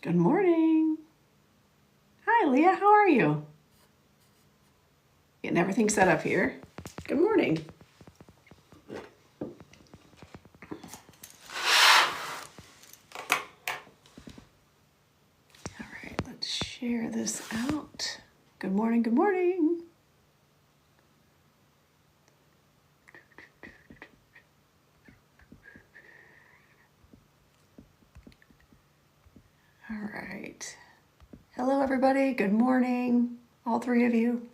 Good morning. Hi, Leah. How are you? Getting everything set up here. Good morning. All right, let's share this out. Good morning. Good morning. All right. Hello, everybody. Good morning. All three of you.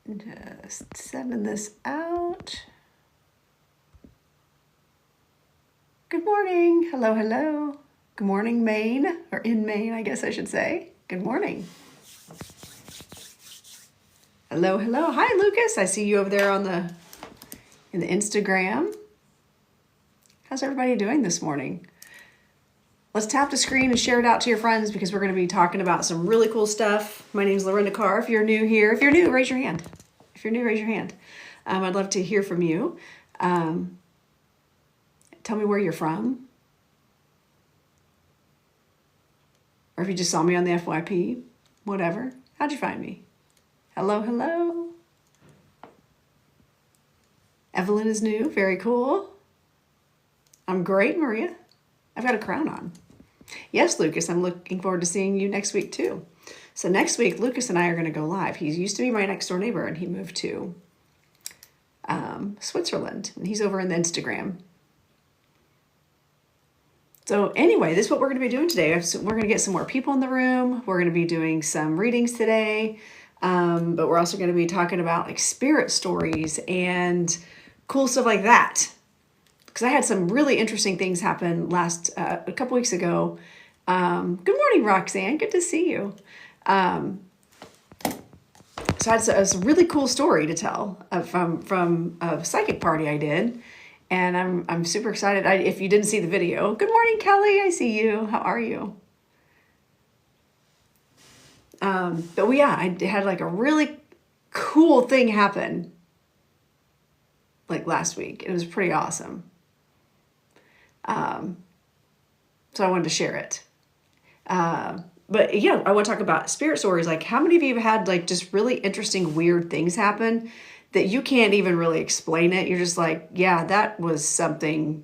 Just sending this out. Good morning. Hello, hello. Good morning, Maine, or in Maine, I guess I should say. Good morning. Hello, hello. Hi, Lucas. I see you over there in the Instagram. How's everybody doing this morning? Let's tap the screen and share it out to your friends because we're going to be talking about some really cool stuff. My name is Lorinda Carr. If you're new here, if you're new, raise your hand. If you're new, raise your hand. I'd love to hear from you. Tell me where you're from. Or if you just saw me on the FYP, whatever. How'd you find me? Hello, hello. Evelyn is new. Very cool. I'm great, Maria. I've got a crown on. Yes, Lucas, I'm looking forward to seeing you next week too. So next week, Lucas and I are going to go live. He used to be my next door neighbor and he moved to Switzerland and he's over in the Instagram. So anyway, this is what we're going to be doing today. We're going to get some more people in the room. We're going to be doing some readings today. But we're also going to be talking about like spirit stories and cool stuff like that. Because I had some really interesting things happen a couple weeks ago. Good morning, Roxanne. Good to see you. So I had a really cool story to tell from a psychic party I did. And I'm super excited. If you didn't see the video, good morning, Kelly. I see you. How are you? I had like a really cool thing happen like last week. It was pretty awesome. So I wanted to share it. But yeah, I want to talk about spirit stories. Like how many of you have had like just really interesting, weird things happen that you can't even really explain it? You're just like, yeah, that was something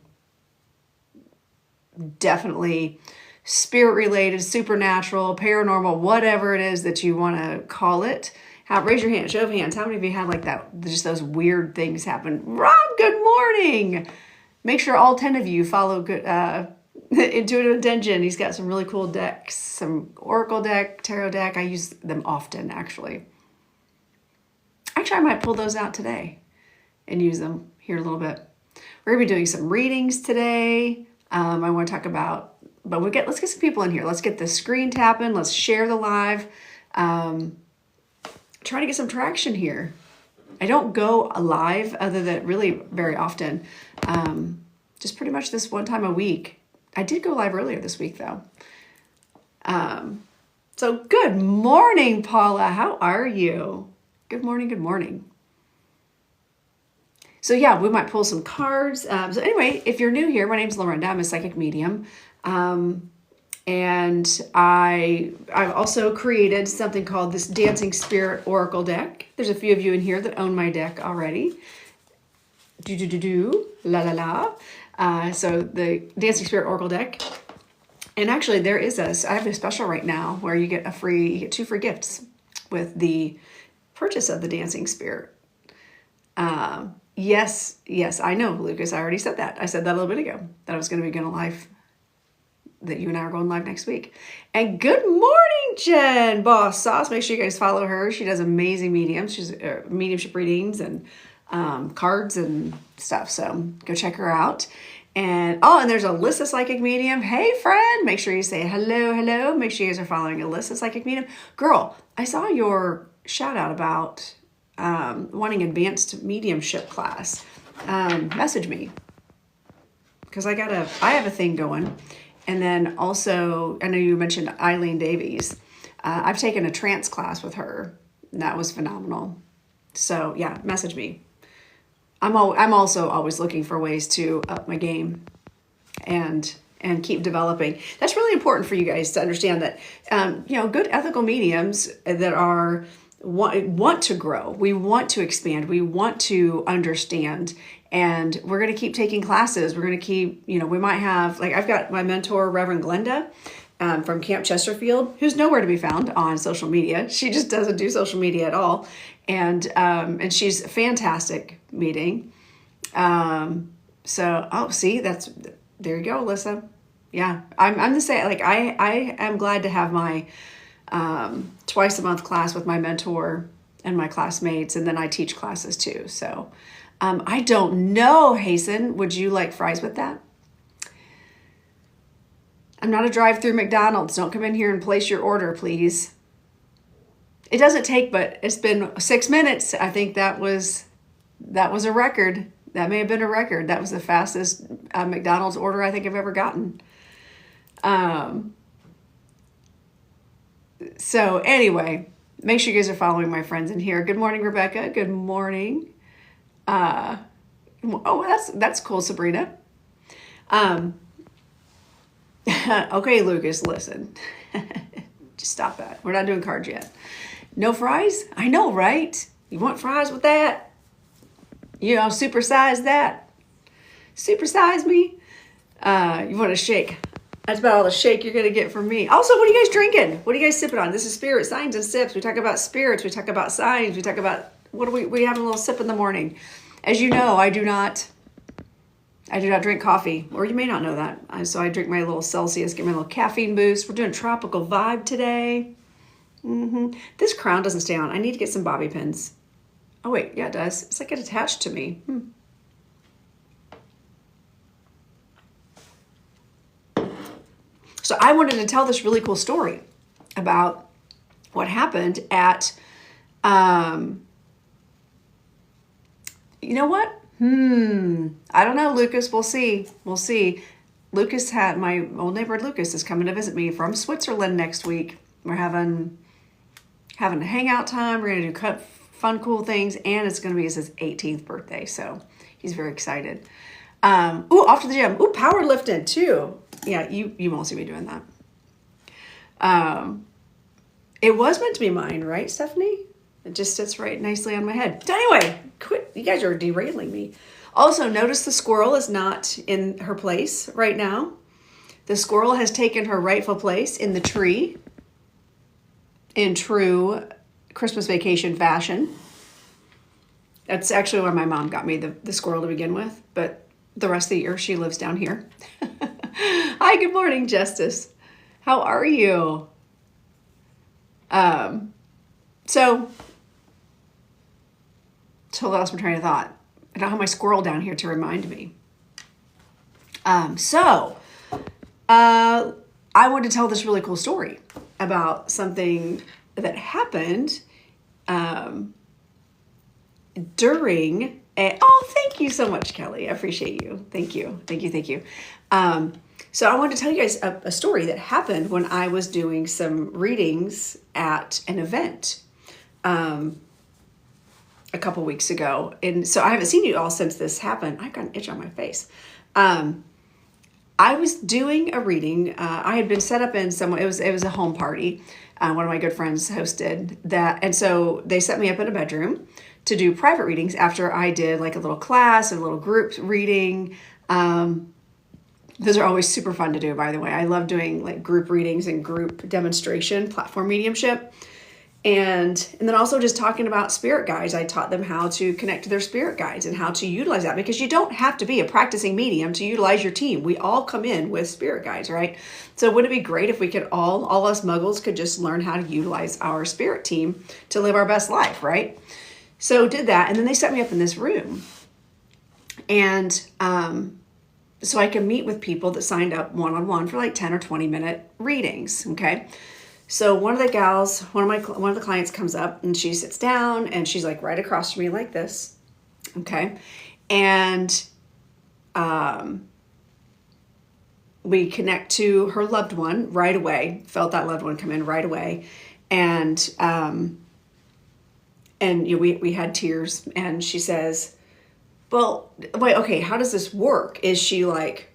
definitely spirit related, supernatural, paranormal, whatever it is that you want to call it. Raise your hand, show of hands. How many of you had like that, just those weird things happen? Rob, good morning. Make sure all 10 of you follow Intuitive Intention. He's got some really cool decks, some Oracle deck, Tarot deck. I use them often, actually. Actually, I might pull those out today and use them here a little bit. We're going to be doing some readings today. I want to talk about, but let's get some people in here. Let's get the screen tapping. Let's share the live. Trying to get some traction here. I don't go live other than really very often. Just pretty much this one time a week. I did go live earlier this week though. So good morning, Paula. How are you? Good morning. Good morning. So yeah, we might pull some cards. So anyway, if you're new here, my name's Lorinda. I'm a psychic medium. And I've also created something called this Dancing Spirit Oracle deck. There's a few of you in here that own my deck already. So the Dancing Spirit Oracle deck. And actually I have a special right now where you get 2 free gifts with the purchase of the Dancing Spirit. Yes, I know, Lucas. I already said that. I said that a little bit ago, that I was going to be going live, that you and I are going live next week. And good morning, Jen, Boss Sauce. Make sure you guys follow her. She does amazing mediums. She's mediumship readings and cards and stuff. So go check her out. And there's Alyssa Psychic Medium. Hey, friend. Make sure you say hello. Make sure you guys are following Alyssa Psychic Medium. Girl, I saw your shout out about wanting advanced mediumship class. Message me because I have a thing going. And then also, I know you mentioned Eileen Davies. I've taken a trance class with her. And that was phenomenal. So yeah, message me. I'm also always looking for ways to up my game and keep developing. That's really important for you guys to understand that, good ethical mediums that are want to grow. We want to expand. We want to understand. And we're going to keep taking classes. We're going to keep, we might have, like, I've got my mentor, Reverend Glenda, from Camp Chesterfield, who's nowhere to be found on social media. She just doesn't do social media at all. And she's a fantastic meeting. See, there you go, Alyssa. Yeah, I'm the same. Like, I am glad to have my twice a month class with my mentor and my classmates, and then I teach classes too. So I don't know, Hasten, would you like fries with that? I'm not a drive-through McDonald's. Don't come in here and place your order, please. It doesn't take, but it's been 6 minutes. I think that was a record. That may have been a record. That was the fastest McDonald's order I think I've ever gotten. So anyway, make sure you guys are following my friends in here. Good morning, Rebecca. Good morning. That's cool, Sabrina. Okay, Lucas, listen. Just stop that. We're not doing cards yet. No fries? I know, right? You want fries with that? Supersize that. Supersize me. You want a shake. That's about all the shake you're going to get from me. Also, what are you guys drinking? What are you guys sipping on? This is Spirit, Signs, and Sips. We talk about spirits. We talk about signs. We talk about, we have a little sip in the morning. As you know, I do not drink coffee, or you may not know that. So I drink my little Celsius, get my little caffeine boost. We're doing tropical vibe today. This crown doesn't stay on. I need to get some bobby pins. Oh wait, yeah, it does. It's like it attached to me. So I wanted to tell this really cool story about what happened at, you know what? I don't know, Lucas. We'll see. Lucas my old neighbor Lucas is coming to visit me from Switzerland next week. We're having a hangout time. We're going to do fun, cool things. And it's going to be his 18th birthday. So he's very excited. Off to the gym. Powerlifting too. Yeah, you won't see me doing that. It was meant to be mine, right, Stephanie? It just sits right nicely on my head. So anyway, quit. You guys are derailing me. Also, notice the squirrel is not in her place right now. The squirrel has taken her rightful place in the tree in true Christmas Vacation fashion. That's actually why my mom got me the squirrel to begin with, but the rest of the year she lives down here. Hi, good morning, Justice. How are you? So lost my train of thought. I don't have my squirrel down here to remind me. I wanted to tell this really cool story about something that happened during thank you so much, Kelly. I appreciate you. Thank you. So I wanted to tell you guys a story that happened when I was doing some readings at an event a couple weeks ago. And so I haven't seen you all since this happened. I got an itch on my face. I was doing a reading. I had been set up in it was a home party. One of my good friends hosted that. And so they set me up in a bedroom to do private readings after I did like a little class, a little group reading. Those are always super fun to do, by the way. I love doing like group readings and group demonstration, platform mediumship. And then also just talking about spirit guides. I taught them how to connect to their spirit guides and how to utilize that, because you don't have to be a practicing medium to utilize your team. We all come in with spirit guides, right? So wouldn't it be great if we could all us muggles could just learn how to utilize our spirit team to live our best life, right? So did that. And then they set me up in this room. And so I could meet with people that signed up one-on-one for like 10 or 20 minute readings, okay? So one of the gals, one of the clients comes up and she sits down and she's like right across from me like this, okay? And we connect to her loved one right away, felt that loved one come in right away. And we had tears, and she says, well, wait, okay, how does this work? Is she like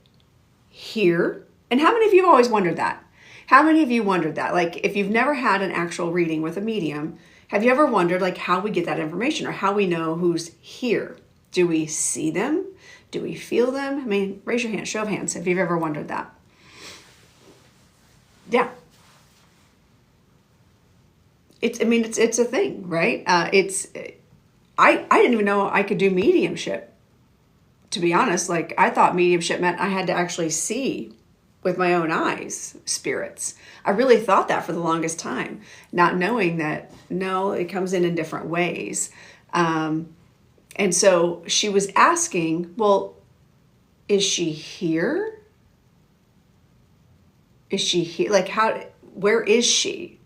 here? And how many of you have always wondered that? How many of you wondered that? Like, if you've never had an actual reading with a medium, have you ever wondered like how we get that information or how we know who's here? Do we see them? Do we feel them? I mean, raise your hand, show of hands, if you've ever wondered that. Yeah. It's a thing, right? I didn't even know I could do mediumship, to be honest. Like, I thought mediumship meant I had to actually see with my own eyes spirits. I really thought that for the longest time, not knowing that, no, it comes in different ways. And so she was asking, well, is she here? Is she here? Like, where is she?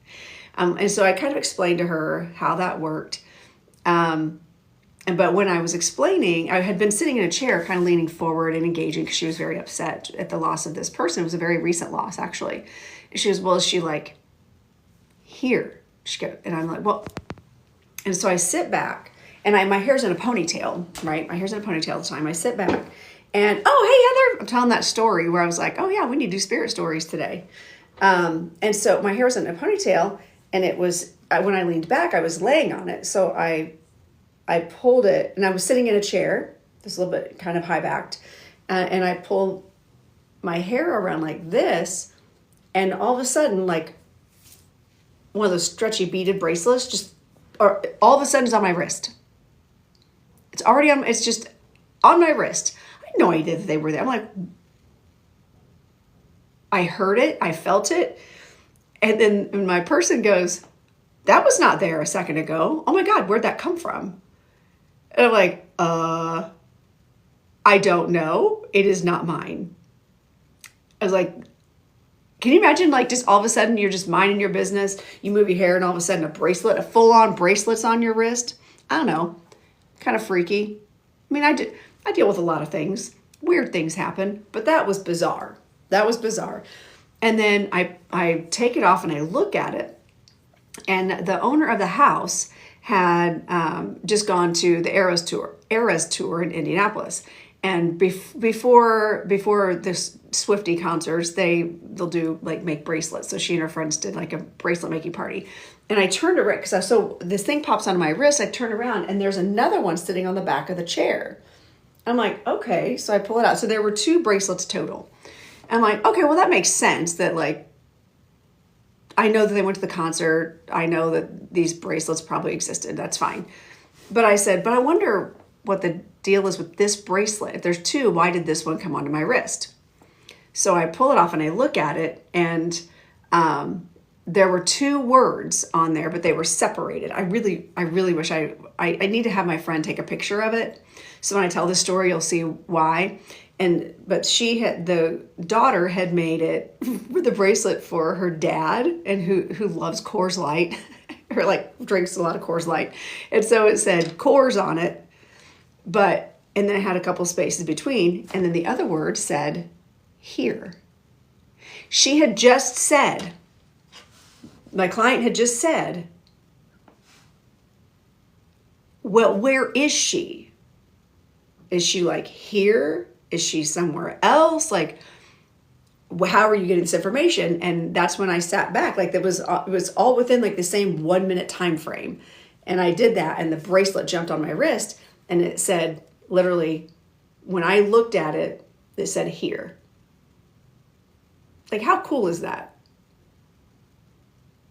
And so I kind of explained to her how that worked. But when I was explaining, I had been sitting in a chair, kind of leaning forward and engaging because she was very upset at the loss of this person. It was a very recent loss, actually. She was, well, is she like here? And I'm like, well, and so I sit back and my hair's in a ponytail, right? My hair's in a ponytail all the time. I sit back and, oh, hey, Heather, I'm telling that story where I was like, oh yeah, we need to do spirit stories today. And so my hair was in a ponytail and it was, when I leaned back, I was laying on it. So I pulled it and I was sitting in a chair, just a little bit kind of high backed. And I pulled my hair around like this. And all of a sudden, like one of those stretchy beaded bracelets all of a sudden is on my wrist. It's just on my wrist. I had no idea that they were there. I'm like, I heard it. I felt it. And then my person goes, that was not there a second ago. Oh my God, where'd that come from? And I'm like, I don't know. It is not mine. I was like, can you imagine like just all of a sudden you're just minding your business, you move your hair and all of a sudden a full-on bracelet's on your wrist? I don't know. Kind of freaky. I mean, I deal with a lot of things. Weird things happen, but that was bizarre. That was bizarre. And then I take it off and I look at it, and the owner of the house had just gone to the Eras tour in Indianapolis. And before this Swiftie concerts, they'll do like make bracelets. So she and her friends did like a bracelet making party. And I turned around so this thing pops onto my wrist. I turn around and there's another one sitting on the back of the chair. I'm like, okay. So I pull it out. So there were 2 bracelets total. I'm like, okay, well that makes sense that like, I know that they went to the concert. I know that these bracelets probably existed. That's fine. But I said, but I wonder what the deal is with this bracelet. If there's 2, why did this one come onto my wrist? So I pull it off and I look at it, and there were 2 words on there, but they were separated. I really wish I need to have my friend take a picture of it. So when I tell this story, you'll see why. But the daughter had made it with a bracelet for her dad, and who loves Coors Light, or like drinks a lot of Coors Light. And so it said Coors on it, and then it had a couple spaces between, and then the other word said here. She had just said, my client had just said, well, where is she? Is she like here? Is she somewhere else? Like, how are you getting this information? And that's when I sat back. Like, it was all within like the same 1 minute time frame. And I did that, and the bracelet jumped on my wrist, and it said, literally, when I looked at it, it said here. Like, how cool is that?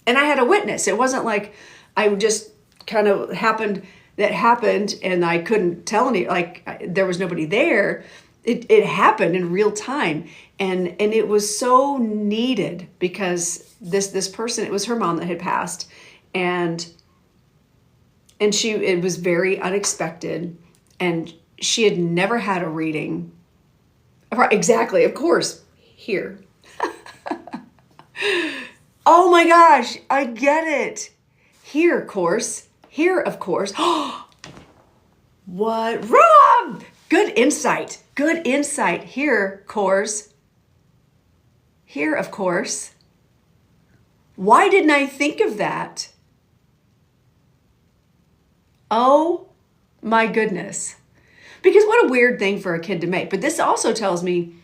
And I had a witness. It wasn't like I just kind of happened and I couldn't tell there was nobody there. It happened in real time. And it was so needed because this person, it was her mom that had passed. And it was very unexpected. And she had never had a reading. Exactly, of course, here. Oh my gosh, I get it. Here, of course. Here, of course. What? Rob! Good insight. Good insight. Here, course. Here, of course. Why didn't I think of that? Oh my goodness. Because what a weird thing for a kid to make. But this also tells me,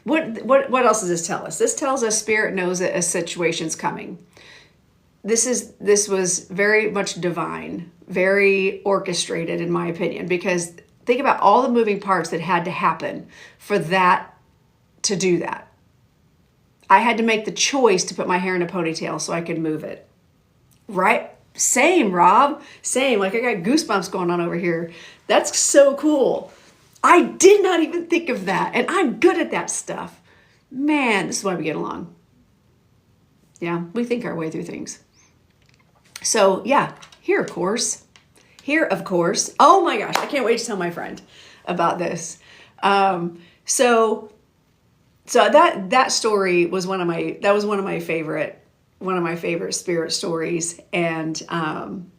what else does this tell us? This tells us spirit knows that a situation's coming. This was very much divine, very orchestrated in my opinion, because think about all the moving parts that had to happen for that to do that. I had to make the choice to put my hair in a ponytail so I could move it. Right? Same, Rob. Same. Like I got goosebumps going on over here. That's so cool. I did not even think of that. And I'm good at that stuff. Man, this is why we get along. Yeah, we think our way through things. So yeah, here of course. Oh my gosh, I can't wait to tell my friend about this. So that story was one of my favorite spirit stories. And, and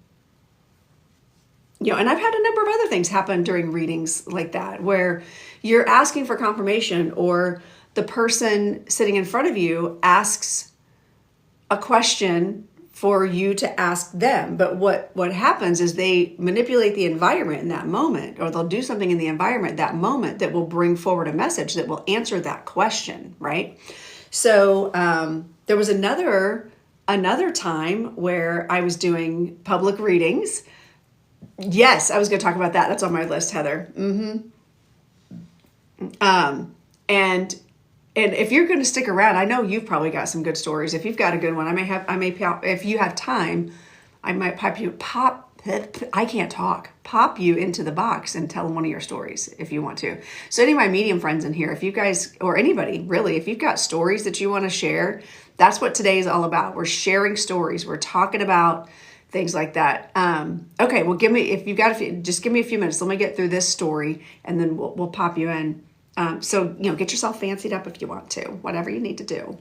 I've had a number of other things happen during readings like that, where you're asking for confirmation or the person sitting in front of you asks a question for you to ask them. But what happens is they manipulate the environment in that moment, or they'll do something in the environment that moment that will bring forward a message that will answer that question, right? So there was another time where I was doing public readings. Yes, I was going to talk about that. That's on my list, Heather. And if you're going to stick around, I know you've probably got some good stories. If you've got a good one, if you have time, I might pop you into the box and tell one of your stories if you want to. So any of my medium friends in here, if you guys, or anybody really, if you've got stories that you want to share, that's what today is all about. We're sharing stories. We're talking about things like that. Okay, well, just give me a few minutes. Let me get through this story and then we'll pop you in. So, get yourself fancied up if you want to, whatever you need to do.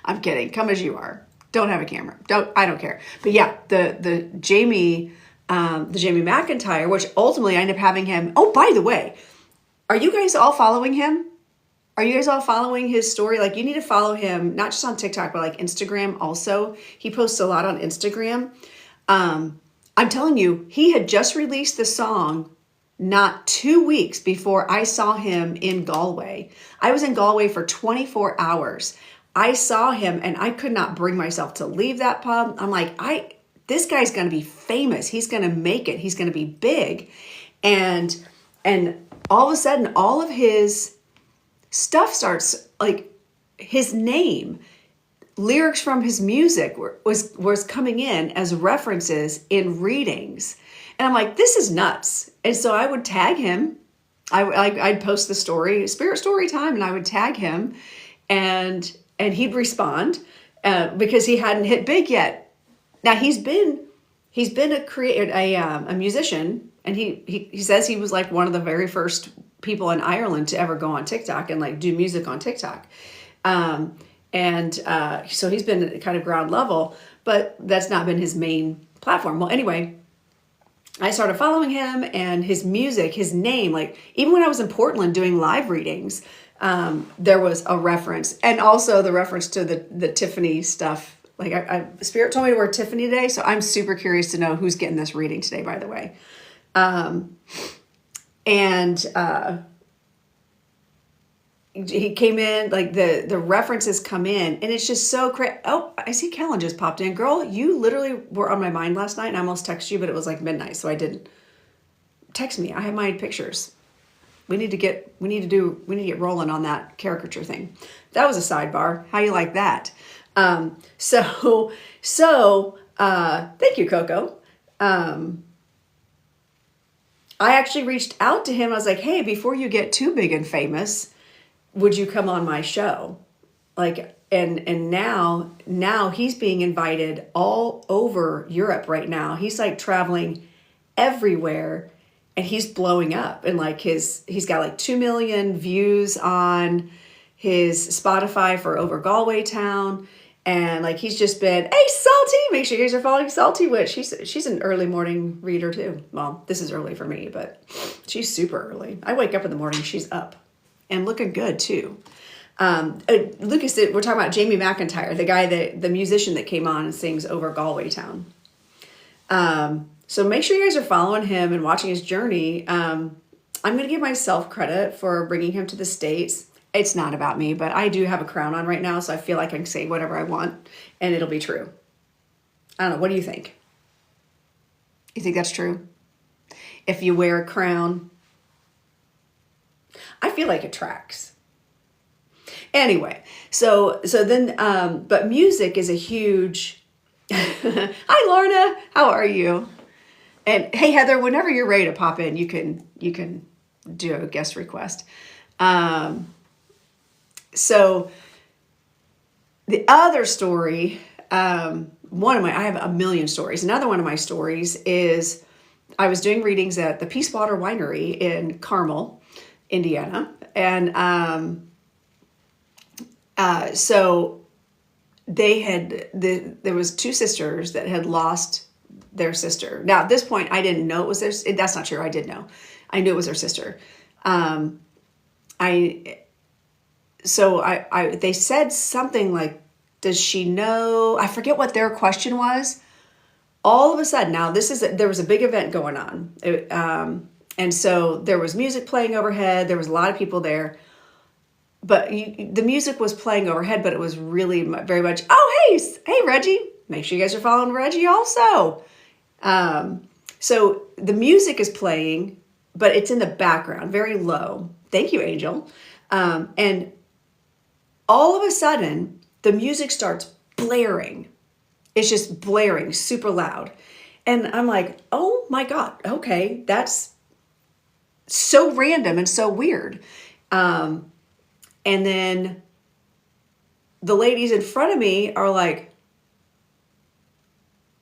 I'm kidding. Come as you are. Don't have a camera. I don't care. But yeah, the Jamie McIntyre, which ultimately I ended up having him. Oh, by the way, are you guys all following him? Are you guys all following his story? Like, you need to follow him, not just on TikTok, but like Instagram also. He posts a lot on Instagram. I'm telling you, he had just released the song not 2 weeks before I saw him in Galway. I was in Galway for 24 hours. I saw him and I could not bring myself to leave that pub. I'm like, this guy's going to be famous. He's going to make it. He's going to be big. And all of a sudden, all of his stuff starts, like his name, lyrics from his music was coming in as references in readings. And I'm like, this is nuts. And so I would tag him. I'd post the story, Spirit Story Time, and I would tag him, and he'd respond because he hadn't hit big yet. Now he's been a musician, and he says he was like one of the very first people in Ireland to ever go on TikTok and like do music on TikTok. So he's been kind of ground level, but that's not been his main platform. Well, anyway, I started following him and his music, his name, like even when I was in Portland doing live readings, there was a reference, and also the reference to the Tiffany stuff. Like Spirit told me to wear Tiffany today. So I'm super curious to know who's getting this reading today, by the way. He came in, like the references come in, and it's just so crazy. Oh, I see Kellen just popped in. Girl, you literally were on my mind last night, and I almost texted you, but it was like midnight, so I didn't. Text me. I have my pictures. We need to get rolling on that caricature thing. That was a sidebar. How you like that? Thank you, Coco. I actually reached out to him. I was like, hey, before you get too big and famous, would you come on my show? Like, and now he's being invited all over Europe right now. He's like traveling everywhere, and he's blowing up. And like he's got like 2 million views on his Spotify for Over Galway Town. And like, he's just been, hey, Salty, make sure you guys are following Salty Witch. She's an early morning reader too. Well, this is early for me, but she's super early. I wake up in the morning, she's up and looking good too. Lucas, we're talking about Jamie McIntyre, the musician that came on and sings Over Galway Town. So make sure you guys are following him and watching his journey. I'm going to give myself credit for bringing him to the States. It's not about me, but I do have a crown on right now, so I feel like I can say whatever I want and it'll be true. I don't know. What do you think? You think that's true? If you wear a crown, I feel like it tracks. Anyway, so then, but music is a huge. Hi, Lorna. How are you? And hey, Heather. Whenever you're ready to pop in, you can do a guest request. Um, so the other story, one of my, I have a million stories. Another one of my stories is I was doing readings at the Peace Water Winery in Carmel, Indiana, and so there was two sisters that had lost their sister. Now at this point, I didn't know it was their. That's not true. I did know. I knew it was their sister. Um, I they said something like, "Does she know?" I forget what their question was. All of a sudden, now there was a big event going on, and so there was music playing overhead. There was a lot of people there. But the music was playing overhead, but it was really very much, oh, hey, Reggie. Make sure you guys are following Reggie also. So the music is playing, but it's in the background, very low. Thank you, Angel. And all of a sudden, the music starts blaring. It's just blaring super loud. And I'm like, oh my God, okay, that's so random and so weird. And then the ladies in front of me are like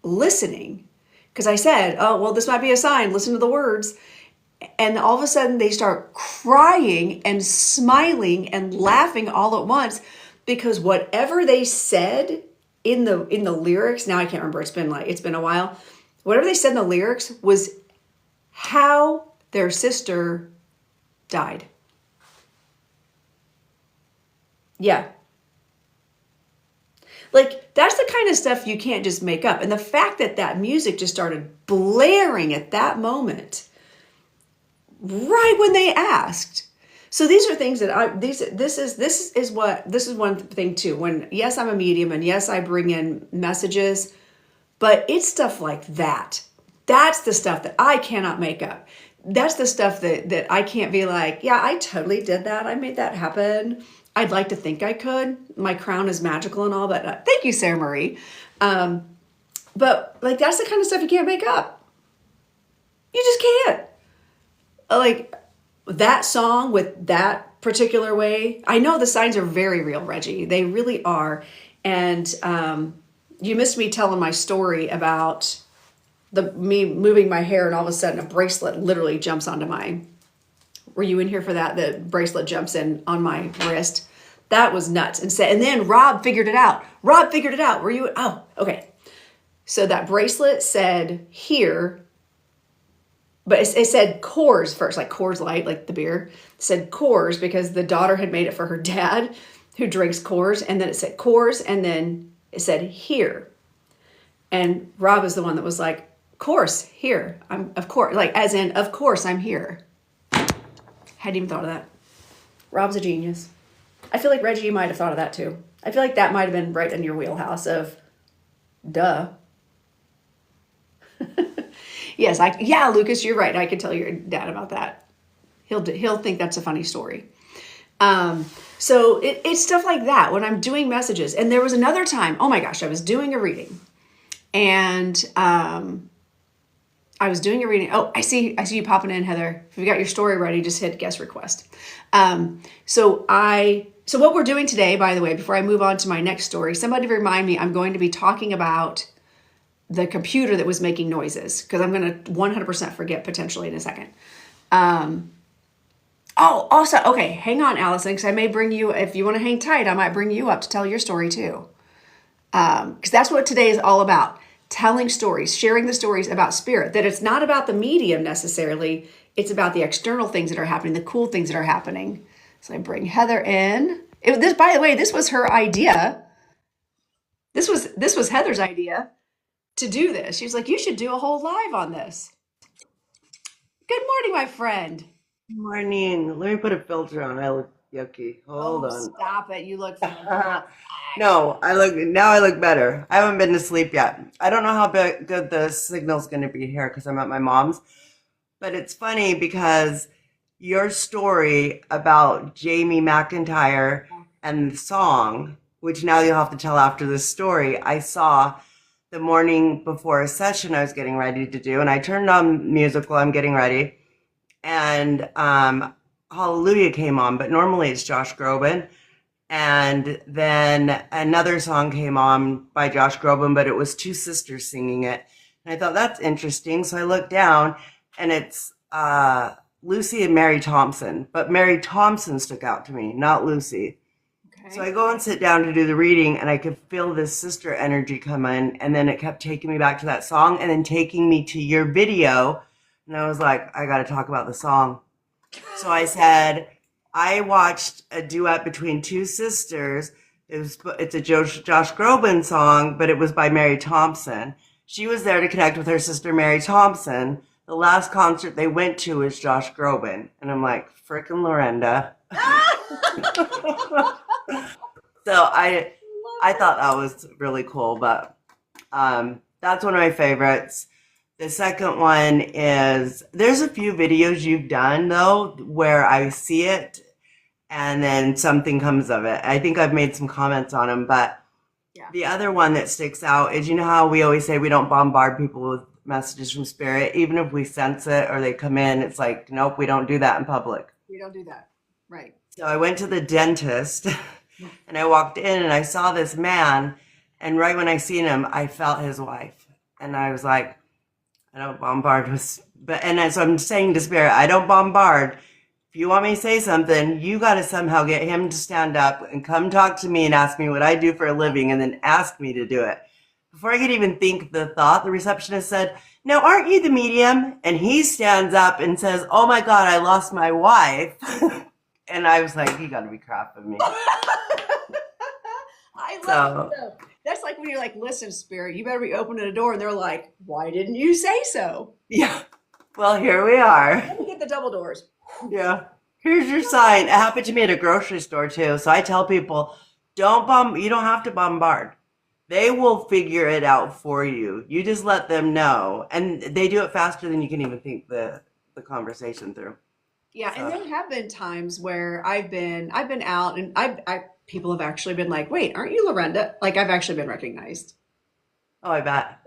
listening because I said, oh, well, this might be a sign. Listen to the words. And all of a sudden they start crying and smiling and laughing all at once because whatever they said in the lyrics, now I can't remember. It's been a while. Whatever they said in the lyrics was how their sister died. Yeah. Like, that's the kind of stuff you can't just make up. And the fact that that music just started blaring at that moment, right when they asked. So these are things that this is one thing too. When, yes, I'm a medium and yes, I bring in messages, but it's stuff like that. That's the stuff that I cannot make up. That's the stuff that I can't be like, yeah, I totally did that. I made that happen. I'd like to think I could. My crown is magical and all, but thank you, Sarah Marie. But like, that's the kind of stuff you can't make up. You just can't. Like that song with that particular way. I know the signs are very real, Reggie. They really are. And you missed me telling my story about me moving my hair and all of a sudden a bracelet literally jumps onto my. Were you in here for that? The bracelet jumps in on my wrist. That was nuts. And then Rob figured it out. Were you? Oh, okay. So that bracelet said here, but it said Coors first, like Coors Light, like the beer. It said Coors because the daughter had made it for her dad who drinks Coors. And then it said Coors and then it said here. And Rob is the one that was like, course, here. Of course, like as in, of course I'm here. Hadn't even thought of that. Rob's a genius. I feel like Reggie, you might have thought of that too. I feel like that might have been right in your wheelhouse of, duh. Yes, Lucas, you're right. I could tell your dad about that. He'll think that's a funny story. So it's stuff like that when I'm doing messages. And there was another time, oh my gosh, I was doing a reading, and Oh, I see you popping in, Heather. If you got your story ready, just hit guest request. So what we're doing today, by the way, before I move on to my next story, somebody remind me, I'm going to be talking about the computer that was making noises because I'm going to 100% forget potentially in a second. Also, okay, hang on, Allison, because I may bring you, if you want to hang tight, I might bring you up to tell your story too. Because that's what today is all about. Telling stories, sharing the stories about spirit, that it's not about the medium necessarily. It's about the external things that are happening, the cool things that are happening. So I bring Heather in. By the way, this was her idea. This was Heather's idea to do this. She was like, you should do a whole live on this. Good morning, my friend. Morning. Let me put a filter on. I look yucky. Hold Oh, on. stop it. You look fantastic. No, I look better. I haven't been to sleep yet. I don't know how good the signal's going to be here because I'm at my mom's. But it's funny because your story about Jamie McIntyre and the song, which now you'll have to tell after this story, I saw the morning before a session I was getting ready to do, and I turned on music while I'm getting ready, and Hallelujah came on, but normally it's Josh Groban. And then another song came on by Josh Groban, but it was two sisters singing it. And I thought that's interesting. So I looked down and it's Lucy and Mary Thompson. But Mary Thompson stuck out to me, not Lucy. So I Okay. go and sit down to do the reading and I could feel this sister energy come in. And then it kept taking me back to that song and then taking me to your video. And I was like, I got to talk about the song. So I said, I watched a duet between two sisters. It's a Josh Groban song, but it was by Mary Thompson. She was there to connect with her sister Mary Thompson. The last concert they went to was Josh Groban, and I'm like, frickin' Lorenda. So I thought that was really cool, but that's one of my favorites. The second one is there's a few videos you've done though where I see it and then something comes of it. I think I've made some comments on them, but Yeah. the other one that sticks out is you know how we always say we don't bombard people with messages from spirit, even if we sense it or they come in, it's like, nope, we don't do that in public. We don't do that. Right. So I went to the dentist and I walked in and I saw this man, and right when I seen him, I felt his wife. And I was like, I don't bombard with, but and so I'm saying to spirit, I don't bombard. If you want me to say something, you got to somehow get him to stand up and come talk to me and ask me what I do for a living, and then ask me to do it. Before I could even think the thought, the receptionist said, "Now, aren't you the medium?" And he stands up and says, "Oh my God, I lost my wife." And I was like, "You got to be crapping me." I love it So though. That's like when you're like, listen, spirit, you better be opening the door. And they're like, why didn't you say so? yeah, well, here we are. Let me get the double doors. Yeah. Here's your sign. It happened to me at a grocery store too. So I tell people, you don't have to bombard. They will figure it out for you. You just let them know. And they do it faster than you can even think the conversation through. Yeah, and So, there have been times where I've been out and I people have actually been like, "Wait, aren't you Lorenda?" Like I've actually been recognized. oh, I bet.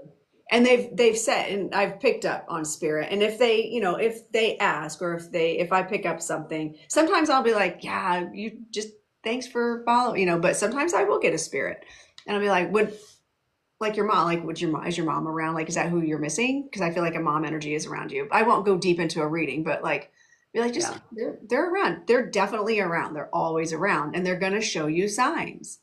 And they've said and I've picked up on spirit. And if they, if they ask or if I pick up something, sometimes I'll be like, "Yeah, you just thanks for following, but sometimes I will get a spirit. And I'll be like, "Would like your mom, like would your mom is your mom around? Like is that who you're missing?" Because I feel like a mom energy is around you. I won't go deep into a reading, but like be like just Yeah. they're around. They're definitely around. They're always around and they're gonna show you signs.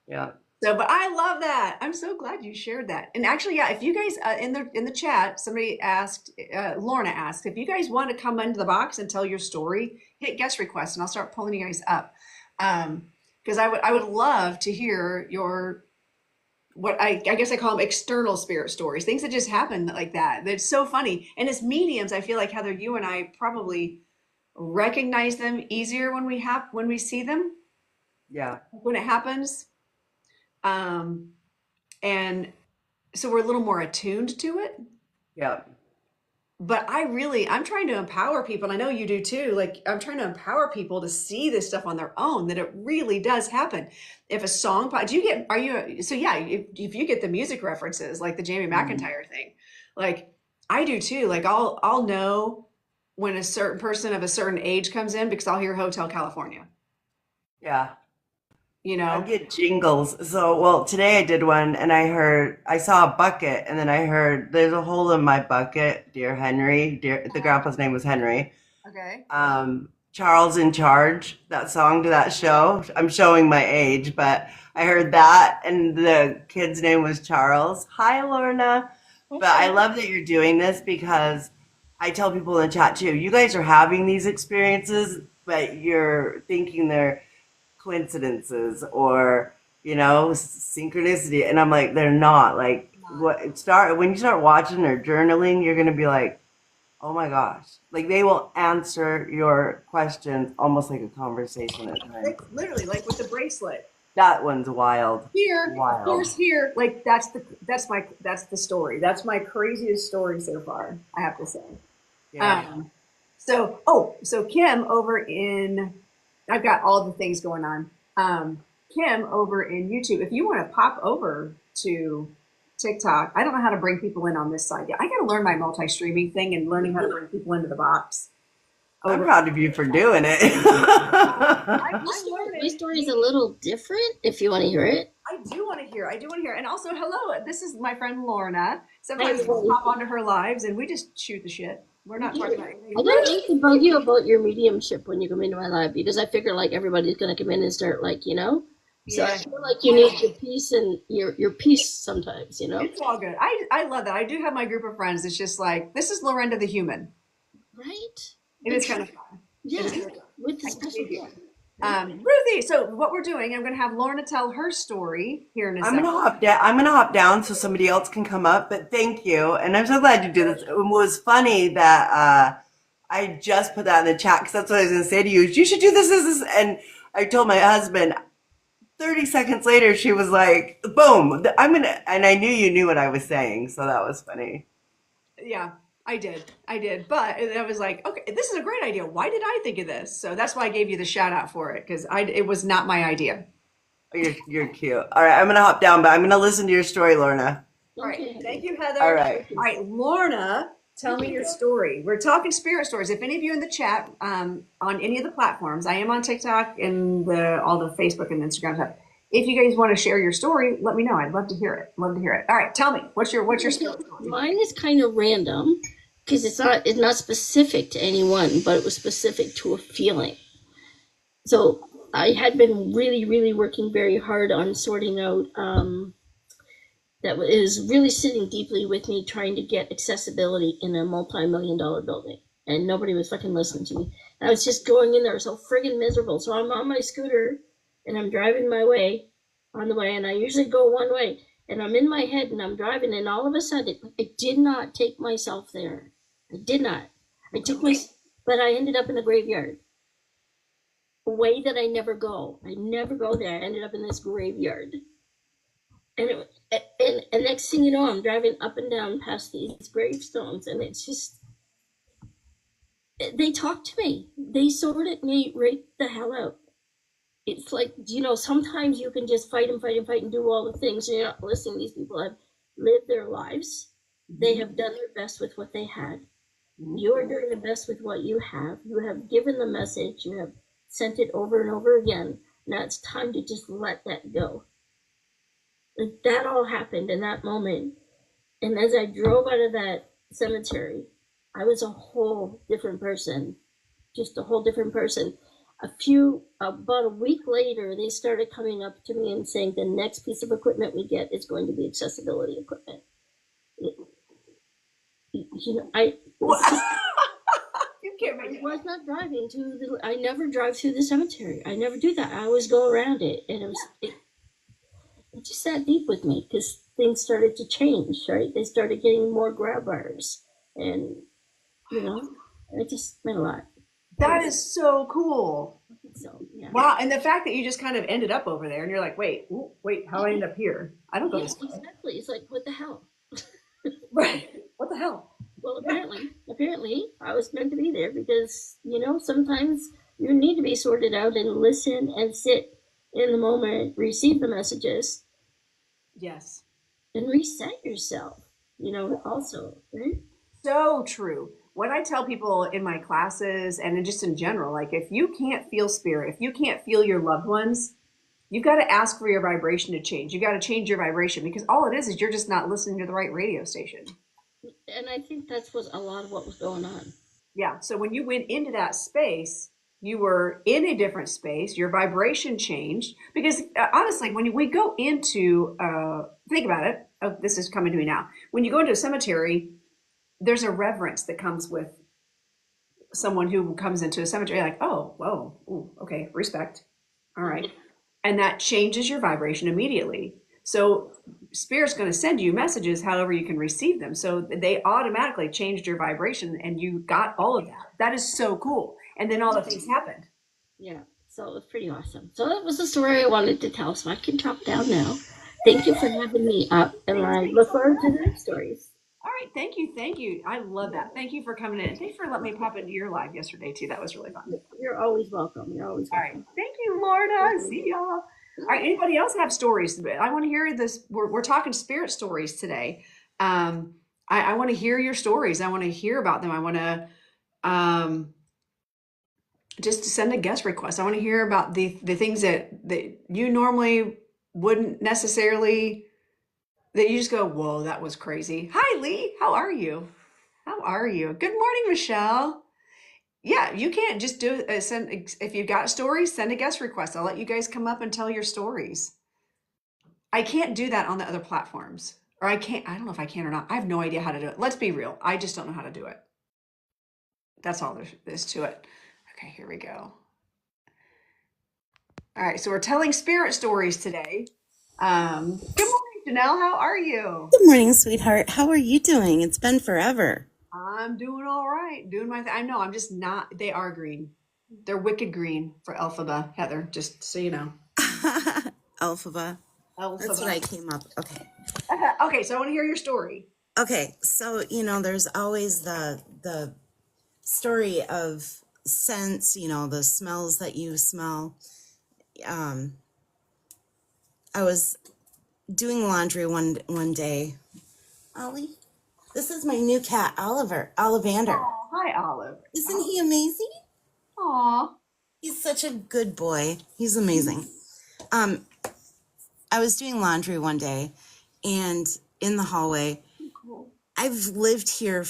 Yeah. So, but I love that. I'm so glad you shared that. And actually, yeah, if you guys in the chat, somebody asked, Lorna asked, if you guys want to come into the box and tell your story, hit guest request, and I'll start pulling you guys up. Because I would love to hear your what I guess I call them external spirit stories, things that just happen like that. That's so funny. And as mediums, I feel like Heather, you and I probably recognize them easier when we see them Yeah. when it happens. Um, and so we're a little more attuned to it. Yeah. But I'm trying to empower people, and I know you do too. Like I'm trying to empower people to see this stuff on their own, that it really does happen. If a song, do you get, are you, so yeah, if you get the music references, like the Jamie Mhm. McIntyre thing, like I do too. Like I'll know when a certain person of a certain age comes in because I'll hear Hotel California, Yeah. you I know? get jingles. So, well, today I did one and I saw a bucket and then I heard there's a hole in my bucket, dear Henry. The grandpa's name was Henry. Okay. Charles in Charge, that song to that show. I'm showing my age, but I heard that and the kid's name was Charles. Hi, Lorna. But I Okay. love that you're doing this because I tell people in the chat too, you guys are having these experiences, but you're thinking they're coincidences or synchronicity, and I'm like they're not. Like Not. what start when you start watching or journaling, you're gonna be like, Oh my gosh. Like they will answer your questions almost like a conversation at times. Like literally, like with the bracelet. That one's wild. Here, Wild. here's here. Like that's the story. That's my craziest story so far, I have to say. Yeah. Um, so Kim over in, I've got all the things going on. Kim over in YouTube, if you want to pop over to TikTok, I don't know how to bring people in on this side yet. I got to learn my multi-streaming thing and learning how to bring people into the box. I'm Over, proud of you for doing it. I'm My learning. story is a little different if you want to hear it. I do want to hear. I do want to hear. And also, hello. This is my friend Lorna. Hi, Sometimes we'll everybody. pop onto her lives and we just shoot the shit. We're not talking about anything. I don't think to bug you about your mediumship when you come into my live because I figure like everybody's going to come in and start like, you know? So I Yeah. feel like you need your peace and your peace sometimes, you know? It's all good. I love that. I do have my group of friends. It's just like this is Lorenda the human. Right? It is kind of fun. Yeah, It is really fun. with the I can special dig it. guest. Ruthie, so what we're doing, I'm going to have Lorna tell her story here in a I'm gonna second. hop down. I'm gonna hop down so somebody else can come up. But thank you, and I'm so glad you did this. It was funny that I just put that in the chat because that's what I was gonna say to you. You should do this, and I told my husband. 30 seconds later, she was like, "Boom! I'm gonna." And I knew you knew what I was saying, so that was funny. Yeah, I did. I did. But I was like, okay, this is a great idea. Why did I think of this? So that's why I gave you the shout out for it because it was not my idea. You're cute. All right, I'm gonna hop down, but I'm gonna listen to your story, Lorna. All right. Okay. Thank you, All Heather. right. All right, Lorna, tell me your story. We're talking spirit stories. If any of you in the chat on any of the platforms, I am on TikTok and all the Facebook and Instagram stuff. If you guys want to share your story, let me know. I'd love to hear it. Love to hear it. All right, tell me what's your spirit story? Mine is kind of random because it's not specific to anyone, but it was specific to a feeling. So I had been really, really working very hard on sorting out that is really sitting deeply with me, trying to get accessibility in a multi-million-dollar building, and nobody was fucking listening to me. And I was just going in there so friggin' miserable. So I'm on my scooter and I'm driving my way on the way, and I usually go one way. And I'm in my head and I'm driving, and all of a sudden, I did not take myself there. I did not. I took my, but I ended up in a graveyard. A way that I never go. I never go there. I ended up in this graveyard. And next thing you know, I'm driving up and down past these gravestones, and it's just, they talk to me. They sorted me right the hell out. It's like, sometimes you can just fight and fight and fight and do all the things, and you're not listening. These people have lived their lives. They have done their best with what they had. You are doing the best with what you have. You have given the message. You have sent it over and over again. Now it's time to just let that go. That all happened in that moment. And as I drove out of that cemetery, I was a whole different person. Just a whole different person. About a week later, they started coming up to me and saying the next piece of equipment we get is going to be accessibility equipment. I You can't make it. was not driving I never drive through the cemetery. I never do that. I always go around it. And it just sat deep with me because things started to change, right? They started getting more grab bars. And, it just meant a lot. That is so cool. So, yeah. Wow. And the fact that you just kind of ended up over there and you're like, wait, how I end up here? I don't go Yeah, this way. exactly. It's like, what the hell? Right. What the hell? Well, apparently, I was meant to be there because, sometimes you need to be sorted out and listen and sit in the moment, receive the messages, Yes. and reset yourself, also, right? So true. What I tell people in my classes and just in general, like if you can't feel spirit, if you can't feel your loved ones, you've got to ask for your vibration to change. You got to change your vibration because all it is you're just not listening to the right radio station. And I think that's what a lot of what was going on. Yeah. So when you went into that space, you were in a different space. Your vibration changed because honestly, when we go into, think about it. Oh, this is coming to me now. When you go into a cemetery, there's a reverence that comes with someone who comes into a cemetery. Like, oh, whoa, ooh, okay, respect. All right. And that changes your vibration immediately. So Spirit's going to send you messages however you can receive them. So they automatically changed your vibration and you got all of that. That is so cool. And then all the things happened. Yeah, so it was pretty awesome. So that was the story I wanted to tell. So I can drop down now. Thank you for having me up, and I look forward to the next stories. All right. Thank you. Thank you. I love that. Thank you for coming in. And thanks for letting me pop into your live yesterday, too. That was really fun. You're always welcome. You're always All right. welcome. Thank you, Lorna. See y'all. All right. Anybody else have stories? I want to hear this. We're talking spirit stories today. I want to hear your stories. I want to hear about them. I want to just send a guest request. I want to hear about the things that you normally wouldn't necessarily, that you just go, whoa, that was crazy. Hi, Lee. How are you? How are you? Good morning, Michelle. Yeah, you can't just do send if you've got stories, send a guest request. I'll let you guys come up and tell your stories. I can't do that on the other platforms. Or I don't know if I can or not. I have no idea how to do it. Let's be real. I just don't know how to do it. That's all there is to it. Okay, here we go. All right, so we're telling spirit stories today. Good morning, Janelle. How are you? Good morning, sweetheart. How are you doing? It's been forever. I'm doing all right. Doing my thing. I know I'm just not. They are green. They're wicked green for Elphaba, Heather. Just so you know. Alphaba. That's what I came up. Okay. Okay, so I want to hear your story. Okay. So, there's always the story of scents, the smells that you smell. I was doing laundry one day. Ollie, this is my new cat, Ollivander. Oh, hi, Olive. Isn't he amazing? Aw. He's such a good boy. He's amazing. I was doing laundry one day, and in the hallway, Cool. I've lived here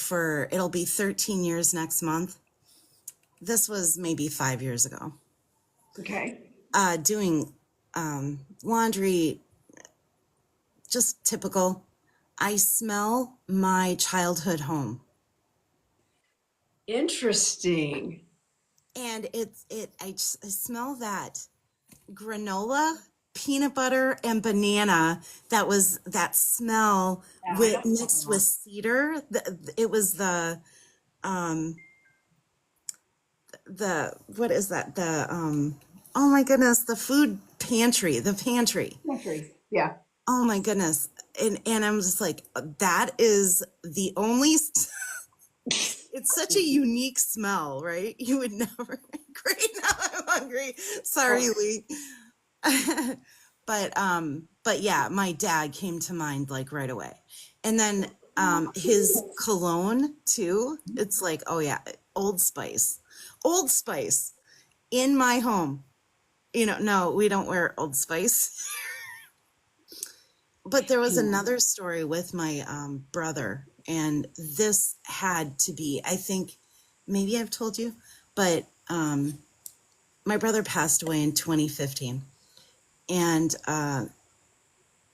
it'll be 13 years next month. This was maybe 5 years ago. Okay. Doing laundry, just typical. I smell my childhood home. Interesting. And I smell that granola, peanut butter, and banana. That smell Yeah, mixed with cedar. It was what is that? Oh my goodness, the food pantry, the pantry. Yeah. Oh my goodness. And I'm just like, that is the only, it's such a unique smell, right? You would never, great, now I'm hungry. Sorry, Lee. But yeah, my dad came to mind like right away. And then his cologne too. It's like, oh yeah, Old Spice in my home. No, we don't wear Old Spice. But there was another story with my brother, and this had to be, I think, maybe I've told you, but my brother passed away in 2015. And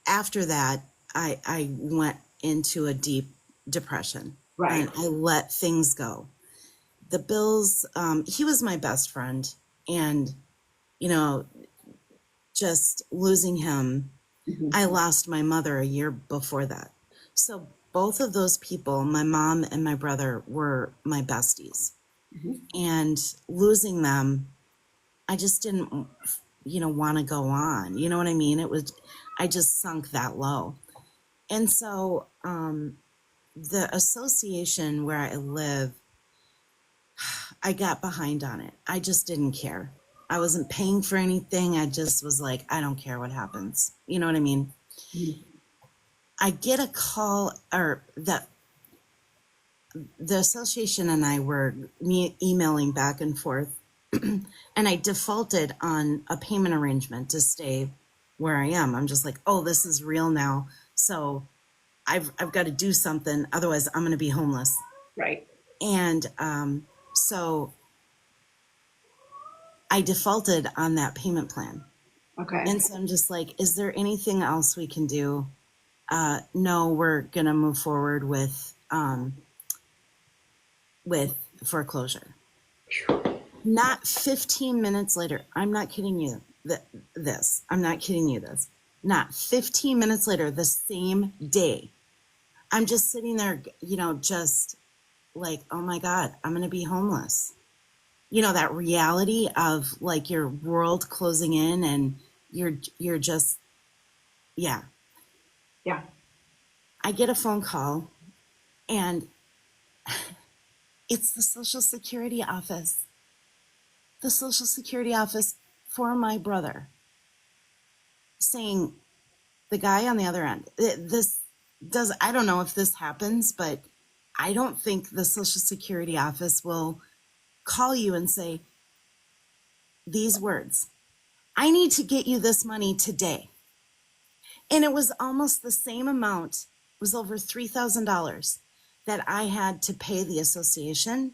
after that, I went into a deep depression. Right. And I let things go. The bills, he was my best friend. And, just losing him, I lost my mother a year before that. So both of those people, my mom and my brother, were my besties. And losing them, I just didn't, want to go on. You know what I mean? I just sunk that low. And so the association where I live, I got behind on it. I just didn't care. I wasn't paying for anything. I just was like, I don't care what happens. You know what I mean? I get a call, or the association and I were emailing back and forth, and I defaulted on a payment arrangement to stay where I am. I'm just like, oh, this is real now. So I've got to do something. Otherwise, I'm going to be homeless. Right. And so I defaulted on that payment plan. Okay. And so I'm just like, is there anything else we can do? No, we're going to move forward with foreclosure. Not 15 minutes later, I'm not kidding you. I'm not kidding you this. Not 15 minutes later, the same day, I'm just sitting there, just like, oh my God, I'm going to be homeless. That reality of like your world closing in and you're just, yeah. Yeah. I get a phone call and it's the Social Security office. The Social Security office for my brother saying, the guy on the other end, I don't know if this happens, but I don't think the Social Security office will call you and say these words, I need to get you this money today. And it was almost the same amount, it was over $3,000 that I had to pay the association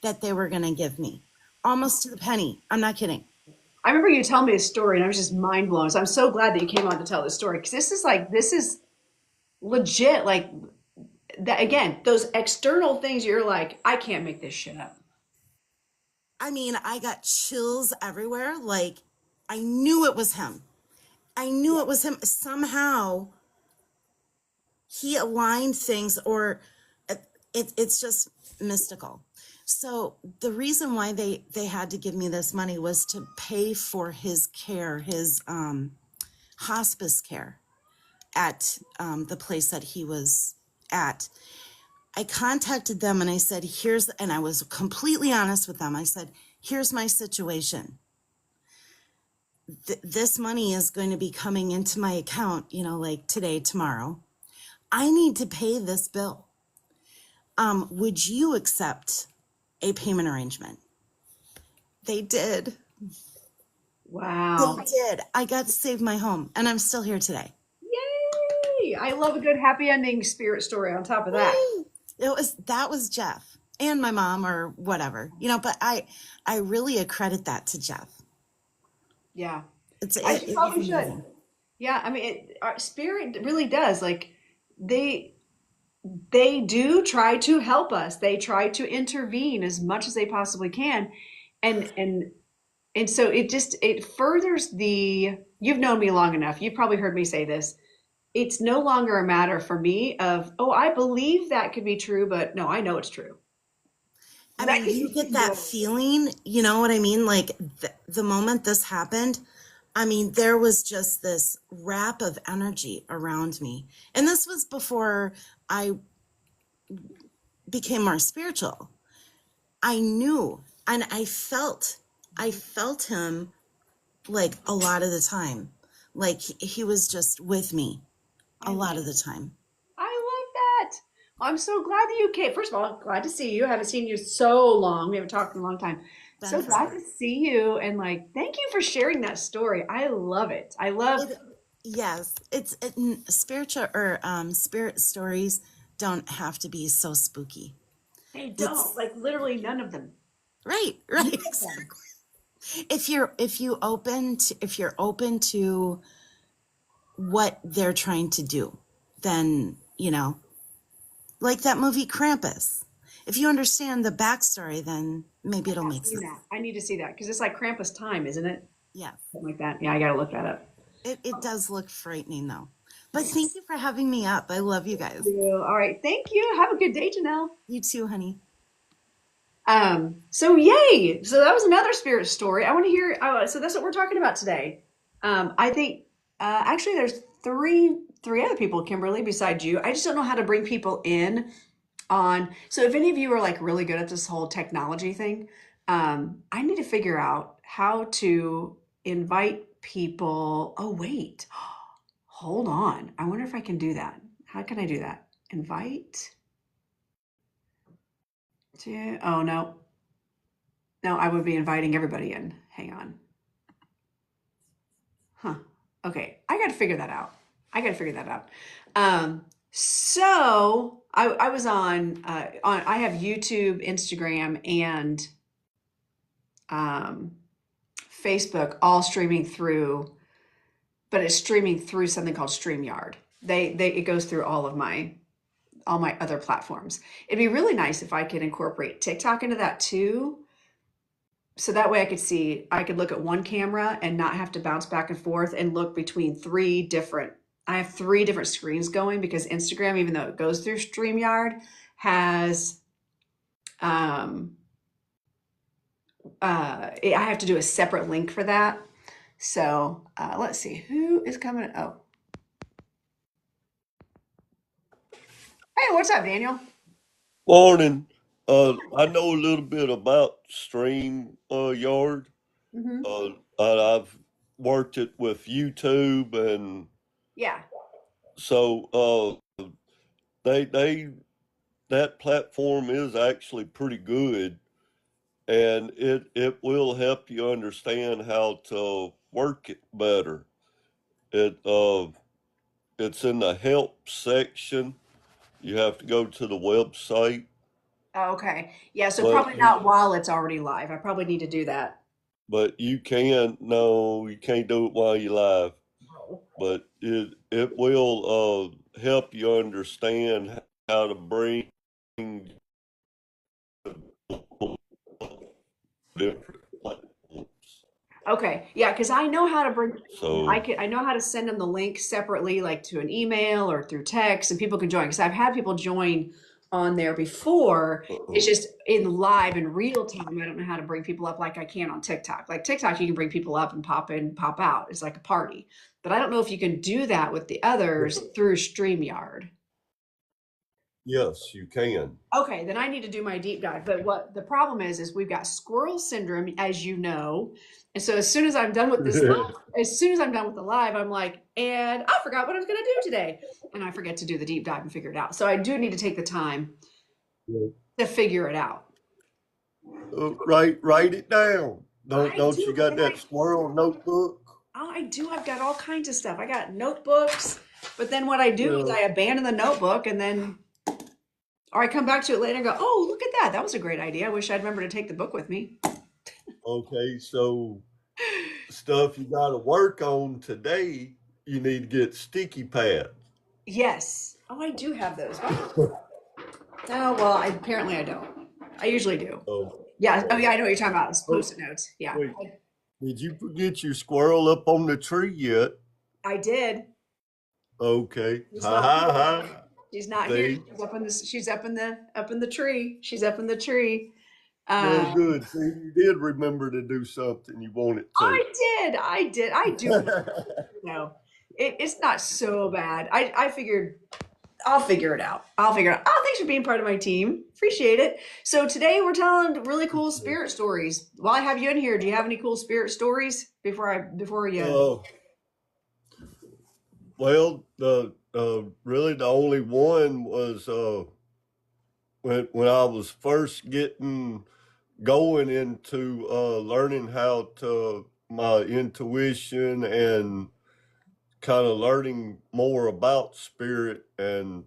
that they were going to give me. Almost to the penny. I'm not kidding. I remember you telling me a story and I was just mind blown. So I'm so glad that you came on to tell this story because this is legit. Like that again, those external things you're like, I can't make this shit up. I mean, I got chills everywhere. Like, I knew it was him. I knew it was him. Somehow he aligned things, or it's just mystical. So the reason why they had to give me this money was to pay for his care, his hospice care at the place that he was at. I contacted them and I said, and I was completely honest with them. I said, here's my situation. This money is going to be coming into my account, like today, tomorrow. I need to pay this bill. Would you accept a payment arrangement? They did. Wow. They did. I got to save my home and I'm still here today. Yay! I love a good happy ending spirit story on top of that. That was Jeff and my mom or whatever, but I really accredit that to Jeff. Yeah. I probably should. Yeah. I mean, our spirit really does. Like they do try to help us. They try to intervene as much as they possibly can. And so it furthers you've known me long enough. You've probably heard me say this. It's no longer a matter for me of, oh, I believe that could be true, but no, I know it's true. I mean, you get that feeling, you know what I mean? Like the moment this happened, I mean, there was just this wrap of energy around me. And this was before I became more spiritual. I knew and I felt him like a lot of the time. Like he was just with me a lot of the time. I love that. I'm so glad that you came. First of all, glad to see you. I haven't seen you so long. We haven't talked in a long time. So glad to see you. And thank you for sharing that story. I love it. I love. Yes. Spiritual or spirit stories don't have to be so spooky. They don't. Literally none of them. Right. Exactly. If you're open to what they're trying to do, then, like that movie Krampus. If you understand the backstory, then maybe it'll make sense. I need to see that because it's like Krampus time, isn't it? Yeah. Something like that. Yeah, I got to look that up. It does look frightening though. But thank you for having me up. I love you guys. All right. Thank you. Have a good day, Janelle. You too, honey. So yay. So that was another spirit story. I want to hear, so that's what we're talking about today. I think, actually there's three other people, Kimberly, besides you. I just don't know how to bring people in so if any of you are really good at this whole technology thing, I need to figure out how to invite people. Oh, wait, hold on. I wonder if I can do that. How can I do that? Invite to, oh, no, I would be inviting everybody in. Hang on. Huh. Okay. I got to figure that out. So I was on I have YouTube, Instagram, and Facebook all streaming through, but it's streaming through something called StreamYard. It goes through all my other platforms. It'd be really nice if I could incorporate TikTok into that too. so that way I could look at one camera and not have to bounce back and forth and look between I have three different screens going because Instagram, even though it goes through StreamYard, has um I have to do a separate link for that. So let's see who is coming. Oh, hey, what's up, Daniel? Morning. I know a little bit about Stream Yard. Hmm. I've worked it with YouTube, and Yeah. so they that platform is actually pretty good, and it will help you understand how to work it better. It it's in the help section. You have to go to the website, Oh, okay. Yeah. So but probably not while it's already live. I probably need to do that. you can no, you can't do it while you're live. Oh. But it will help you understand how to bring different platforms. Okay. Yeah, because I know how to bring. So, I know how to send them the link separately, like to an email or through text, and people can join. Because I've had people join on there before. It's uh-oh. just in live in real time. I don't know how to bring people up like I can on TikTok. Like TikTok, you can bring people up and pop in, pop out. It's like a party. But I don't know if you can do that with the others through StreamYard. Yes, you can. Okay, then I need to do my deep dive. But what the problem is we've got squirrel syndrome, as you know. And so as soon as I'm done with this live, as soon as I'm done with the live, I'm like, and I forgot what I was going to do today. And I forget to do the deep dive and figure it out. So I do need to take the time to figure it out. Write it down. I Don't you do. got that squirrel notebook? I do. I've got all kinds of stuff. I got notebooks. But then what I do is Yeah. I abandon the notebook and then, or I come back to it later and go, oh, look at that. That was a great idea. I wish I'd remember to take the book with me. Okay, so stuff you got to work on today, you need to get sticky pads. Yes. Oh, I do have those. Oh, well, apparently I don't. I usually do. Oh, Yeah. Oh, oh, yeah, I know what you're talking about. It's oh, post-it notes. Yeah. wait. Did you forget your squirrel up on the tree yet? I did. Okay. She's Ha not ha here. ha. She's not here. See? She's up in the tree. She's up in the tree. Well, Uh, good. See, you did remember to do something you wanted to. I did. I do know. It's not so bad. I figured I'll figure it out. I'll figure it out. Oh, thanks for being part of my team. Appreciate it. So today we're telling really cool spirit stories. While I have you in here, do you have any cool spirit stories before you? Uh, well, the really the only one was when I was first getting going into learning how to my intuition and kind of learning more about spirit, and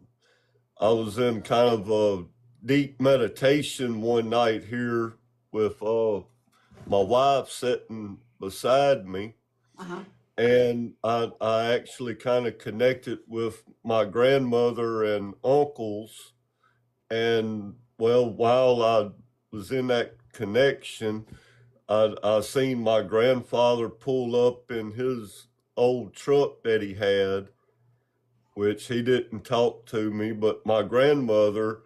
I was in kind of a deep meditation one night here with my wife sitting beside me, Uh-huh. and I actually kind of connected with my grandmother and uncles. And well, while I was in that connection, I seen my grandfather pull up in his old truck that he had, which he didn't talk to me, but my grandmother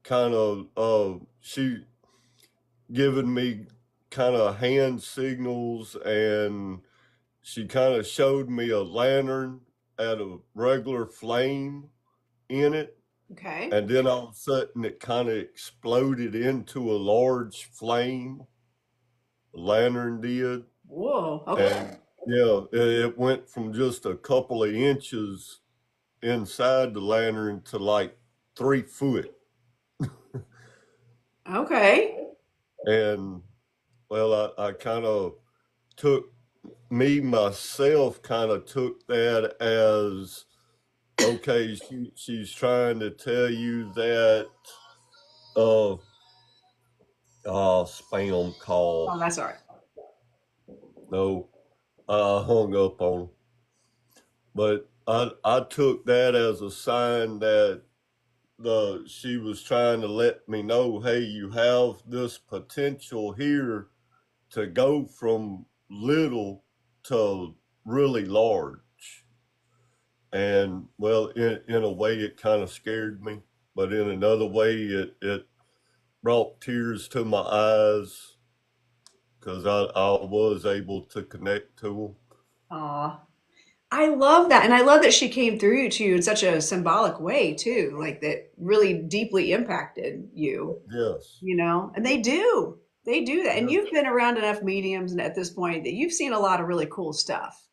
kind of she given me kind of hand signals, and she kind of showed me a lantern at a regular flame in it, Okay. and then all of a sudden it kind of exploded into a large flame. The lantern did. Whoa. Okay. And yeah, it went from just a couple of inches inside the lantern to like 3 foot. Okay. And well, I kind of took myself kind of took that as okay, she's trying to tell you that uh spam Oh, call. that's all right. No, I hung up on her. But I took that as a sign that the she was trying to let me know, hey, you have this potential here to go from little to really large. And well, in a way, it kind of scared me, but in another way, it brought tears to my eyes because I was able to connect to them. Aw. I love that. And I love that she came through to you in such a symbolic way too, like that really deeply impacted you, Yes, you know? And they do. They do that. And yes. you've been around enough mediums and at this point that you've seen a lot of really cool stuff.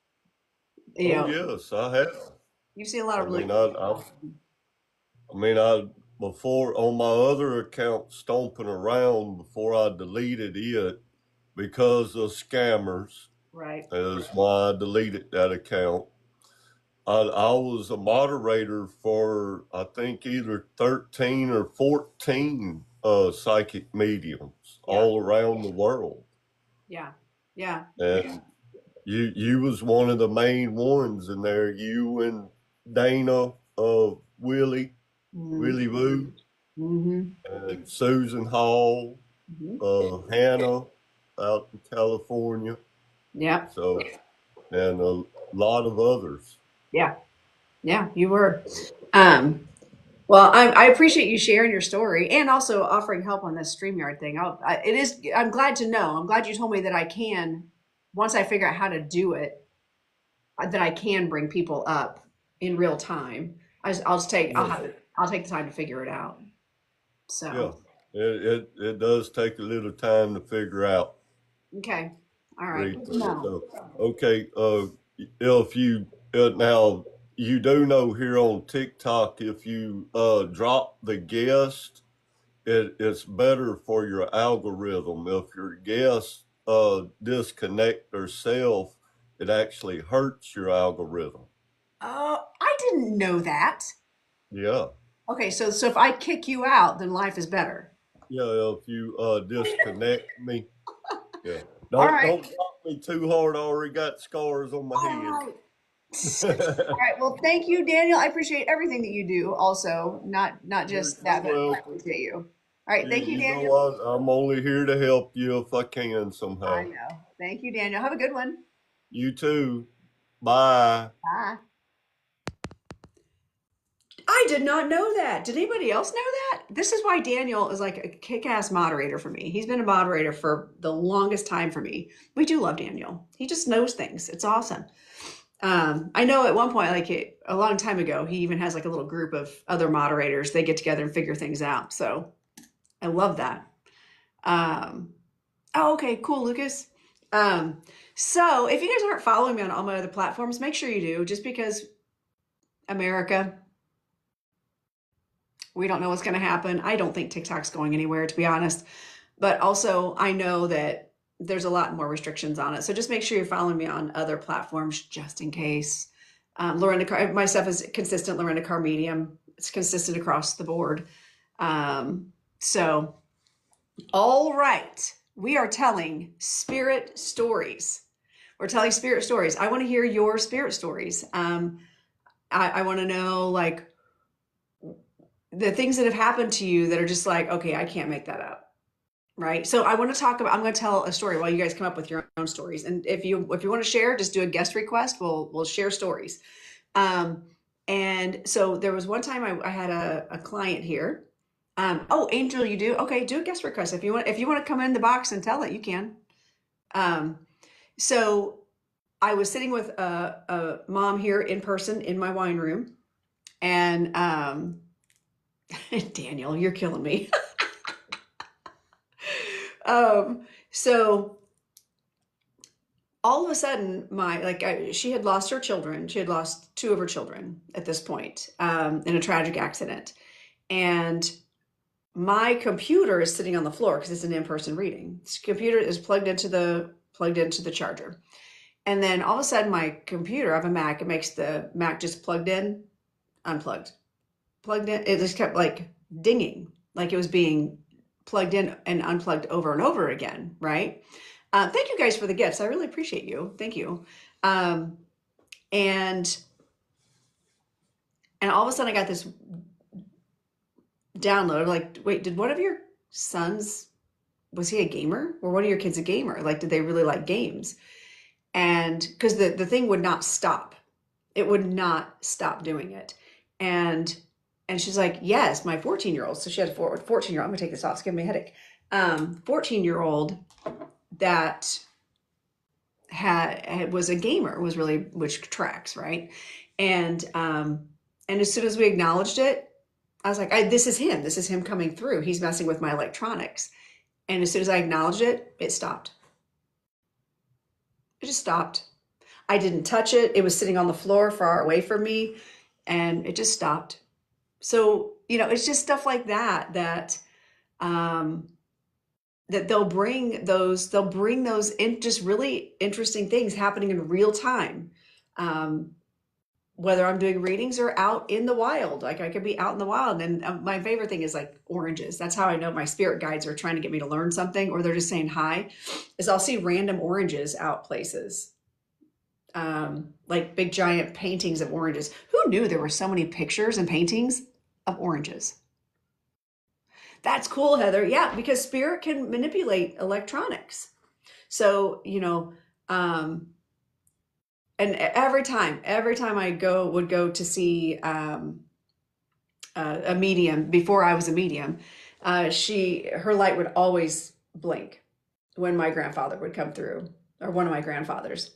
You Oh, know, yes, I have. you've seen a lot I of really mean, cool stuff. I before on my other account, stomping around before I deleted it because of scammers, Right. is why I deleted that account. I was a moderator for I think either 13 or 14 psychic mediums Yeah. all around the world, Yeah. Yeah. and you was one of the main ones in there. You and Dana, Willie, Mm-hmm. Willie Woo, Mm-hmm. and Susan Hall, Hannah out in California. Yeah. So, and a lot of others. Yeah. Yeah. You were. Um, well, I appreciate you sharing your story and also offering help on this StreamYard thing. It is, I'm glad to know. I'm glad you told me that I can, once I figure out how to do it, that I can bring people up in real time. I'll just take, Yeah, I'll take the time to figure it out. yeah. So, It does take a little time to figure out, okay. All right. Good to Rita. know. So, okay. If you now you do know here on TikTok, if you drop the guest, it's better for your algorithm. If your guest disconnect herself, it actually hurts your algorithm. I didn't know that. Yeah. Okay. So if I kick you out, then life is better. Yeah, if you disconnect me, yeah. All Don't right. drop me too hard. I already got scars on my All head. right. All right. Well, thank you, Daniel. I appreciate everything that you do. Also, not just that, but I Well, appreciate you. All right. Thank you, you know Daniel. what? I'm only here to help you if I can I somehow. know. Thank you, Daniel. Have a good one. You too. Bye. Bye. I did not know that. Did anybody else know that? This is why Daniel is like a kick-ass moderator for me. He's been a moderator for the longest time for me. We do love Daniel. He just knows things. It's awesome. I know at one point, a long time ago, he even has like a little group of other moderators. They get together and figure things out. So I love that. Um, oh, okay, cool, Lucas. So if you guys aren't following me on all my other platforms, make sure you do. Just because America, we don't know what's going to happen. I don't think TikTok's going anywhere, to be honest. But also, I know that there's a lot more restrictions on it. So just make sure you're following me on other platforms just in case. Lorenda Carr, my stuff is consistent. Lorenda Carr Medium. It's consistent across the board. So, all right. We are telling spirit stories. We're telling spirit stories. I want to hear your spirit stories. I want to know like the things that have happened to you that are just like, okay, I can't make that up. Right. So I want to talk about, I'm going to tell a story while you guys come up with your own stories. And if you want to share, just do a guest request. We'll share stories. And so there was one time I had a client here. Oh, Angel, you do? Okay. Do a guest request. If you want to come in the box and tell it, you can. So I was sitting with a mom here in person in my wine room and, Daniel, you're killing me. So all of a sudden, she had lost her children. She had lost two of her children at this point, in a tragic accident. And my computer is sitting on the floor because it's an in-person reading. This computer is plugged into the charger. And then all of a sudden my computer, I have a Mac, it makes the Mac just plugged in, unplugged, plugged in. It just kept like dinging, like it was being plugged in and unplugged over and over again, right? Thank you guys for the gifts. I really appreciate you. Thank you. And all of a sudden I got this download like, wait, did one of your sons was he a gamer? Or one of your kids a gamer? Like, did they really like games? And because the thing would not stop, it would not stop doing it. And she's like, yes, my 14-year-old. So she had a 14-year-old. I'm gonna take this off. It's giving me a headache. 14-year-old that was a gamer, was really, which tracks, right? And as soon as we acknowledged it, I was like, this is him. This is him coming through. He's messing with my electronics. And as soon as I acknowledged it, it stopped. It just stopped. I didn't touch it. It was sitting on the floor far away from me, and it just stopped. So, it's just stuff like that um, that they'll bring those in, just really interesting things happening in real time. Um, whether I'm doing readings or out in the wild, like I could be out in the wild. And my favorite thing is like oranges. That's how I know my spirit guides are trying to get me to learn something, or they're just saying hi, is I'll see random oranges out places. Like big giant paintings of oranges. Who knew there were so many pictures and paintings of oranges? That's cool, Heather. Yeah, because spirit can manipulate electronics. So, um, and every time I would go to see a medium before I was a medium, her light would always blink when my grandfather would come through, or one of my grandfathers.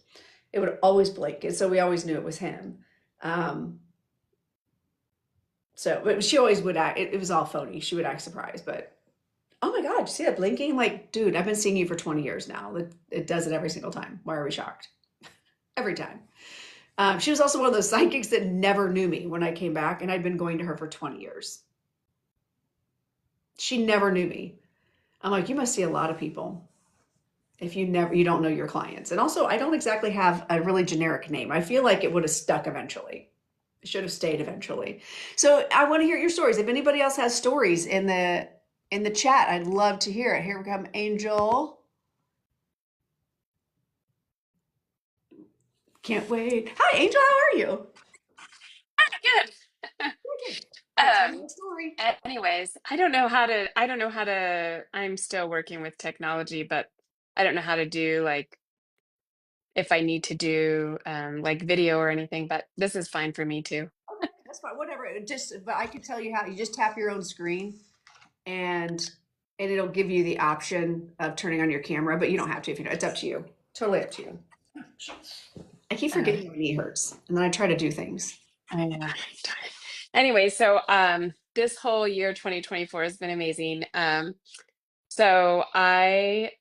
It would always blink, and so we always knew it was him. Um, but she always would act. It was all phony. She would act surprised, but oh my God, you see that blinking? I'm like, dude, I've been seeing you for 20 years now. It does it every single time. Why are we shocked? Every time. She was also one of those psychics that never knew me when I came back, and I'd been going to her for 20 years. She never knew me. I'm like, you must see a lot of people if you don't know your clients. And also, I don't exactly have a really generic name. I feel like it would have stuck eventually. It should have stayed eventually. So I want to hear your stories. If anybody else has stories in the chat, I'd love to hear it. Here we come, Angel. Can't wait. Hi, Angel. How are you? Good. Good. All right, tell me Um, a story. anyways, I don't know how to, I'm still working with technology, but I don't know how to do like, if I need to do like video or anything, but this is fine for me too. Okay, that's fine. Whatever. But I could tell you how. You just tap your own screen, and it'll give you the option of turning on your camera. But you don't have to if you know. It's up to you. Totally up to you. I keep Uh, forgetting my knee hurts, and then I try to do things. I know. Anyway, so this whole year 2024 has been amazing. So I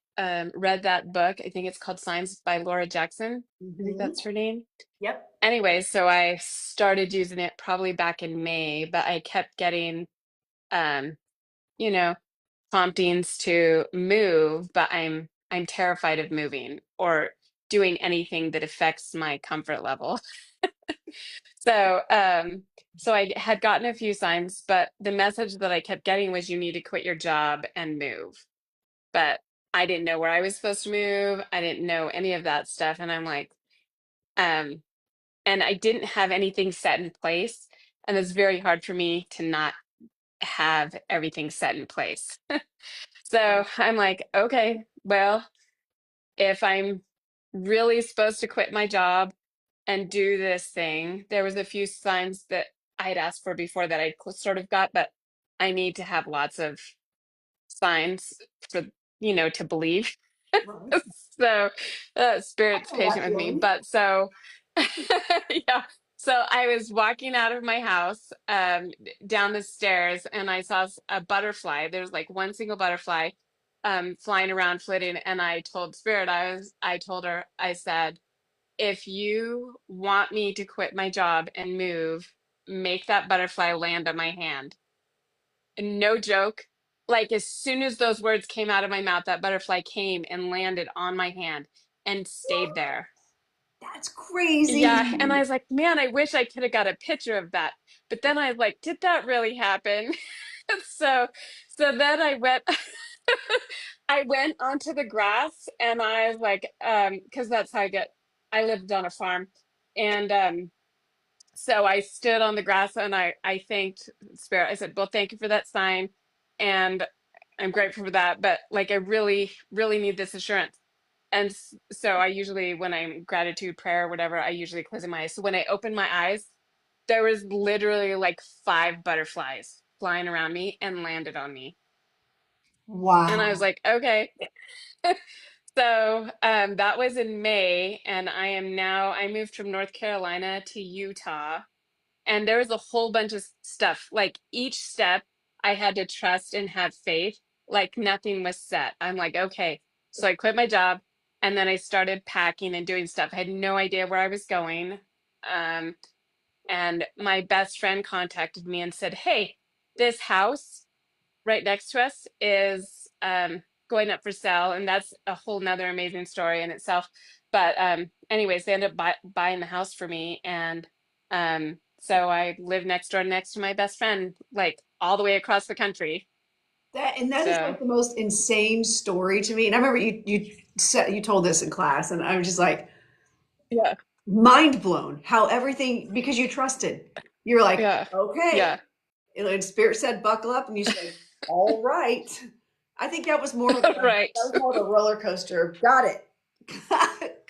read that book. I think it's called Signs by Laura Jackson. I think Hmm. that's her name. Yep. Anyway, so I started using it probably back in May, but I kept getting um, you know, promptings to move, but I'm terrified of moving or doing anything that affects my comfort level. So, so I had gotten a few signs, but the message that I kept getting was you need to quit your job and move. But I didn't know where I was supposed to move. I didn't know any of that stuff. And I'm like, um, and I didn't have anything set in place. And it's very hard for me to not have everything set in place. So I'm like, okay, well, if I'm really supposed to quit my job and do this thing, there was a few signs that I had asked for before that I sort of got, but I need to have lots of signs for, to believe. Right. So spirit's Oh, that patient with me. feeling. But so yeah. So I was walking out of my house down the stairs and I saw a butterfly. There's like one single butterfly flying around, flitting, and I told Spirit, I told her, I said, if you want me to quit my job and move, make that butterfly land on my hand. And no joke. Like as soon as those words came out of my mouth, that butterfly came and landed on my hand and stayed there. That's Yeah, and I crazy. was like, man, I wish I could have got a picture of that. But then I was like, did that really happen? So so then I went I went onto the grass and I was like, because that's how I lived on a farm. And so I stood on the grass and I thanked Spirit. I said, well, thank you for that sign. And I'm grateful for that. But like, I really, really need this assurance. And so I usually, when I'm gratitude prayer or whatever, I usually close my eyes. So when I open my eyes, there was literally like 5 butterflies flying around me and landed on me. And I was Wow. like, okay. So that was in May, and I moved from North Carolina to Utah, and there was a whole bunch of stuff. Like each step, I had to trust and have faith, like nothing was set. I'm like, okay. So I quit my job, and then I started packing and doing stuff. I had no idea where I was going. Um, and my best friend contacted me and said, hey, this house right next to us is going up for sale, and that's a whole nother amazing story in itself. But anyways, they ended up buying the house for me, and so I live next door next to my best friend, like all the way across the country. That is So like the most insane story to me. And I remember you told this in class, and I was just like yeah, mind blown how everything, because you trusted. You were like, yeah, okay. yeah, And Spirit said, buckle up, and you said, all right. I think that was more of right. a roller coaster. Got it.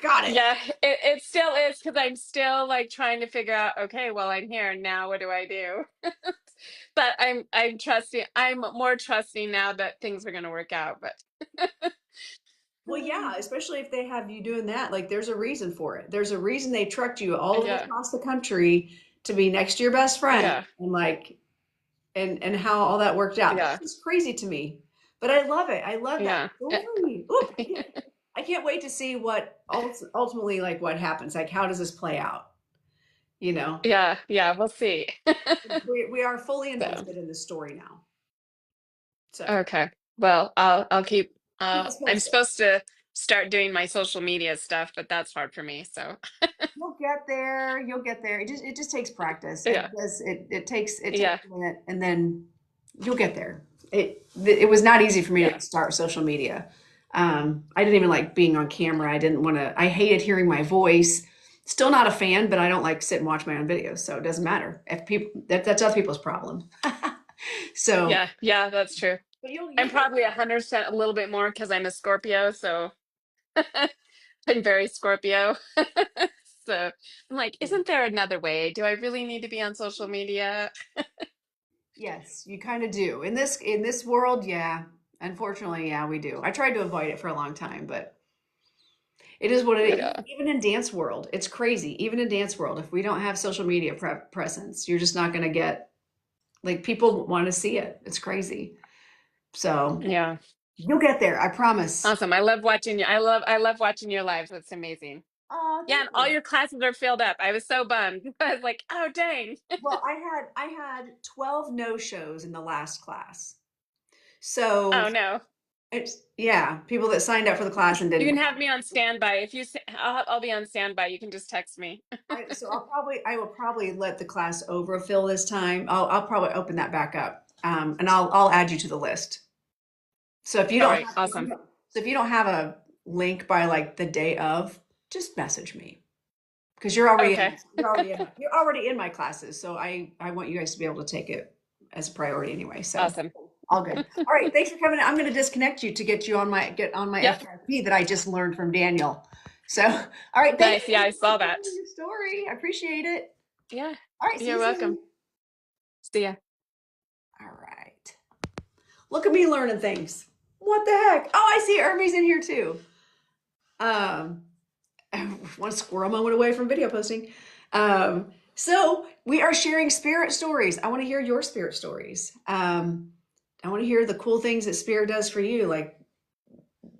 Got it. Yeah, it still is because I'm still like trying to figure out, okay, well, I'm here now. What do I do? But I'm trusting. I'm more trusting now that things are going to work out. But Well, yeah, especially if they have you doing that. Like, there's a reason for it. There's a reason they trucked you all the way yeah, across the country to be next to your best friend, yeah, and like, and how all that worked out. That's yeah, just crazy to me. But I love it. I love that yeah, story. Oop, I can't wait to see what ultimately, like, what happens. Like, how does this play out? You know, yeah, yeah. We'll see. we are fully So invested in this story now. So okay. Well, I'll keep. keep us I'm posted. supposed to start doing my social media stuff, but that's hard for me. So You'll get there. You'll get there. It just takes practice. yeah, It takes yeah, a minute, and then you'll get there. It was not easy for me yeah, to start social media. I didn't even like being on camera. I didn't want to. I hated hearing my voice. Still not a fan, but I don't like sit and watch my own videos, so it doesn't matter if people that's other people's problem. So, yeah, yeah. That's true. but you'll I'm get probably 100% a little bit more because I'm a Scorpio, so I'm very Scorpio. So I'm like, there. isn't there another way? Do I really need to be on social media? Yes, you kind of do. In this world, yeah. Unfortunately, yeah, we do. I tried to avoid it for a long time, but it is what it is. Yeah, Even in dance world, it's crazy. Even in dance world, if we don't have social media presence, you're just not going to get, like, people want to see it. It's crazy. So yeah. you'll get there, I promise. Awesome. I love watching you. I love watching your lives. It's amazing. Oh, Yeah, thank and all you. your classes are filled up. I was so bummed. I was like, oh dang. Well, I had 12 no-shows in the last class. Oh So no. it's, yeah, people that signed up for the class and You didn't. can have me on standby. If you say, I'll be on standby. You can just text me. I will probably let the class overfill this time. I'll probably open that back up. And I'll add you to the list. So if you All don't right, have, awesome. so if you don't have a link by like the day of, just message me because you're already Okay. you're already in my classes. So I want you guys to be able to take it as a priority anyway. So Awesome. all good. All right, thanks for coming. I'm going to disconnect you to get you on my Yep. FRP that I just learned from Daniel. So all right, thank Nice. you Yeah, I for saw that. sharing your story. I appreciate it. Yeah. All right, see You're you welcome. soon. See ya. All right. Look at me learning things. What the heck? Oh, I see Ermi's in here too. Um, one squirrel moment away from video posting. So we are sharing spirit stories. I want to hear your spirit stories. I want to hear the cool things that spirit does for you, like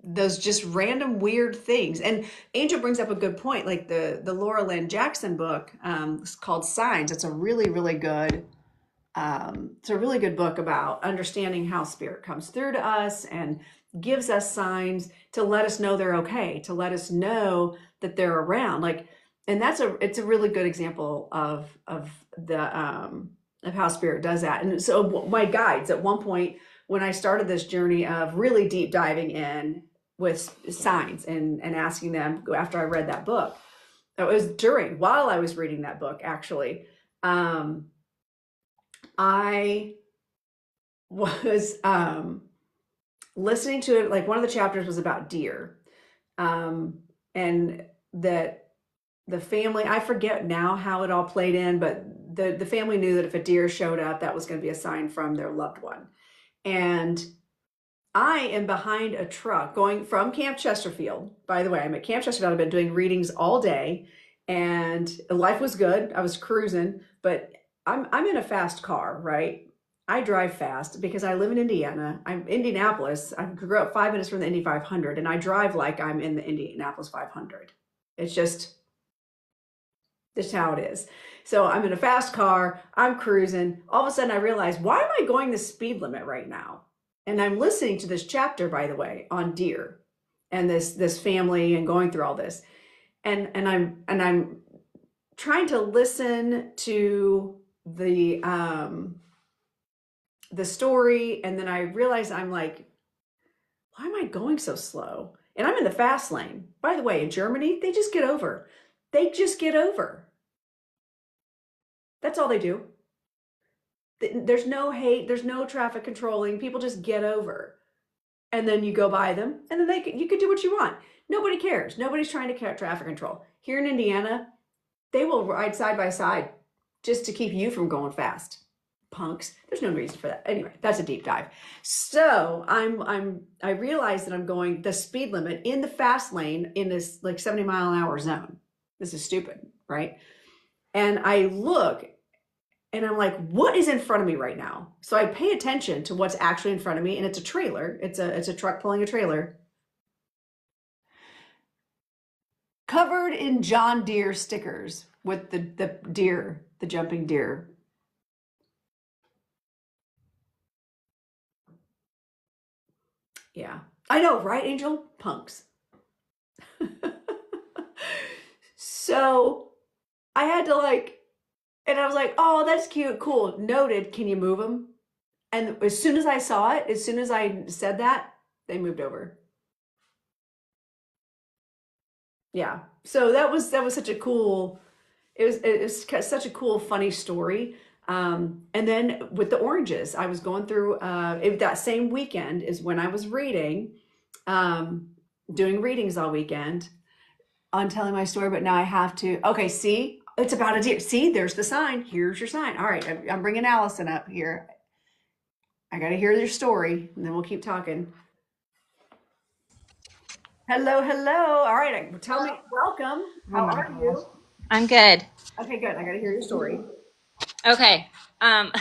those just random weird things. And Angel brings up a good point, like the Laura Lynn Jackson book, it's called Signs. It's a really good book about understanding how spirit comes through to us and gives us signs to let us know they're okay, to let us know that they're around. Like, and it's a really good example of how spirit does that. And so my guides at one point when I started this journey of really deep diving in with signs and asking them after I read that book, it was while I was reading that book actually. I was listening to it, like one of the chapters was about deer, and that the family, I forget now how it all played in, but the family knew that if a deer showed up, that was going to be a sign from their loved one. And I am behind a truck going from Camp Chesterfield. By the way, I'm at Camp Chesterfield. I've been doing readings all day, and life was good. I was cruising, but I'm in a fast car, right? I drive fast because I live in Indiana. I'm Indianapolis. I grew up 5 minutes from the Indy 500, and I drive like I'm in the Indianapolis 500. It's just how it is. So I'm in a fast car. I'm cruising. All of a sudden, I realize, why am I going the speed limit right now? And I'm listening to this chapter, by the way, on deer and this family and going through all this. And I'm trying to listen to the story, and then I realize, I'm like, why am I going so slow? And I'm in the fast lane. By the way, in Germany, they just get over. They just get over. That's all they do. There's no hate, there's no traffic controlling. People just get over. And then you go by them, and then you could do what you want. Nobody cares. Nobody's trying to traffic control. Here in Indiana, they will ride side by side just to keep you from going fast. Punks. There's no reason for that. Anyway, that's a deep dive. So I realize that I'm going the speed limit in the fast lane in this like 70-mile-an-hour zone. This is stupid, right? And I look, and I'm like, what is in front of me right now? So I pay attention to what's actually in front of me, and it's a trailer. It's a truck pulling a trailer covered in John Deere stickers with the deer, the jumping deer. Yeah, I know, right, Angel? Punks. So I had to and I was like, oh, that's cute, cool, noted. Can you move them? And as soon as I saw it, as soon as I said that, they moved over. Yeah. So that was such a cool. It was such a cool, funny story. And then with the oranges, I was going through that same weekend is when I was reading, um, doing readings all weekend on telling my story. But now I have to. Okay, see, it's about a deer. See, there's the sign. Here's your sign. All right, I'm bringing Allison up here. I got to hear your story, and then we'll keep talking. Hello, hello. All right, tell me, welcome. How are you? I'm good. Okay, good. I got to hear your story. Okay. Um,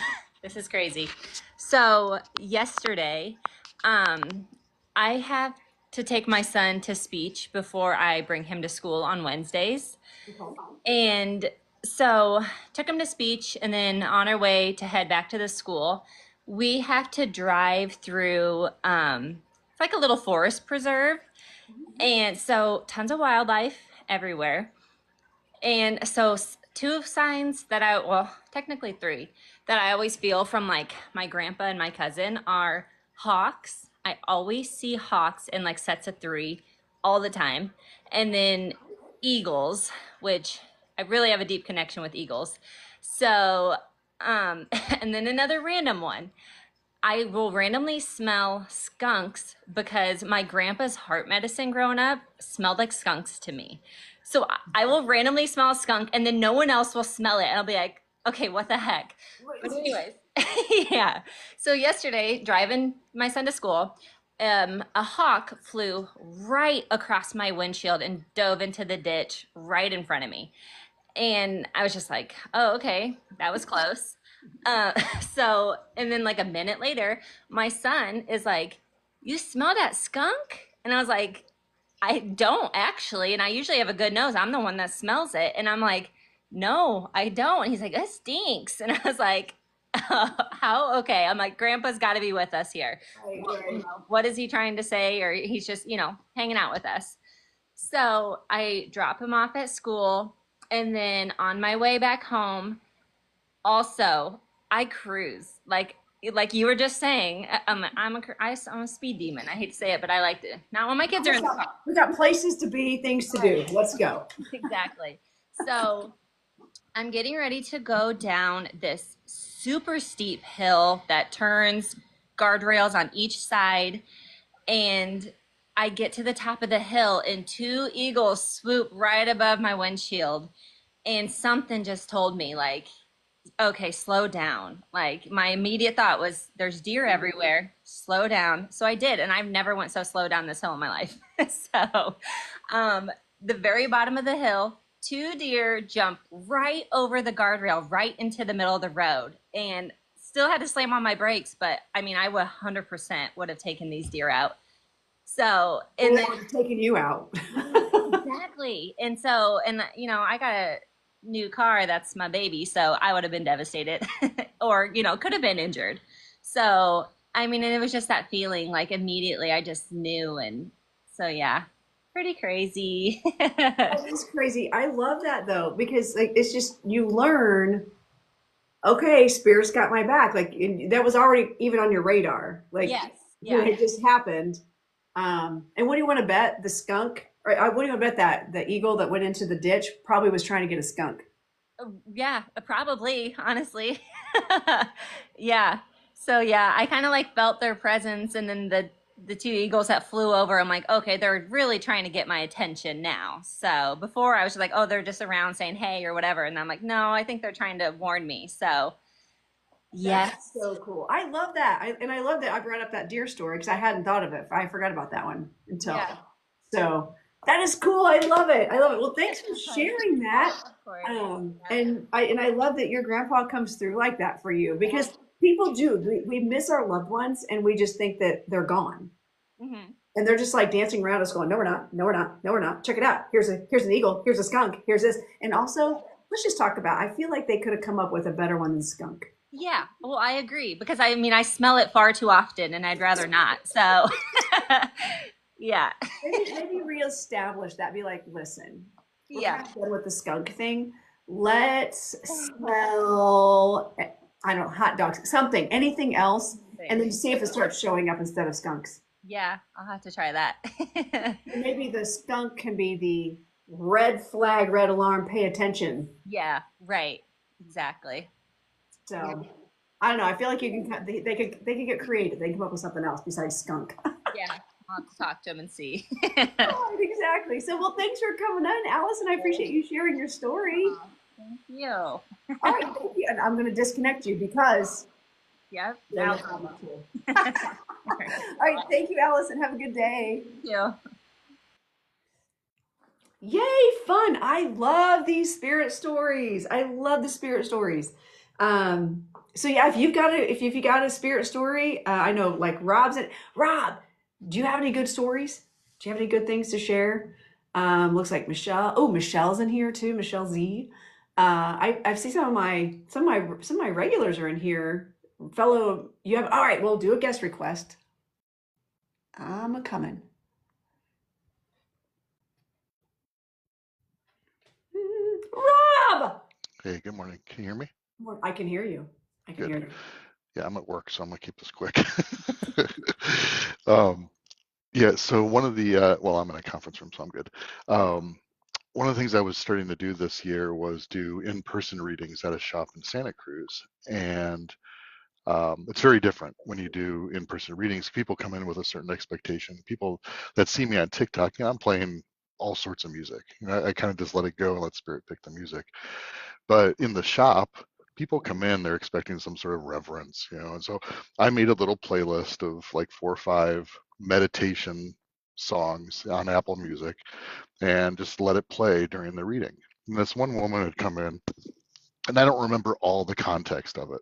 this is crazy. So yesterday, um, I have to take my son to speech before I bring him to school on Wednesdays. Okay. And so took him to speech, and then on our way to head back to the school, we have to drive through it's like a little forest preserve. And so tons of wildlife everywhere. And so two signs that well, technically three, that I always feel from like my grandpa and my cousin are hawks. I always see hawks in like sets of three all the time. And then eagles, which I really have a deep connection with eagles. So, and then another random one. I will randomly smell skunks because my grandpa's heart medicine growing up smelled like skunks to me. So I will randomly smell a skunk, and then no one else will smell it. And I'll be like, okay, what the heck? But anyways, yeah. So yesterday, driving my son to school, a hawk flew right across my windshield and dove into the ditch right in front of me. And I was just like, oh, okay, that was close. Uh, and then like a minute later, my son is like, you smell that skunk? And I was like, I don't actually. And I usually have a good nose. I'm the one that smells it. And I'm like, no, I don't. And he's like, it stinks. And I was like, how? Okay. I'm like, Grandpa's got to be with us here. Right, right. What is he trying to say? Or he's just, hanging out with us. So I drop him off at school. And then on my way back home, also, I cruise like you were just saying. I'm a speed demon. I hate to say it, but I like to. Not when my kids are in the car. We got places to be, things to do. Let's go. Exactly. So I'm getting ready to go down this super steep hill that turns guardrails on each side. And I get to the top of the hill, and two eagles swoop right above my windshield. And something just told me, like, okay, slow down. Like, my immediate thought was, there's deer everywhere. Slow down. So I did, and I've never went so slow down this hill in my life. So, um, the very bottom of the hill, two deer jump right over the guardrail, right into the middle of the road, and still had to slam on my brakes. But I mean, I would 100% would have taken these deer out. So, and then Or taking you out. exactly. And so, and you know, I got a new car. That's my baby. So I would have been devastated or, you know, could have been injured. So, I mean, and it was just that feeling like immediately I just knew. And so, yeah, pretty crazy. That is crazy. I love that though, because like it's just you learn, okay, spirit's got my back. Like that was already even on your radar. Like Yes. it Yeah. had just happened. And what do you want to bet? The skunk? Or what do you want to bet that the eagle that went into the ditch probably was trying to get a skunk? Yeah, probably, honestly. Yeah. So yeah, I kind of like felt their presence, and then the two eagles that flew over, I'm like, okay, they're really trying to get my attention now. So before I was just like, oh, they're just around saying hey or whatever, and I'm like, no, I think they're trying to warn me. So That's yes. so cool. I love that. And I love that I brought up that deer story because I hadn't thought of it. I forgot about that one until. Yeah. So that is cool. I love it. I love it. Well, thanks for sharing that. Of course. And I love that your grandpa comes through like that for you because people do. We miss our loved ones and we just think that they're gone. Hmm. And they're just like dancing around us going, no, we're not, no, we're not, no, we're not. Check it out. Here's an eagle, here's a skunk, here's this. And also, let's just talk about I feel like they could have come up with a better one than skunk. Yeah. Well, I agree because I mean I smell it far too often, and I'd rather not. So yeah. Maybe reestablish that. Be like, listen, we're Yeah. kind of done with the skunk thing. Let's smell, I don't know, hot dogs, something, anything else, and then see if it starts showing up instead of skunks. Yeah, I'll have to try that. And maybe the skunk can be the red flag, red alarm, pay attention. Yeah, right. Exactly. So I don't know. I feel like you can. They could get creative. They can come up with something else besides skunk. Yeah, I'll have to talk to him and see. Right, exactly. So, well, thanks for coming on, Allison. I appreciate you sharing your story. Thank you. All right, thank you. And I'm going to disconnect you because Yep. they're Now, not on too. All right, thank you, Allison. Have a good day. thank you. Yay, fun. I love these spirit stories. I love the spirit stories. So yeah, if you got a spirit story, I know like Rob, do you have any good stories? Do you have any good things to share? Looks like Michelle. Oh, Michelle's in here too. Michelle Z. I've seen some of my regulars are in here. Fellow, you have all right. We'll do a guest request. I'm a coming. Rob. Hey, good morning. Can you hear me? I can hear you. I can Good. hear you. Yeah, I'm at work, so I'm gonna keep this quick. Yeah, so one of the well, I'm in a conference room, so I'm good. One of the things I was starting to do this year was do in-person readings at a shop in Santa Cruz, and it's very different when you do in-person readings. People come in with a certain expectation. People that see me on TikTok, I'm playing all sorts of music. I kind of just let it go and let spirit pick the music. But in the shop, people come in, they're expecting some sort of reverence, and so I made a little playlist of like 4 or 5 meditation songs on Apple Music and just let it play during the reading. And this one woman had come in, and I don't remember all the context of it,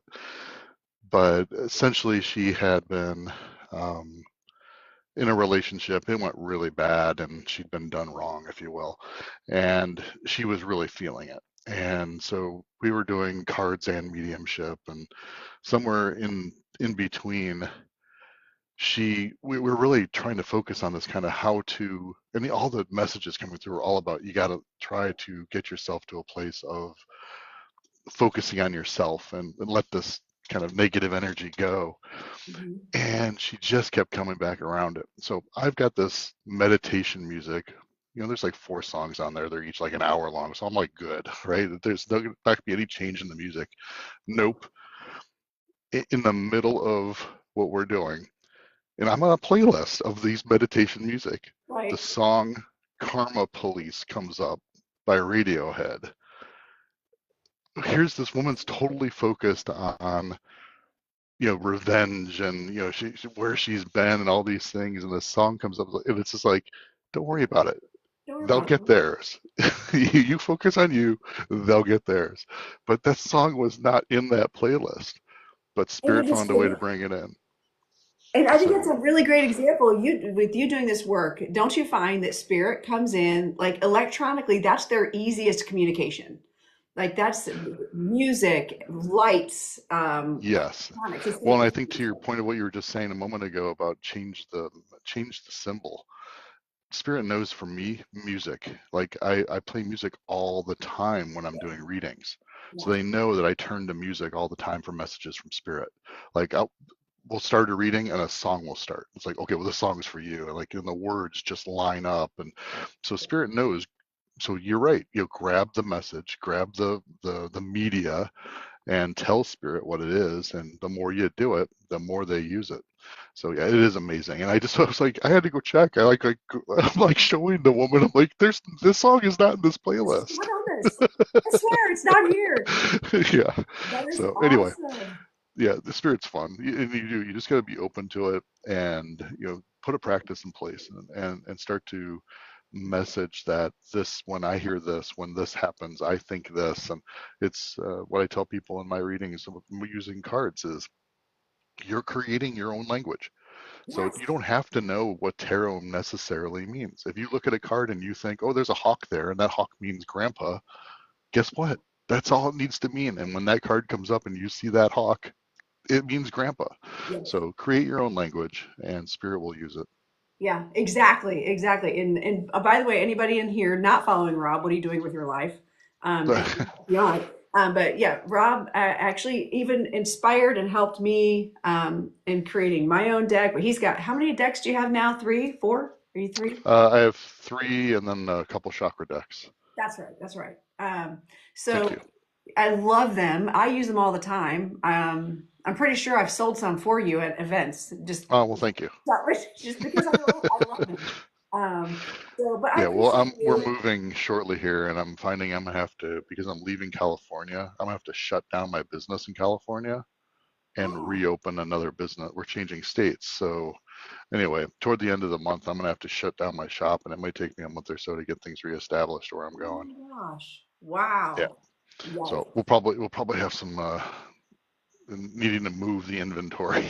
but essentially she had been in a relationship. It went really bad, and she'd been done wrong, if you will, and she was really feeling it. And so we were doing cards and mediumship, and somewhere in between, we were really trying to focus on this kind of how to, and all the messages coming through were all about you got to try to get yourself to a place of focusing on yourself and let this kind of negative energy go. Mhm. And she just kept coming back around it. So I've got this meditation music. There's like 4 songs on there. They're each like an hour long. So I'm like, good, right? There's not going to be any change in the music. Nope. In the middle of what we're doing, and I'm on a playlist of these meditation music. The Right. song Karma Police comes up by Radiohead. Here's this woman's totally focused on, revenge and, where she's been and all these things. And this song comes up and it's just like, don't worry about it. Don't worry They'll about it. get theirs. You focus on you, they'll get theirs. But that song was not in that playlist, but And Spirit found a way to bring it in. and I think that's So a really great example. With you doing this work, don't you find that spirit comes in like electronically? That's their easiest communication. Like that's music, lights, yes. electronics. Well, and I think to your point of what you were just saying a moment ago about change the symbol. Spirit knows for me music. Like I play music all the time when I'm doing readings. So Yeah. they know that I turn to music all the time for messages from Spirit. Like we'll start a reading and a song will start. It's like, okay, well, this song is for you. And the words just line up. And so Spirit knows. So you're right. Grab the message, grab the media, and tell Spirit what it is. And the more you do it, the more they use it. So yeah, it is amazing. And I was like, I had to go check. I'm like showing the woman. I'm like, this song is not in this playlist. It's not on this. I swear it's not here. Yeah. That is So awesome. anyway, yeah, the Spirit's fun. You just got to be open to it, and put a practice in place, and start to message that when I hear this, when this happens, I think this. And it's what I tell people in my readings using cards is you're creating your own language. So Yes. you don't have to know what tarot necessarily means. If you look at a card and you think, oh, there's a hawk there, and that hawk means grandpa, guess what? That's all it needs to mean. And when that card comes up and you see that hawk, it means grandpa. Yes. So create your own language, and Spirit will use it. Yeah, exactly, exactly. And by the way, anybody in here not following Rob, what are you doing with your life? Beyond. But yeah, Rob actually even inspired and helped me in creating my own deck. But he's got, how many decks do you have now? 3, 4? Are you 3? I have 3 and then a couple chakra decks. That's right. That's right. Thank So you. I love them. I use them all the time. I'm pretty sure I've sold some for you at events. Just Oh, well, thank you. just because I love them. But I Yeah, well, appreciate we're you. moving shortly here, and I'm finding I'm gonna have to, because I'm leaving California, I'm gonna have to shut down my business in California and Oh, reopen another business. We're changing states. So anyway, toward the end of the month, I'm gonna have to shut down my shop, and it might take me a month or so to get things reestablished where I'm oh going. my gosh. Yeah. Wow. Yes. So we'll probably have some needing to move the inventory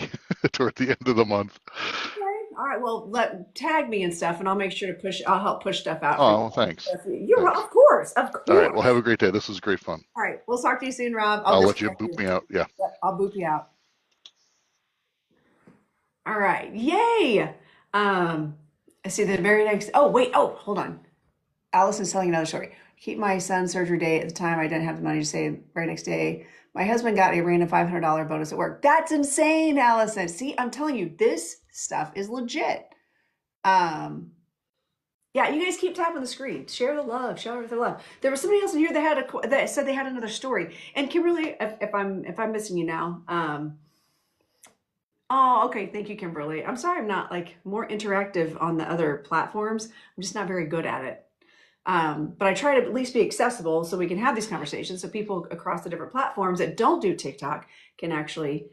toward the end of the month. Okay. All right. Well, tag me and stuff, and I'll make sure to push. I'll help push stuff out for Oh, you. well, thanks. You're Thanks. of course, of All right. Well, course. have a great day. This was great fun. All right. We'll talk to you soon, Rob. I'll I'll let you disconnect boot you. me out. Yeah. Yep, I'll boop you out. All right. Yay. I see the very next. Oh wait. Oh, hold on. Allison's telling another story. Keep my son's surgery date at the time. I didn't have the money to say right next day. My husband got a random $500 bonus at work. That's insane, Allison. See, I'm telling you, this stuff is legit. Um, yeah, you guys keep tapping the screen. Share the love. Share the love. There was somebody else in here that that said they had another story. And Kimberly, if I'm missing you now, oh, okay. Thank you, Kimberly. I'm sorry I'm not like more interactive on the other platforms. I'm just not very good at it. But I try to at least be accessible so we can have these conversations so people across the different platforms that don't do TikTok can actually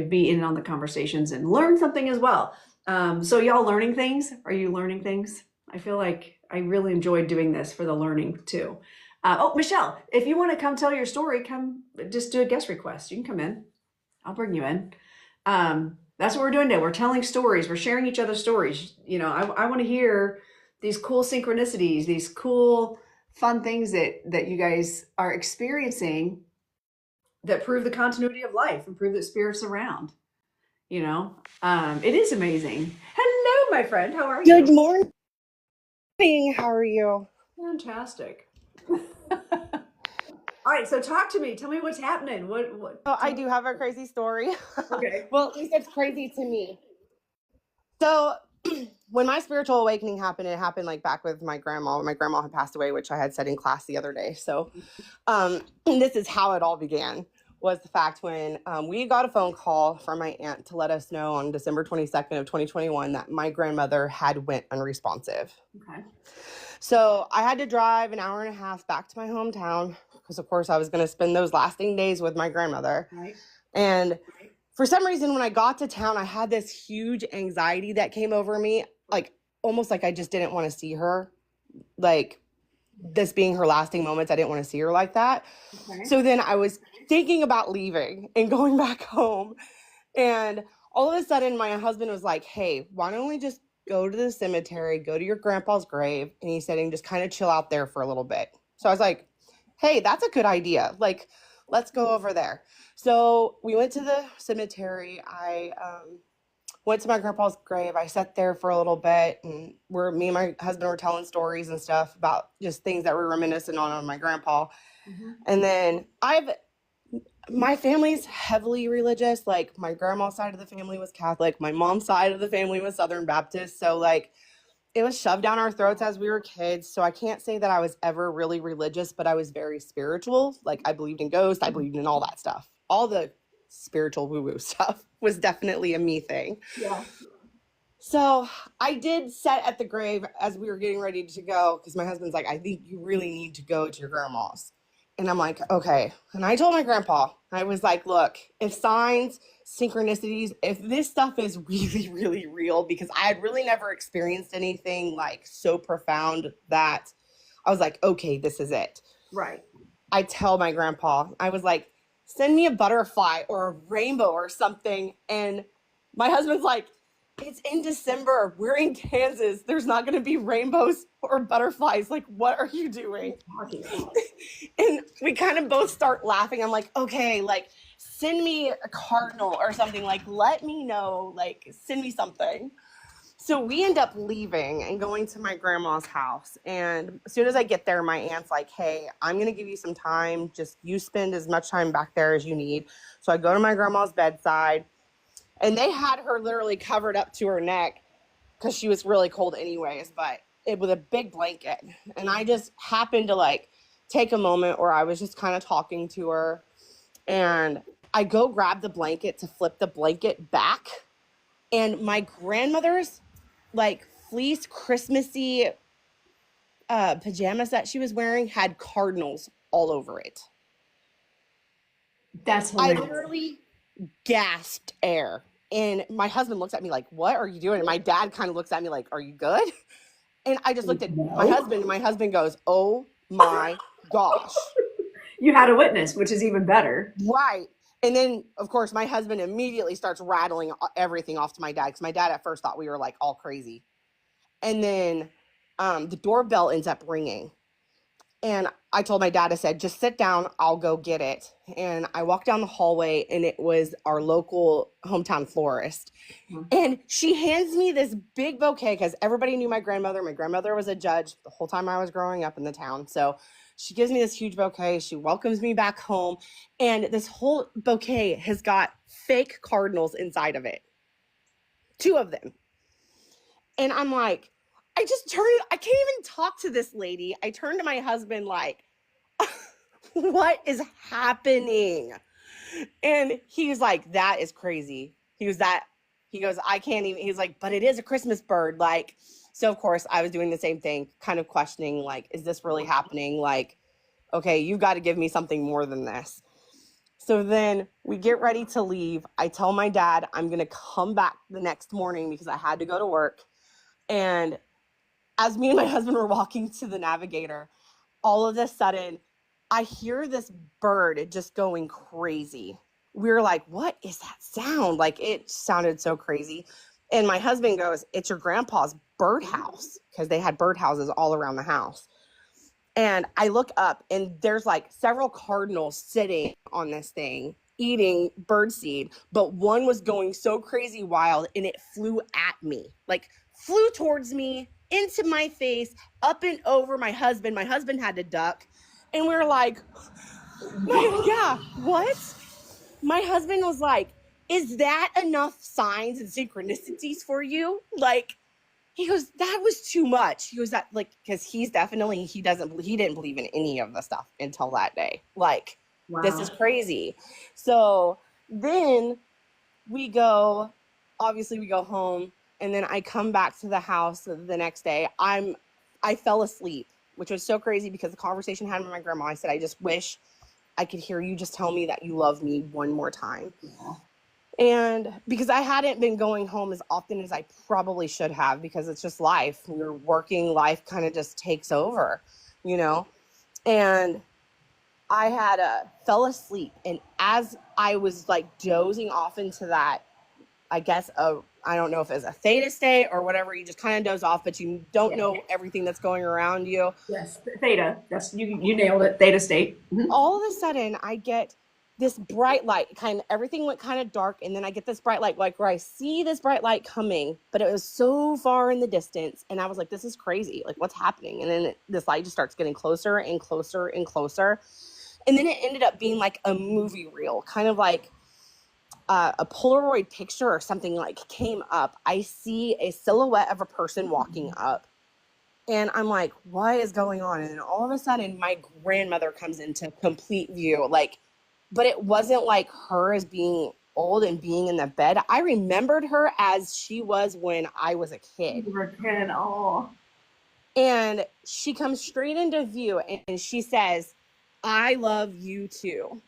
be in on the conversations and learn something as well. So y'all learning things? Are you learning things? I feel like I really enjoyed doing this for the learning too. Oh, Michelle, if you want to come tell your story, come just do a guest request. You can come in. I'll bring you in. That's what we're doing today. We're telling stories. We're sharing each other's stories. I want to hear these cool synchronicities, these cool, fun things that you guys are experiencing that prove the continuity of life and prove that spirit's around. It is amazing. Hello, my friend. How are you? Good morning. How are you? Fantastic. All right, so talk to me. Tell me what's happening. What? Oh, I do have a crazy story. Okay. Well, at least it's crazy to me. So, when my spiritual awakening happened, it happened like back with my grandma. My grandma had passed away, which I had said in class the other day. So, this is how it all began. was the fact when we got a phone call from my aunt to let us know on December 22nd of 2021 that my grandmother had went unresponsive. Okay. So I had to drive an hour and a half back to my hometown because, of course, I was going to spend those lasting days with my grandmother. Right. And for some reason, when I got to town, I had this huge anxiety that came over me, like almost like I just didn't want to see her. Like this being her lasting moments, I didn't want to see her like that. Okay. So then I was thinking about leaving and going back home. And all of a sudden, my husband was like, hey, why don't we just go to the cemetery, go to your grandpa's grave? And he said, and just kind of chill out there for a little bit. So I was like, hey, that's a good idea. Like, let's go over there. So we went to the cemetery. I went to my grandpa's grave. I sat there for a little bit, and me and my husband were telling stories and stuff about just things that were reminiscent on my grandpa. Mhm. And then my family's heavily religious. Like my grandma's side of the family was Catholic. My mom's side of the family was Southern Baptist. So like it was shoved down our throats as we were kids. So I can't say that I was ever really religious, but I was very spiritual. Like I believed in ghosts. I believed in all that stuff. All the spiritual woo-woo stuff was definitely a me thing. Yeah. So I did sit at the grave as we were getting ready to go because my husband's like, I think you really need to go to your grandma's. And I'm like, okay. And I told my grandpa, I was like, look, if signs, synchronicities, if this stuff is really, really real, because I had really never experienced anything like so profound that I was like, okay, this is it. Right. I tell my grandpa, I was like, send me a butterfly or a rainbow or something. And my husband's like, it's in December. We're in Kansas. There's not going to be rainbows or butterflies. Like, what are you doing? And we kind of both start laughing. I'm like, okay, like, send me a cardinal or something. Like, let me know. Like, send me something. So we end up leaving and going to my grandma's house. And as soon as I get there, my aunt's like, hey, I'm going to give you some time. Just you spend as much time back there as you need. So I go to my grandma's bedside. And they had her literally covered up to her neck because she was really cold anyways, but it with a big blanket. And I just happened to like take a moment where I was just kind of talking to her. And I go grab the blanket to flip the blanket back. And my grandmother's like fleece Christmassy pajamas that she was wearing had cardinals all over it. That's I hilarious. literally gasped air. And my husband looks at me like, what are you doing? And my dad kind of looks at me like, are you good? And I just looked at my husband, and my husband goes, oh my gosh. You had a witness, which is even better. Right. And then, of course, my husband immediately starts rattling everything off to my dad because my dad at first thought we were like all crazy. And then the doorbell ends up ringing. And I told my dad, I said, just sit down, I'll go get it. And I walked down the hallway, and it was our local hometown florist. Mhm. And she hands me this big bouquet because everybody knew my grandmother. My grandmother was a judge the whole time I was growing up in the town. So she gives me this huge bouquet. She welcomes me back home. And this whole bouquet has got fake cardinals inside of it. 2 of them. And I'm like, I can't even talk to this lady. I turned to my husband like, what is happening? And he's like, that is crazy. He goes, I can't even, he's like, but it is a Christmas bird. Like, so of course I was doing the same thing, kind of questioning, like, is this really happening? Like, okay, you've got to give me something more than this. So then we get ready to leave. I tell my dad I'm going to come back the next morning because I had to go to work. And as me and my husband were walking to the Navigator, all of a sudden, I hear this bird just going crazy. We were like, what is that sound? Like, it sounded so crazy. And my husband goes, it's your grandpa's birdhouse, because they had birdhouses all around the house. And I look up, and there's like several cardinals sitting on this thing, eating birdseed, but one was going so crazy wild, and it flew at me, like flew towards me, into my face, up and over my husband. My husband had to duck. And we were like, yeah, what? My husband was like, is that enough signs and synchronicities for you? Like, he goes, that was too much. He goes, that, like, because he didn't believe in any of the stuff until that day. Like, This is Wow. crazy. So then we go, obviously we go home, and then I come back to the house the next day. I fell asleep, which was so crazy because the conversation I had with my grandma, I said, I just wish I could hear you just tell me that you love me one more time. And because I hadn't been going home as often as I probably should have, because it's just life. You're working, life kind of just takes over, you know? And I had fell asleep, and as I was like dozing off into that, I guess I don't know if it's a theta state or whatever. You just kind of doze off, but you don't know everything that's going around you. Yes, theta. That's you nailed it. Theta state. All of a sudden, I get this bright light. Everything went kind of dark, and then I get this bright light, like where I see this bright light coming, but it was so far in the distance, and I was like, "This is crazy! Like, what's happening?" And then this light just starts getting closer and closer and closer. And then it ended up being like a movie reel, kind of like a Polaroid picture or something like came up. I see a silhouette of a person walking up. And I'm like, what is going on? And then all of a sudden, my grandmother comes into complete view. Like, but it wasn't like her as being old and being in the bed. I remembered her as she was when I was a kid. You were a kid. Oh. And she comes straight into view and she says, I love you too.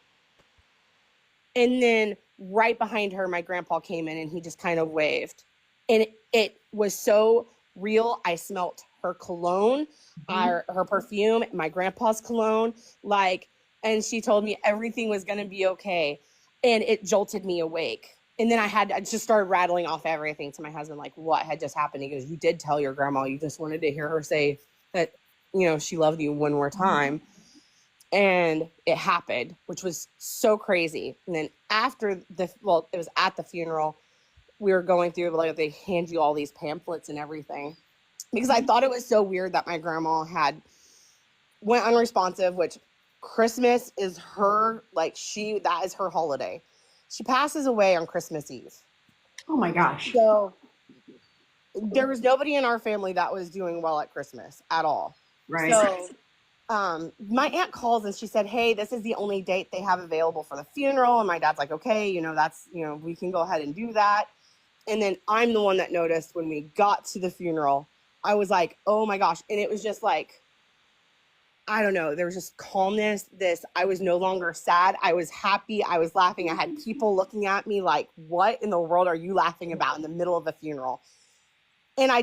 And then right behind her, my grandpa came in and he just kind of waved. And it was so real. I smelt her cologne, her perfume, my grandpa's cologne, and she told me everything was going to be okay. And it jolted me awake. And then I just started rattling off everything to my husband, like what had just happened. He goes, you did tell your grandma, you just wanted to hear her say that, she loved you one more time. And it happened, which was so crazy. And then after it was at the funeral, we were going through, like, they hand you all these pamphlets and everything. Because I thought it was so weird that my grandma went unresponsive, which Christmas is her, that is her holiday. She passes away on Christmas Eve. Oh my gosh. So there was nobody in our family that was doing well at Christmas at all. Right. So my aunt calls and she said, hey, this is the only date they have available for the funeral. And my dad's like, okay, that's, we can go ahead and do that. And then I'm the one that noticed when we got to the funeral, I was like, oh my gosh. And it was just like, I don't know. There was just calmness. I was no longer sad. I was happy. I was laughing. I had people looking at me like, what in the world are you laughing about in the middle of a funeral? And I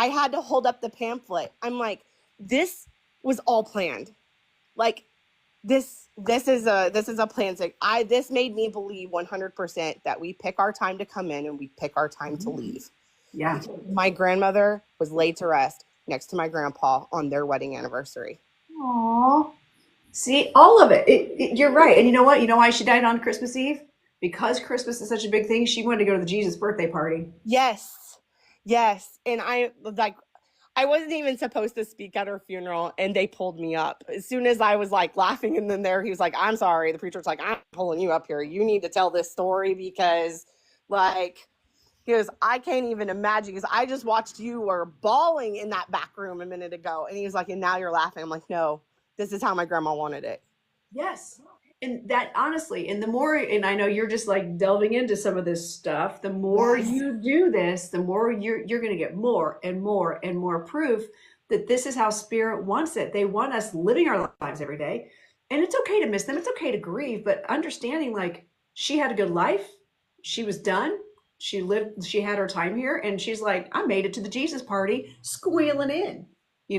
had to hold up the pamphlet. I'm like, this was all planned. Like this is a plan. This made me believe 100% that we pick our time to come in and we pick our time to leave. Yeah. My grandmother was laid to rest next to my grandpa on their wedding anniversary. Aww. See, all of it. You're right. And you know what? You know why she died on Christmas Eve? Because Christmas is such a big thing. She wanted to go to the Jesus birthday party. Yes. And I wasn't even supposed to speak at her funeral, and they pulled me up. As soon as I was like laughing, and then he was like, I'm sorry. The preacher's like, I'm pulling you up here. You need to tell this story because he goes, I can't even imagine, because I just watched you were bawling in that back room a minute ago. And he was like, and now you're laughing. I'm like, no, this is how my grandma wanted it. Yes. And that honestly, and the more, and I know you're just like delving into some of this stuff, the more you do this, the more you're going to get more and more and more proof that this is how Spirit wants it. They want us living our lives every day. And it's okay to miss them. It's okay to grieve, but understanding like she had a good life. She was done. She had her time here, and she's like, I made it to the Jesus party, squealing in,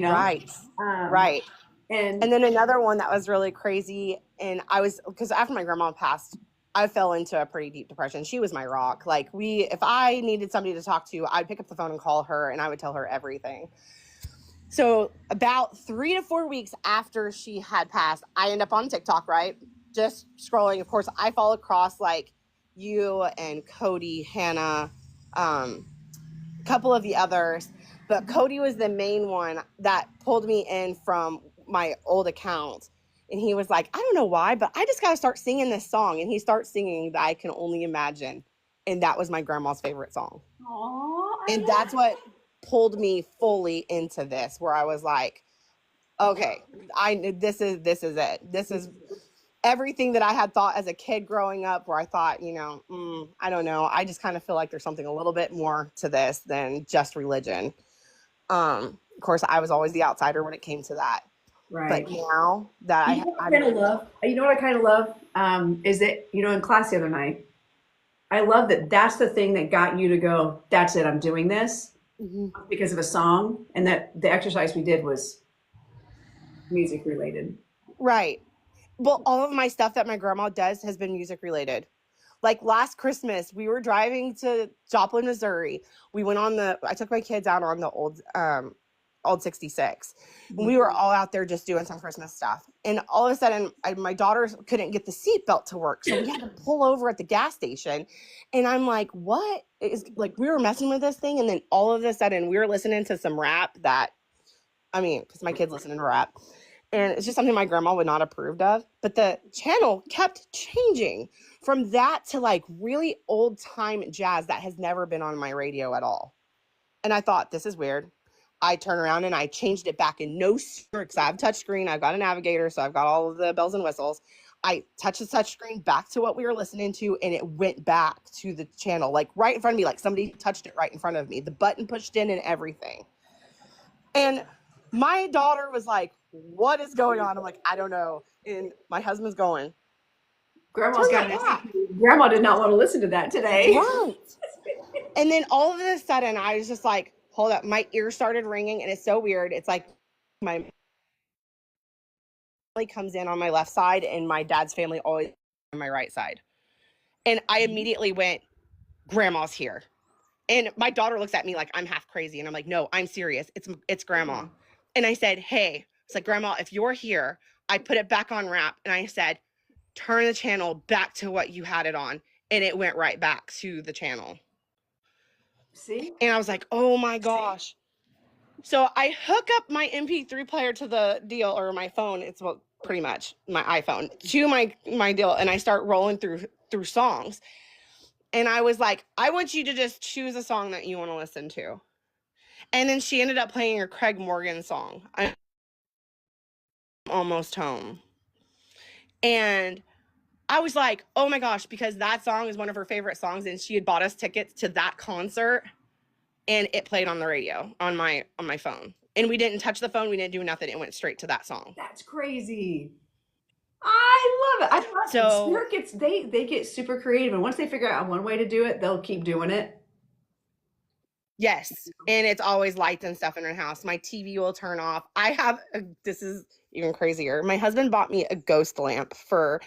Right. Right. And then another one that was really crazy, and because after my grandma passed, I fell into a pretty deep depression. She was my rock. Like if I needed somebody to talk to, I'd pick up the phone and call her, and I would tell her everything. So about 3 to 4 weeks after she had passed, I end up on TikTok, right? Just scrolling. Of course, I fall across like you and Cody, Hannah, a couple of the others, but Cody was the main one that pulled me in from my old account. And he was like, I don't know why, but I just got to start singing this song. And he starts singing that I Can Only Imagine. And that was my grandma's favorite song. Aww, and that's what pulled me fully into this, where I was like, okay, this is it. everything that I had thought as a kid growing up, where I thought, I don't know. I just kind of feel like there's something a little bit more to this than just religion. Of course, I was always the outsider when it came to that. Right. But now that You know what I kind of love? You know what I kind of love? Is that, in class the other night, I love that that's the thing that got you to go, that's it, I'm doing this Mhm. because of a song. And that the exercise we did was music related. Right. Well, all of my stuff that my grandma does has been music related. Like last Christmas, we were driving to Joplin, Missouri. I took my kids out on the old 66. And we were all out there just doing some Christmas stuff. And all of a sudden, my daughter couldn't get the seatbelt to work. So we had to pull over at the gas station. And I'm like, what is, like, we were messing with this thing. And then all of a sudden we were listening to some rap because my kids listen to rap. And it's just something my grandma would not approved of. But the channel kept changing from that to like really old time jazz that has never been on my radio at all. And I thought, this is weird. I turned around and I changed it back in no sooner, because I have a touch screen. I've got a navigator, so I've got all of the bells and whistles. I touched the touch screen back to what we were listening to, and it went back to the channel, like right in front of me, like somebody touched it right in front of me. The button pushed in and everything. And my daughter was like, what is going on? I'm like, I don't know. And my husband's going, Grandma turn that back. Grandma did not want to listen to that today. Right. And then all of a sudden, I was just like, hold up. My ear started ringing, and it's so weird. It's like my family comes in on my left side, and my dad's family always on my right side. And I immediately went, Grandma's here. And my daughter looks at me like I'm half crazy. And I'm like, no, I'm serious. It's Grandma. And I said, hey, it's like, Grandma, if you're here, I put it back on rap. And I said, turn the channel back to what you had it on. And it went right back to the channel. See? And I was like, oh my gosh. So I hook up my MP3 player to the deal, or my phone. It's pretty much my iPhone to my deal. And I start rolling through songs. And I was like, I want you to just choose a song that you want to listen to. And then she ended up playing a Craig Morgan song, I'm Almost Home. And I was like, oh my gosh, because that song is one of her favorite songs, and she had bought us tickets to that concert, and it played on the radio on my phone. And we didn't touch the phone, we didn't do nothing. It went straight to that song. That's crazy. I love it. I thought So- Spirit gets they get super creative, and once they figure out one way to do it, they'll keep doing it. Yes. And it's always lights and stuff in our house. My TV will turn off. This is even crazier. My husband bought me a ghost lamp for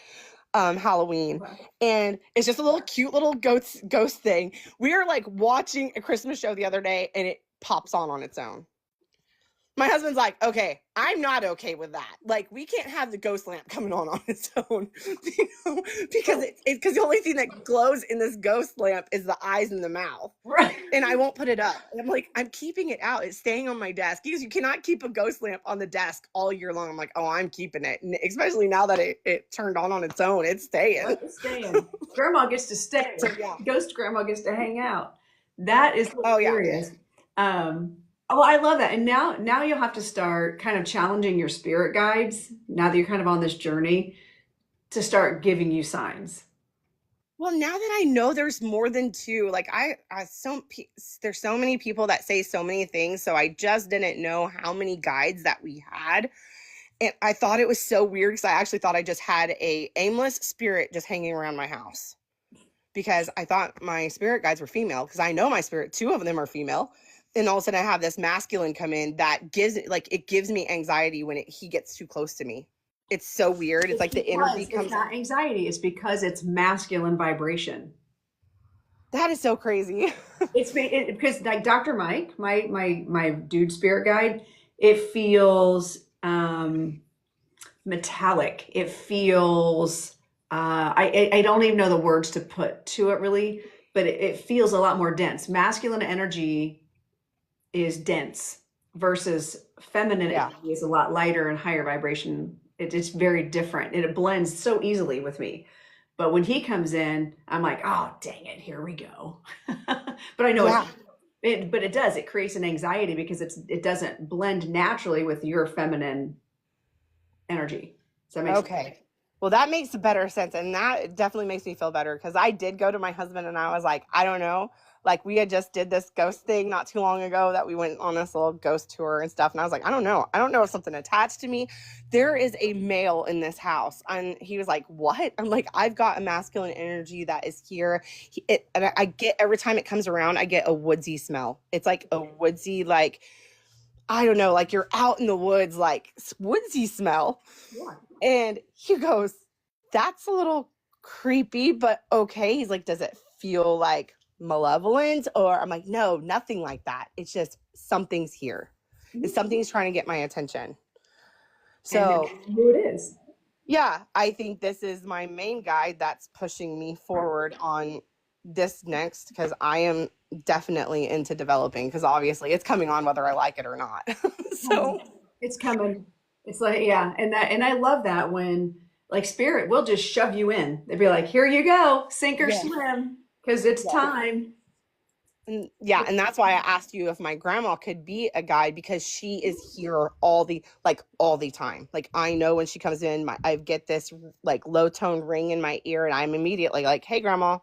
Halloween. Wow. And it's just a little cute little ghost thing. We were like watching a Christmas show the other day, and it pops on its own. My husband's like, okay, I'm not okay with that. Like, we can't have the ghost lamp coming on its own, because because the only thing that glows in this ghost lamp is the eyes and the mouth. Right. And I won't put it up. And I'm like, I'm keeping it out. It's staying on my desk. Because you cannot keep a ghost lamp on the desk all year long. I'm like, oh, I'm keeping it. And especially now that it turned on its own, it's staying. It's staying. Grandma gets to stay. So, yeah. Ghost Grandma gets to hang out. That is Oh, yeah. hilarious. Oh, I love that. And now you'll have to start kind of challenging your spirit guides, now that you're kind of on this journey, to start giving you signs. Well, now that I know there's more than two, like there's so many people that say so many things. So I just didn't know how many guides that we had. And I thought it was so weird, because I actually thought I just had a aimless spirit just hanging around my house, because I thought my spirit guides were female, because I know my spirit, 2 of them are female. And all of a sudden I have this masculine come in that gives me anxiety when he gets too close to me. It's so weird. It's like the energy comes. It's not anxiety. It's because it's masculine vibration. That is so crazy. It's because like Dr. Mike, my dude spirit guide, it feels metallic. It feels I don't even know the words to put to it really, but it feels a lot more dense. Masculine energy is dense versus feminine energy is a lot lighter and higher vibration. It's very different, and it blends so easily with me. But when he comes in, I'm like, oh, dang it, here we go. But I know it does. It creates an anxiety because it doesn't blend naturally with your feminine energy. Does that make sense? Okay. Well, that makes better sense. And that definitely makes me feel better because I did go to my husband and I was like, I don't know. Like we had just did this ghost thing not too long ago that we went on this little ghost tour and stuff. And I was like, I don't know. I don't know if something attached to me. There is a male in this house. And he was like, what? I'm like, I've got a masculine energy that is here. And I get every time it comes around, I get a woodsy smell. It's like a woodsy, like, I don't know, like you're out in the woods, like woodsy smell. Yeah. And he goes, that's a little creepy, but okay. He's like, does it feel like malevolent? Or I'm like, no, nothing like that. It's just something's here. Something's trying to get my attention. So who it is. yeah, I think this is my main guide that's pushing me forward on this next because I am definitely into developing because obviously it's coming on whether I like it or not. So It's coming. It's like, yeah. And I love that when like spirit will just shove you in. They'd be like, here you go, sink or Yeah. swim, because it's Yeah. time. And yeah, and that's why I asked you if my grandma could be a guide because she is here all the time. Like I know when she comes in, I get this like low tone ring in my ear, and I'm immediately like, "Hey, grandma,"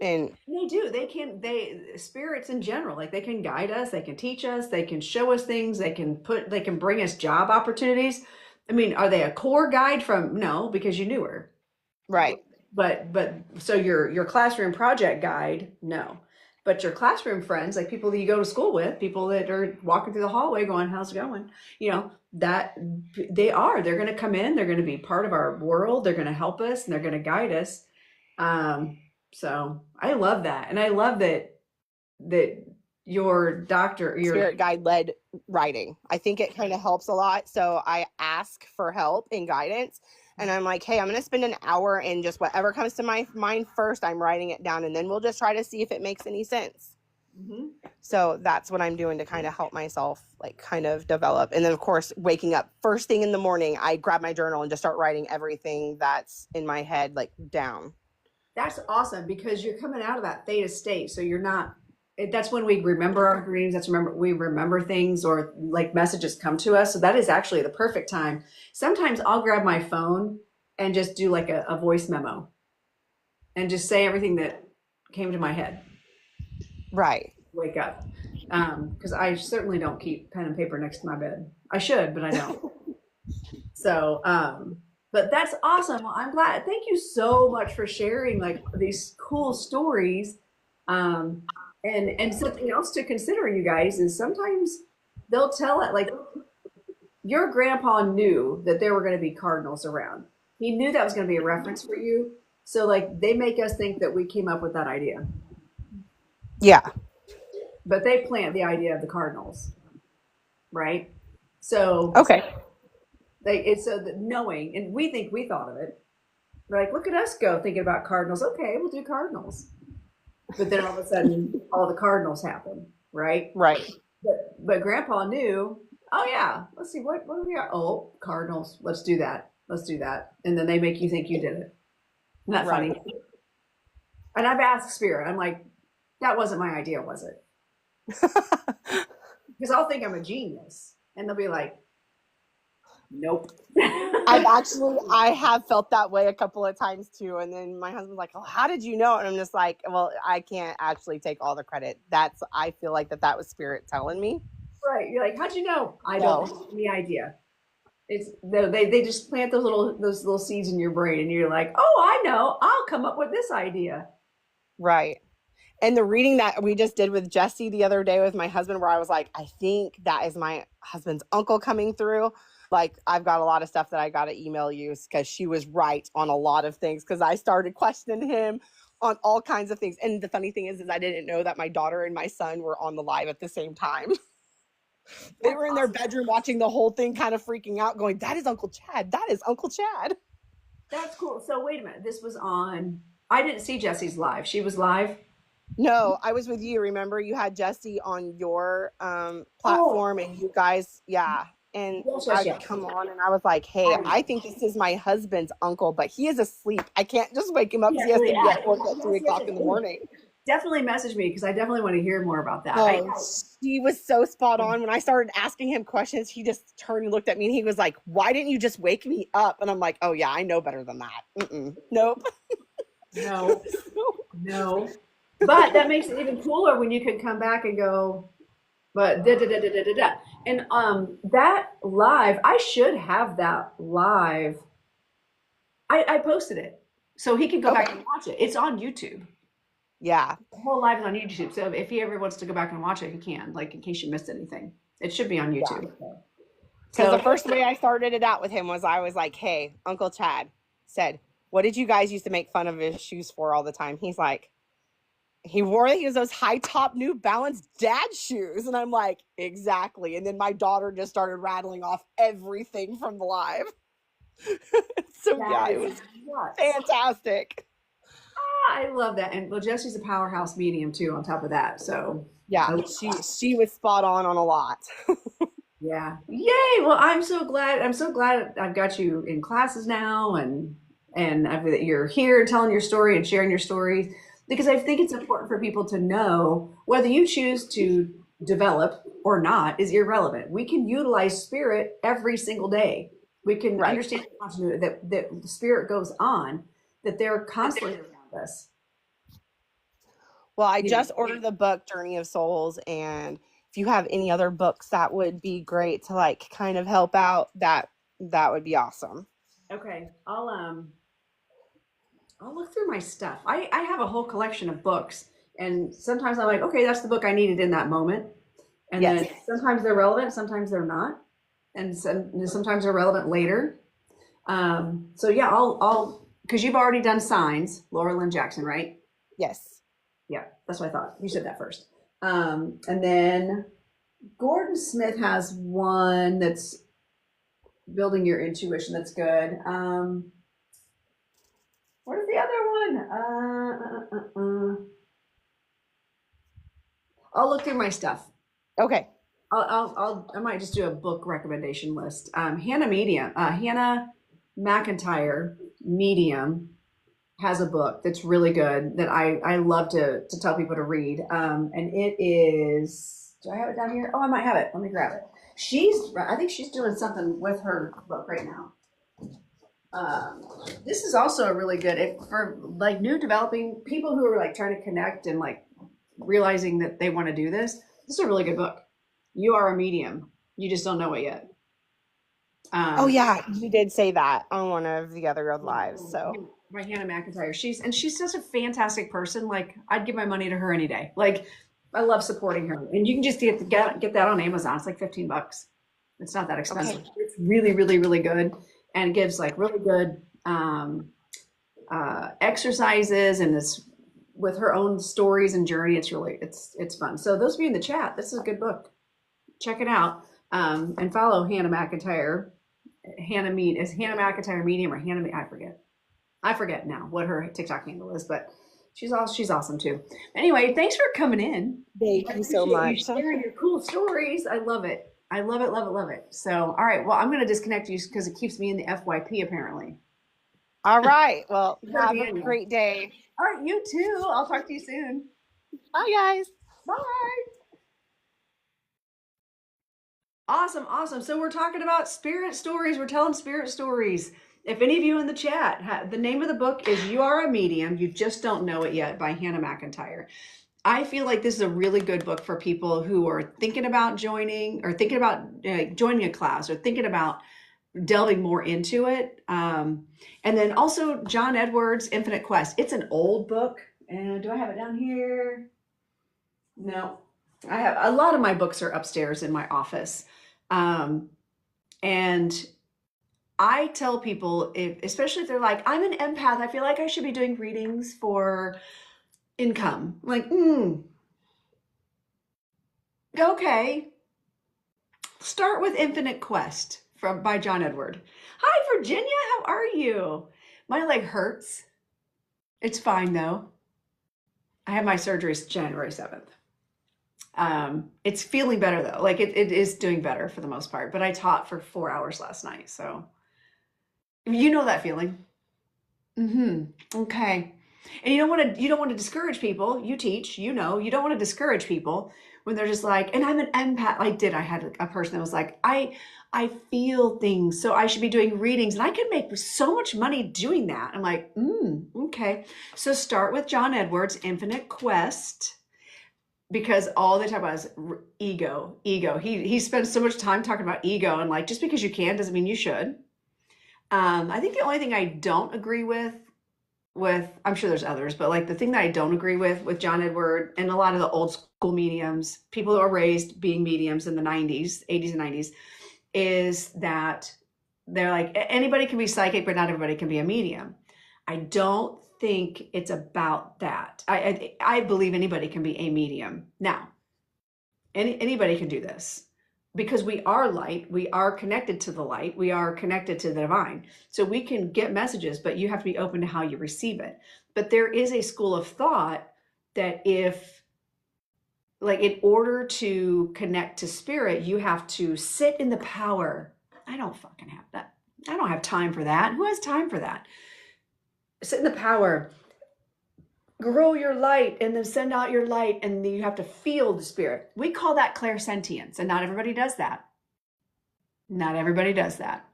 and They do. Spirits in general, like they can guide us, they can teach us, they can show us things, they can bring us job opportunities. I mean, are they a core guide from, no, because you knew her. right, But so your classroom project guide, no. But your classroom friends, like people that you go to school with, people that are walking through the hallway going, how's it going? You know, that they're going to come in, they're going to be part of our world, they're going to help us and they're going to guide us. So I love that. And I love that your spirit guide led writing. I think it kind of helps a lot. So I ask for help and guidance. And I'm like, hey, I'm going to spend an hour and just whatever comes to my mind first, I'm writing it down. And then we'll just try to see if it makes any sense. Mhm. So that's what I'm doing to kind of help myself, like kind of develop. And then, of course, waking up first thing in the morning, I grab my journal and just start writing everything that's in my head, like down. That's awesome because you're coming out of that theta state. So you're not, that's when we remember our dreams. We remember things or like messages come to us. So that is actually the perfect time. Sometimes I'll grab my phone and just do like a voice memo and just say everything that came to my head. Right. Wake up. Because I certainly don't keep pen and paper next to my bed. I should, but I don't. So, but that's awesome. Well, I'm glad. Thank you so much for sharing like these cool stories. And something else to consider, you guys, is sometimes they'll tell it like your grandpa knew that there were going to be cardinals around. He knew that was going to be a reference for you. So like they make us think that we came up with that idea. Yeah. But they plant the idea of the cardinals, right? So Okay. it's so that knowing, and we think we thought of it. Like, look at us go thinking about cardinals. Okay, we'll do cardinals. But then all of a sudden, all the cardinals happen, right? Right. But Grandpa knew. Oh yeah, let's see what do we got. Oh, cardinals. Let's do that. And then they make you think you did it. Isn't that funny? Right. And I've asked Spirit. I'm like, that wasn't my idea, was it? Because I'll think I'm a genius, and they'll be like, nope. I have felt that way a couple of times too. And then my husband's like, oh, how did you know? And I'm just like, well, I can't actually take all the credit. I feel like that was spirit telling me. Right. You're like, how'd you know? I No. don't have any idea. It's they just plant those little seeds in your brain, and you're like, oh, I know. I'll come up with this idea. Right. And the reading that we just did with Jesse the other day with my husband, where I was like, I think that is my husband's uncle coming through. Like, I've got a lot of stuff that I got to email you because she was right on a lot of things because I started questioning him on all kinds of things. And the funny thing is I didn't know that my daughter and my son were on the live at the same time. They were in their bedroom watching the whole thing, kind of freaking out, going, that is Uncle Chad. That is Uncle Chad. That's cool. So wait a minute. This was on. I didn't see Jesse's live. She was live. No, I was with you. Remember, you had Jesse on your platform, and you guys, yeah. And Yes. come on, and I was like, hey, I think this is my husband's uncle, but he is asleep. I can't just wake him up because he has to be at work at 3 o'clock in the morning. definitely message me because I definitely want to hear more about that. Oh, she was so spot on. When I started asking him questions, he just turned and looked at me and he was like, "Why didn't you just wake me up?" And I'm like, "Oh yeah, I know better than that. Nope." No, no. But that makes it even cooler when you can come back and go, but da da da da da da da. And that live, I should have that live. I posted it. So he can go back Okay. and watch it. It's on YouTube. Yeah. The whole live is on YouTube. So if he ever wants to go back and watch it, he can, like in case you missed anything. It should be on Yeah. YouTube. Because So the first way I started it out with him was I was like, "Hey, Uncle Chad said, what did you guys used to make fun of his shoes for all the time?" He's like, he wore those high top New Balance dad shoes. And I'm like, exactly. And then my daughter just started rattling off everything from the live. So yeah, it was fantastic. I love that. And well, Jesse's a powerhouse medium too, on top of that. So Yeah, she was spot on a lot. yeah. Yay. Well, I'm so glad. I'm so glad I've got you in classes now and that you're here telling your story and sharing your stories because I think it's important for people to know whether you choose to develop or not is irrelevant. We can utilize spirit every single day. We can Right. understand the continuity that the spirit goes on, that they're constantly around us. Well, I Yeah. just ordered the book Journey of Souls, and if you have any other books that would be great to like kind of help out, that would be awesome. Okay. I'll look through my stuff. I have a whole collection of books, and sometimes I'm like, okay, that's the book I needed in that moment. And Yes. then sometimes they're relevant, sometimes they're not, and sometimes they're relevant later. So yeah, I'll because you've already done Signs, Laura Lynn Jackson, right? Yes. Yeah, that's what I thought. You said that first. And then Gordon Smith has one that's building your intuition. That's good. What is the other one? I'll look through my stuff. Okay. I might just do a book recommendation list. Hannah McIntyre Medium has a book that's really good that I love to tell people to read. And it is, do I have it down here? Oh, I might have it. Let me grab it. I think she's doing something with her book right now. This is also a really good for like new developing people who are like trying to connect and like realizing that they want to do this. This is a really good book. You are a medium. You just don't know it yet. Oh yeah, you did say that on one of the other lives. So by Hannah McIntyre. She's just a fantastic person. Like I'd give my money to her any day. Like I love supporting her. And you can just get that on Amazon. It's like $15. It's not that expensive. Okay. It's really, really, really good. And it gives like really good exercises, and it's with her own stories and journey. It's fun. So those of you in the chat, this is a good book. Check it out. And follow Hannah McIntyre. Is Hannah McIntyre Medium or Hannah? I forget now what her TikTok handle is, but she's awesome too. Anyway, thanks for coming in. Thank you so much. Sharing your cool stories. I love it. I love it, love it, love it. So, all right. Well, I'm going to disconnect you because it keeps me in the FYP apparently. All right. Well, have a great day. All right. You too. I'll talk to you soon. Bye, guys. Bye. Awesome. So we're talking about spirit stories. We're telling spirit stories. If any of you in the chat, the name of the book is You Are a Medium, You Just Don't Know It Yet by Hannah McIntyre. I feel like this is a really good book for people who are thinking about joining or thinking about joining a class or thinking about delving more into it. And then also John Edwards' Infinite Quest. It's an old book. And do I have it down here? No, I have a lot of my books are upstairs in my office. And I tell people, especially if they're like, I'm an empath, I feel like I should be doing readings for income. I'm like, okay. Start with Infinite Quest by John Edward. Hi, Virginia. How are you? My leg hurts. It's fine though. I have my surgery January 7th. It's feeling better though. Like it is doing better for the most part, but I taught for 4 hours last night. So you know that feeling. Okay. And you don't want to discourage people. You teach, you know, you don't want to discourage people when they're just like, and I'm an empath. I had a person that was like, I feel things, so I should be doing readings, and I could make so much money doing that. I'm like, okay. So start with John Edwards' Infinite Quest, because all they talk about is ego. He spends so much time talking about ego, and like, just because you can doesn't mean you should. I think the only thing I don't agree with, I'm sure there's others, but like the thing that I don't agree with John Edward and a lot of the old school mediums, people who are raised being mediums in the 90s, 80s and 90s, is that they're like, anybody can be psychic, but not everybody can be a medium. I don't think it's about that. I believe anybody can be a medium. Now, anybody can do this because we are light. We are connected to the light. We are connected to the divine. So we can get messages, but you have to be open to how you receive it. But there is a school of thought that if, like, in order to connect to spirit, you have to sit in the power. I don't fucking have that. I don't have time for that. Who has time for that? Sit in the power, grow your light, and then send out your light, and then you have to feel the spirit. We call that clairsentience, and not everybody does that. Not everybody does that.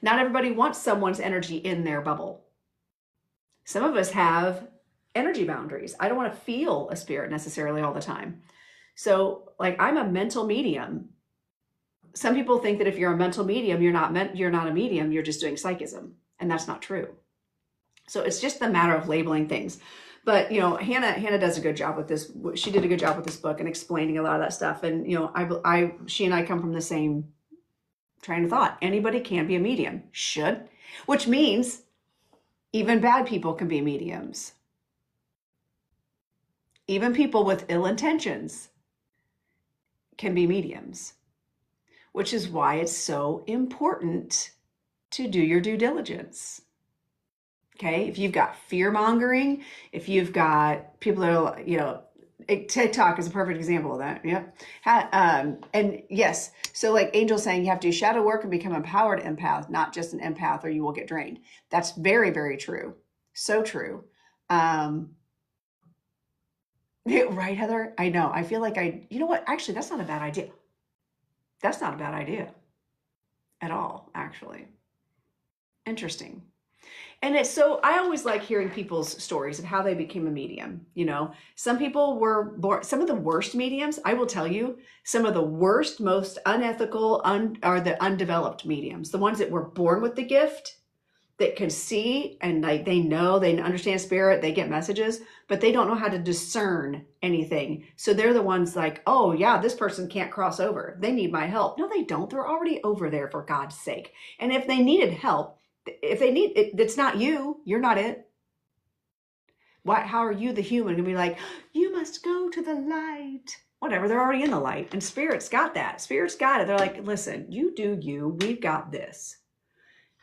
Not everybody wants someone's energy in their bubble. Some of us have energy boundaries. I don't want to feel a spirit necessarily all the time. So, like, I'm a mental medium. Some people think that if you're a mental medium, you're not a medium, you're just doing psychism, and that's not true. So it's just a matter of labeling things. But, you know, Hannah does a good job with this. She did a good job with this book and explaining a lot of that stuff. And, you know, she and I come from the same train of thought. Anybody can be a medium, which means even bad people can be mediums. Even people with ill intentions can be mediums, which is why it's so important to do your due diligence. Okay, if you've got fear mongering, if you've got people that are, you know, TikTok is a perfect example of that. Yep. And yes, so like Angel saying, you have to do shadow work and become an empowered empath, not just an empath, or you will get drained. That's very, very true. So true. Right, Heather? I know. I feel like you know what? Actually, that's not a bad idea. That's not a bad idea at all, actually. Interesting. And it's so, I always like hearing people's stories of how they became a medium. You know, some people were born, some of the worst mediums, I will tell you, some of the worst, most unethical are the undeveloped mediums, the ones that were born with the gift, that can see and like they understand spirit, they get messages, but they don't know how to discern anything. So they're the ones like, oh yeah, this person can't cross over. They need my help. No, they don't. They're already over there, for God's sake. And if they needed help, if they need it, it's not you. You're not it. How are you, the human, gonna be like, you must go to the light? Whatever, they're already in the light. And Spirit's got that. Spirit's got it. They're like, listen, you do you. We've got this.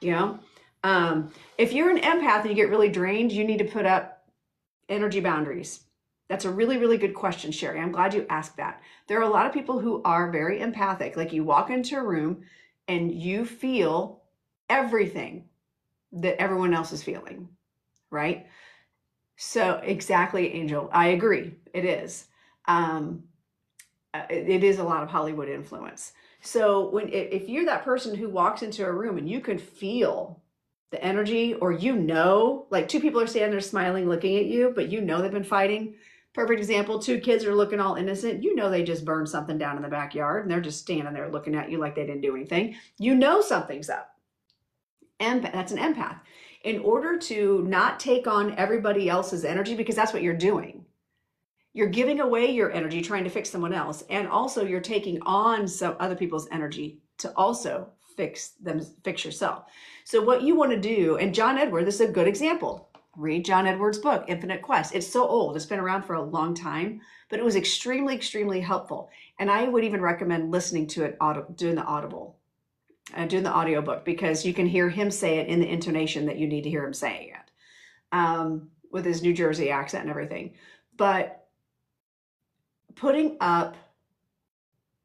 You know? If you're an empath and you get really drained, you need to put up energy boundaries. That's a really, really good question, Sherry. I'm glad you asked that. There are a lot of people who are very empathic. Like, you walk into a room and you feel everything that everyone else is feeling, right? So exactly, Angel. I agree. It is. It is a lot of Hollywood influence. So if you're that person who walks into a room and you can feel the energy, or like two people are standing there smiling, looking at you, but they've been fighting. Perfect example, two kids are looking all innocent. They just burned something down in the backyard and they're just standing there looking at you like they didn't do anything. Something's up. That's an empath. In order to not take on everybody else's energy, because that's what you're doing. You're giving away your energy trying to fix someone else, and also you're taking on some other people's energy to also fix yourself. So what you want to do, and John Edward, this is a good example. Read John Edward's book, Infinite Quest. It's so old. It's been around for a long time, but it was extremely, extremely helpful. And I would even recommend listening to it, doing the audiobook, because you can hear him say it in the intonation that you need to hear him saying it, with his New Jersey accent and everything. But putting up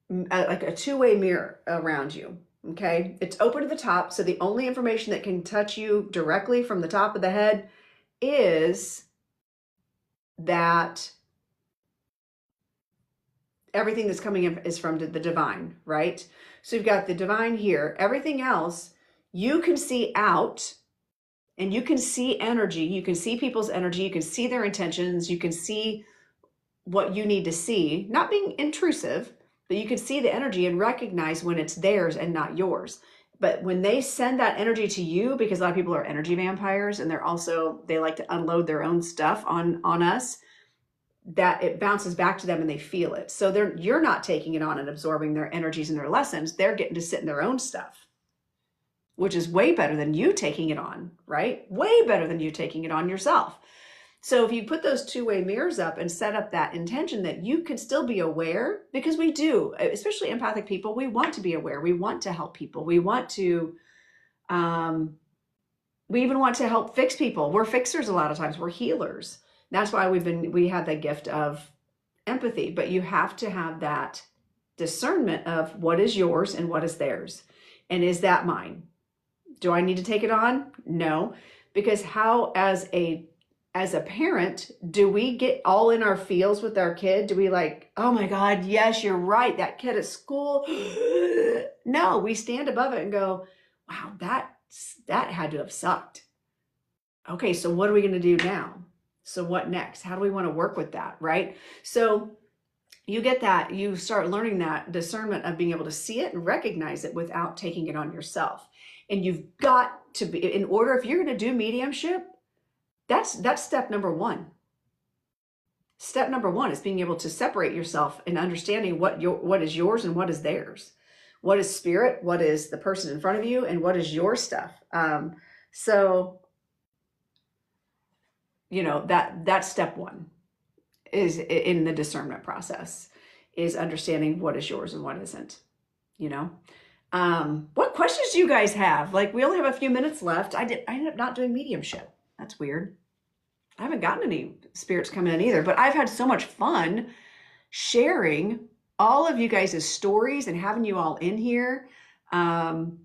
like a two-way mirror around you, okay? It's open to the top, so the only information that can touch you directly from the top of the head is that everything that's coming in is from the divine, right? So you've got the divine here. Everything else, you can see out, and you can see energy. You can see people's energy. You can see their intentions. You can see what you need to see, not being intrusive, but you can see the energy and recognize when it's theirs and not yours. But when they send that energy to you, because a lot of people are energy vampires, and they like to unload their own stuff on us, that it bounces back to them and they feel it. So you're not taking it on and absorbing their energies and their lessons. They're getting to sit in their own stuff, which is way better than you taking it on, right? Way better than you taking it on yourself. So if you put those two-way mirrors up and set up that intention that you can still be aware, because we do, especially empathic people, we want to be aware. We want to help people. We want to, we even want to help fix people. We're fixers a lot of times. We're healers. That's why we have that gift of empathy, but you have to have that discernment of what is yours and what is theirs. And is that mine? Do I need to take it on? No, because how, as a parent, do we get all in our feels with our kid? Do we like, oh my God, yes, you're right, that kid at school? No, we stand above it and go, wow, that had to have sucked. Okay, so what are we going to do now? So what next? How do we want to work with that, right? So you get that, you start learning that discernment of being able to see it and recognize it without taking it on yourself. And you've got to be, in order, if you're going to do mediumship, that's step number one. Step number one is being able to separate yourself and understanding what is yours and what is theirs. What is spirit? What is the person in front of you? And what is your stuff? So, you know, that's step one, is in the discernment process, is understanding what is yours and what isn't, you know. What questions do you guys have? Like, we only have a few minutes left. I ended up not doing mediumship. That's weird. I haven't gotten any spirits coming in either, but I've had so much fun sharing all of you guys' stories and having you all in here. And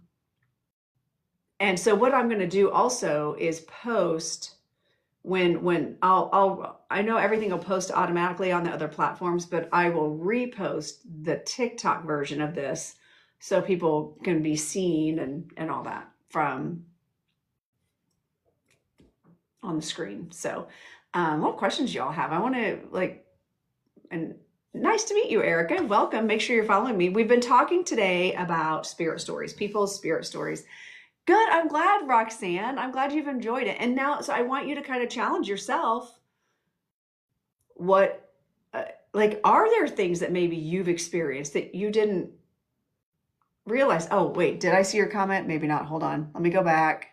so what I'm going to do also is post when I know everything will post automatically on the other platforms, but I will repost the TikTok version of this so people can be seen and all that from on the screen. So what questions y'all have? I want to and nice to meet you, Erica. Welcome. Make sure you're following me. We've been talking today about spirit stories, people's spirit stories. Good. I'm glad, Roxanne. I'm glad you've enjoyed it. And now, so I want you to kind of challenge yourself. What, are there things that maybe you've experienced that you didn't realize? Oh, wait, did I see your comment? Maybe not. Hold on. Let me go back.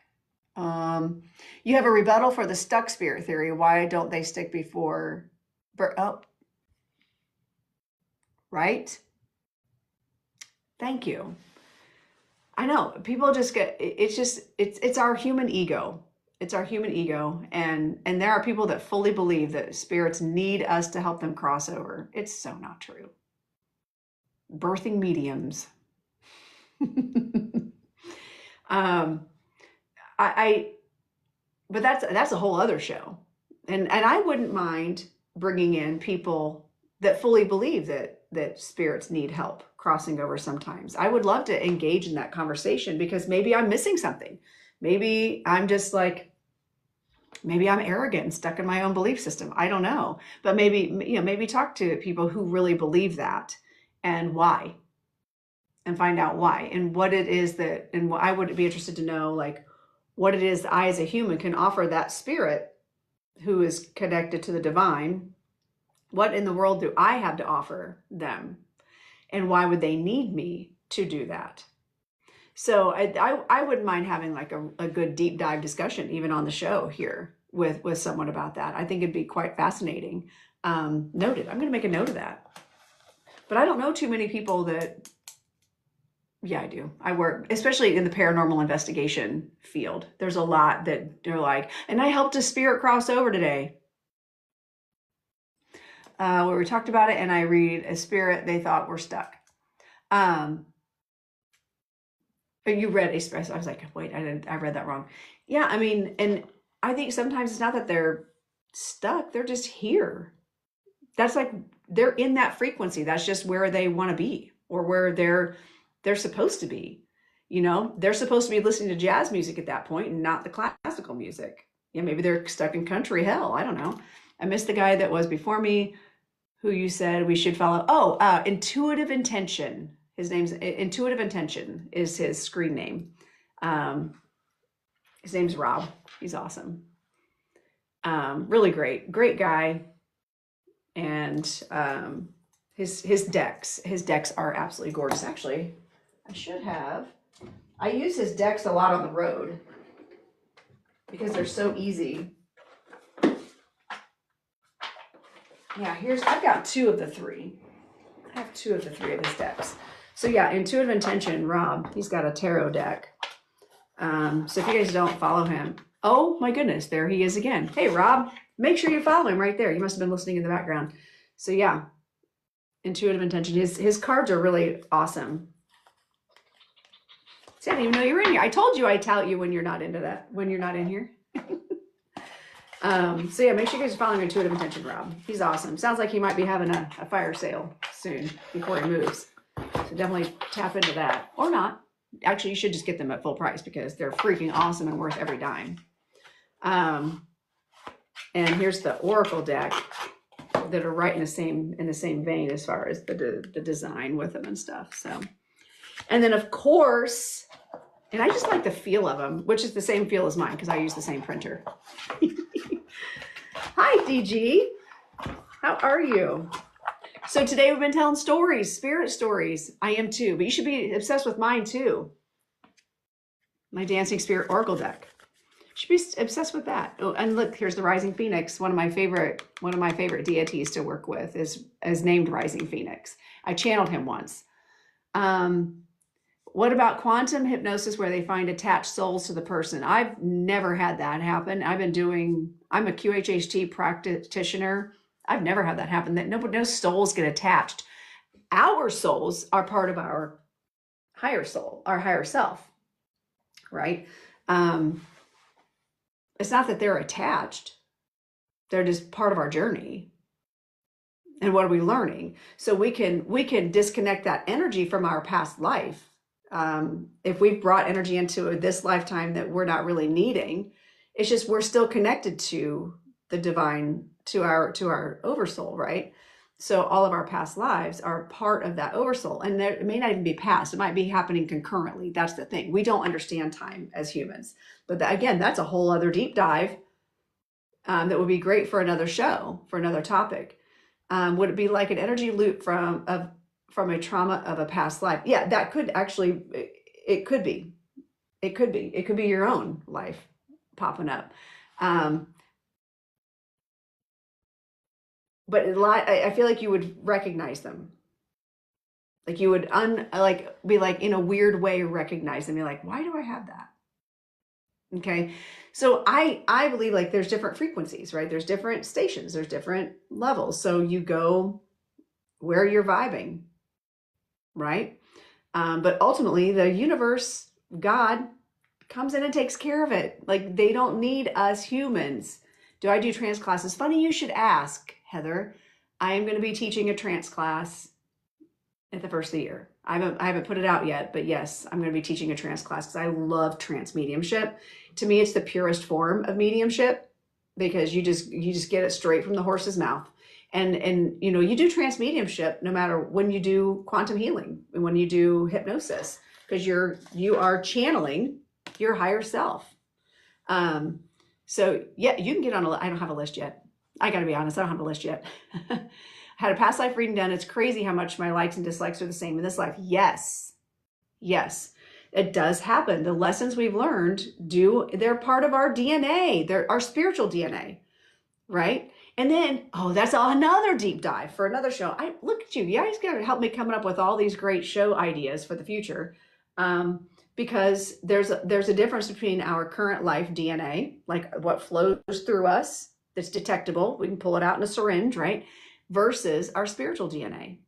You have a rebuttal for the stuck spirit theory. Why don't they stick before? Right? Thank you. I know people just get, it's our human ego. It's our human ego. And there are people that fully believe that spirits need us to help them cross over. It's so not true. Birthing mediums. But that's a whole other show. And I wouldn't mind bringing in people that fully believe that spirits need help crossing over sometimes. I would love to engage in that conversation, because maybe I'm missing something. Maybe I'm just maybe I'm arrogant and stuck in my own belief system. I don't know. But maybe talk to people who really believe that and why, and find out why and what it is and I would be interested to know, what it is I as a human can offer that spirit who is connected to the divine. What in the world do I have to offer them? And why would they need me to do that? So I wouldn't mind having a good deep dive discussion, even on the show here with someone about that. I think it'd be quite fascinating. Noted. I'm going to make a note of that. But I don't know too many people that, yeah, I do. I work, especially in the paranormal investigation field. There's a lot that they're and I helped a spirit cross over today. Where we talked about it, and I read a spirit they thought were stuck. You read a spirit. I was like, wait, I read that wrong. Yeah, I mean, and I think sometimes it's not that they're stuck. They're just here. That's like they're in that frequency. That's just where they want to be, or where they're supposed to be. They're supposed to be listening to jazz music at that point and not the classical music. Yeah, maybe they're stuck in country hell. I don't know. I missed the guy that was before me who you said we should follow. Oh, Intuitive Intention. His name's Intuitive Intention is his screen name. His name's Rob. He's awesome. Really great guy. And his decks are absolutely gorgeous. Actually, I use his decks a lot on the road because they're so easy. Yeah, I've got 2 of the 3. I have 2 of the 3 of his decks. So yeah, Intuitive Intention, Rob, he's got a tarot deck. So if you guys don't follow him, oh my goodness, there he is again. Hey, Rob, make sure you follow him right there. You must have been listening in the background. So yeah, Intuitive Intention. His cards are really awesome. See, I didn't even know you were in here. I told you I'd tout you when you're not into that, when you're not in here. So yeah, make sure you guys are following Intuitive Intention, Rob. He's awesome. Sounds like he might be having a fire sale soon before he moves. So definitely tap into that, or not. Actually, you should just get them at full price because they're freaking awesome and worth every dime. And here's the Oracle deck that are right in the same vein as far as the design with them and stuff. So, and then of course, and I just like the feel of them, which is the same feel as mine because I use the same printer. Hi, DG. How are you? So today we've been telling stories, spirit stories. I am too, but you should be obsessed with mine too. My Dancing Spirit Oracle deck. You should be obsessed with that. Oh, and look, here's the Rising Phoenix. One of my favorite deities to work with is named Rising Phoenix. I channeled him once. What about quantum hypnosis where they find attached souls to the person? I've never had that happen. I'm a QHHT practitioner. I've never had that happen. That no souls get attached. Our souls are part of our higher soul, our higher self, right? It's not that they're attached. They're just part of our journey. And what are we learning? So we can disconnect that energy from our past life. If we've brought energy into this lifetime that we're not really needing, it's just we're still connected to the divine, to our oversoul, right? So all of our past lives are part of that oversoul, and it may not even be past. It might be happening concurrently. That's the thing. We don't understand time as humans, but again, that's a whole other deep dive that would be great for another show, for another topic. Would it be like an energy loop from a trauma of a past life? Yeah, that could actually, it could be. It could be your own life popping up. But I feel like you would recognize them. Like you would be like in a weird way recognize them. You're like, why do I have that? Okay. So I believe like there's different frequencies, right? There's different stations, there's different levels. So you go where you're vibing, right? But ultimately the universe, God comes in and takes care of it. Like they don't need us humans. Do I do trance classes? Funny you should ask, Heather. I am going to be teaching a trance class at the first of the year. I haven't put it out yet, but yes, I'm going to be teaching a trance class because I love trance mediumship. To me, it's the purest form of mediumship because you just get it straight from the horse's mouth. And you do trance mediumship no matter when you do quantum healing and when you do hypnosis because you are channeling your higher self. So yeah, you can get on I don't have a list yet. I got to be honest, I don't have a list yet. I had a past life reading done. It's crazy how much my likes and dislikes are the same in this life. Yes, it does happen. The lessons we've learned they're part of our DNA. They're our spiritual DNA, right? And then, that's another deep dive for another show. Look at you. You guys got to help me coming up with all these great show ideas for the future. Because there's a difference between our current life DNA, like what flows through us, that's detectable. We can pull it out in a syringe, right? Versus our spiritual DNA,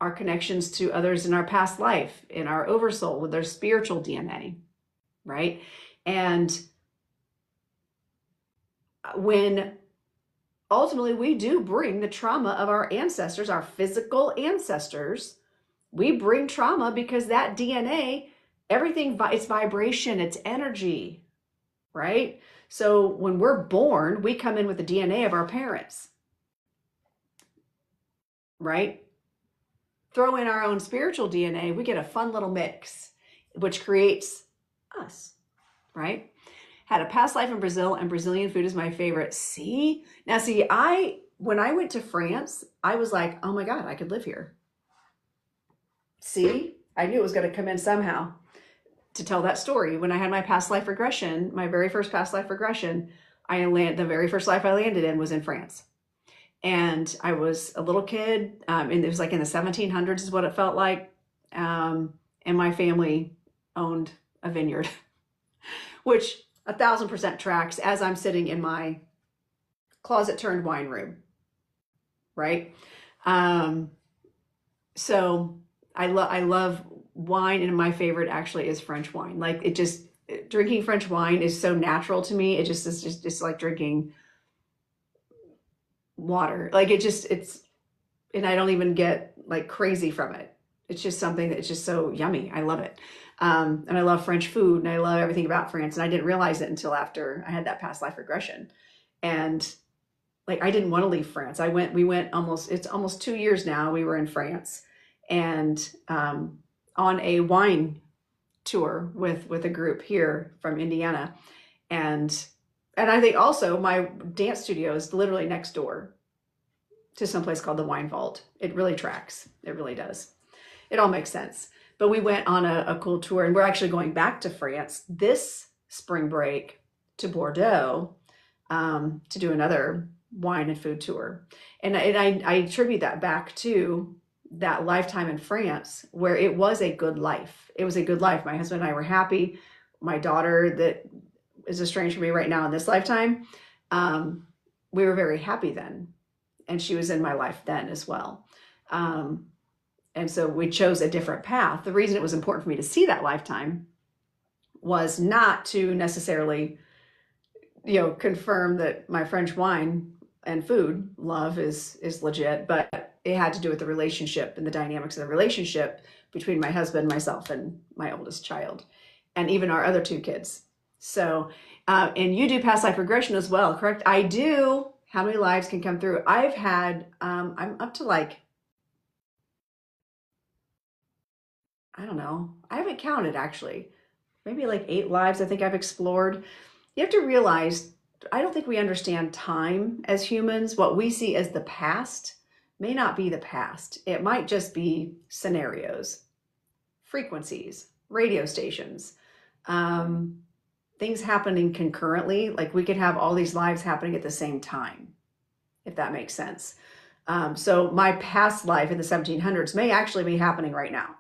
our connections to others in our past life, in our oversoul with their spiritual DNA, right? And when ultimately we do bring the trauma of our ancestors, our physical ancestors, we bring trauma because that DNA, everything, it's vibration, it's energy, right? So when we're born, we come in with the DNA of our parents, right? Throw in our own spiritual DNA, we get a fun little mix, which creates us, right? Had a past life in Brazil, and Brazilian food is my favorite. See? Now, see, when I went to France, I was like, oh my God, I could live here. See? I knew it was going to come in somehow to tell that story. When I had my past life regression, my very first past life regression, the very first life I landed in was in France. And I was a little kid, and it was like in the 1700s is what it felt like. And my family owned a vineyard, which 1,000% tracks as I'm sitting in my closet turned wine room, right? So I love wine, and my favorite actually is French wine. Like drinking French wine is so natural to me. It's just like drinking water. Like and I don't even get like crazy from it. It's just something that's just so yummy. I love it. And I love French food, and I love everything about France. And I didn't realize it until after I had that past life regression. And like, I didn't want to leave France. It's almost 2 years now. We were in France, and on a wine tour with a group here from Indiana. And I think also my dance studio is literally next door to someplace called the Wine Vault. It really tracks. It really does. It all makes sense. But we went on a cool tour, and we're actually going back to France this spring break to Bordeaux to do another wine and food tour. And I attribute that back to that lifetime in France, where it was a good life. It was a good life. My husband and I were happy. My daughter, that is estranged from me right now in this lifetime, we were very happy then. And she was in my life then as well. And so we chose a different path. The reason it was important for me to see that lifetime was not to necessarily, confirm that my French wine and food love is legit, but it had to do with the relationship and the dynamics of the relationship between my husband, myself, and my oldest child, and even our other 2 kids. So, and you do past life regression as well, correct? I do. How many lives can come through? I've had, I'm up to like, I don't know. I haven't counted actually. Maybe like 8 lives I think I've explored. You have to realize, I don't think we understand time as humans. What we see as the past may not be the past. It might just be scenarios, frequencies, radio stations, things happening concurrently. Like we could have all these lives happening at the same time, if that makes sense. So my past life in the 1700s may actually be happening right now.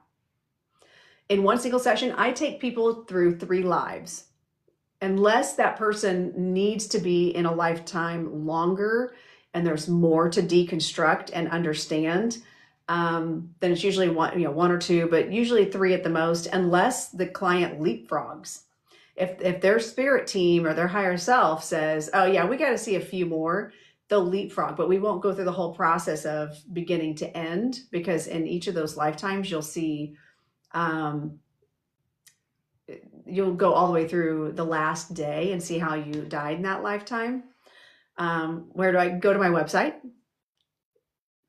In one single session, I take people through 3 lives. Unless that person needs to be in a lifetime longer and there's more to deconstruct and understand, then it's usually one or 2, but usually 3 at the most, unless the client leapfrogs. If their spirit team or their higher self says, oh yeah, we got to see a few more, they'll leapfrog, but we won't go through the whole process of beginning to end, because in each of those lifetimes, you'll see, you'll go all the way through the last day and see how you died in that lifetime. Where do I go? To my website,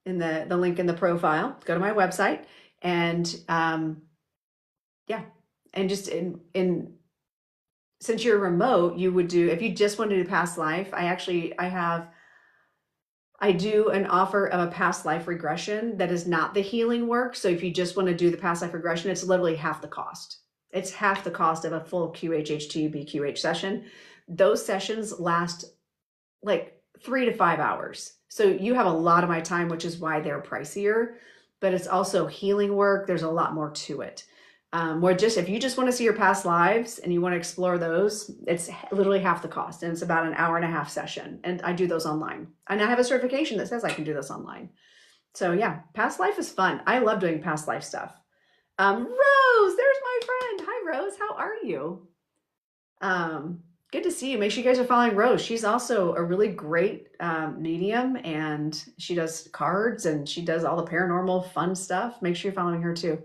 in the link in the profile. Go to my website, and and just in since you're remote, you would do, if you just want to do past life, I do an offer of a past life regression that is not the healing work. So if you just want to do the past life regression, it's literally half the cost. It's half the cost of a full QHHT BQH session. Those sessions last like 3 to 5 hours. So you have a lot of my time, which is why they're pricier, but it's also healing work. There's a lot more to it. If you just want to see your past lives and you want to explore those, it's literally half the cost, and it's about an 1.5-hour session. And I do those online, and I have a certification that says I can do this online. So yeah, past life is fun. I love doing past life stuff. Rose, there's my friend. Hi, Rose. How are you? Good to see you. Make sure you guys are following Rose. She's also a really great medium, and she does cards and she does all the paranormal fun stuff. Make sure you're following her too.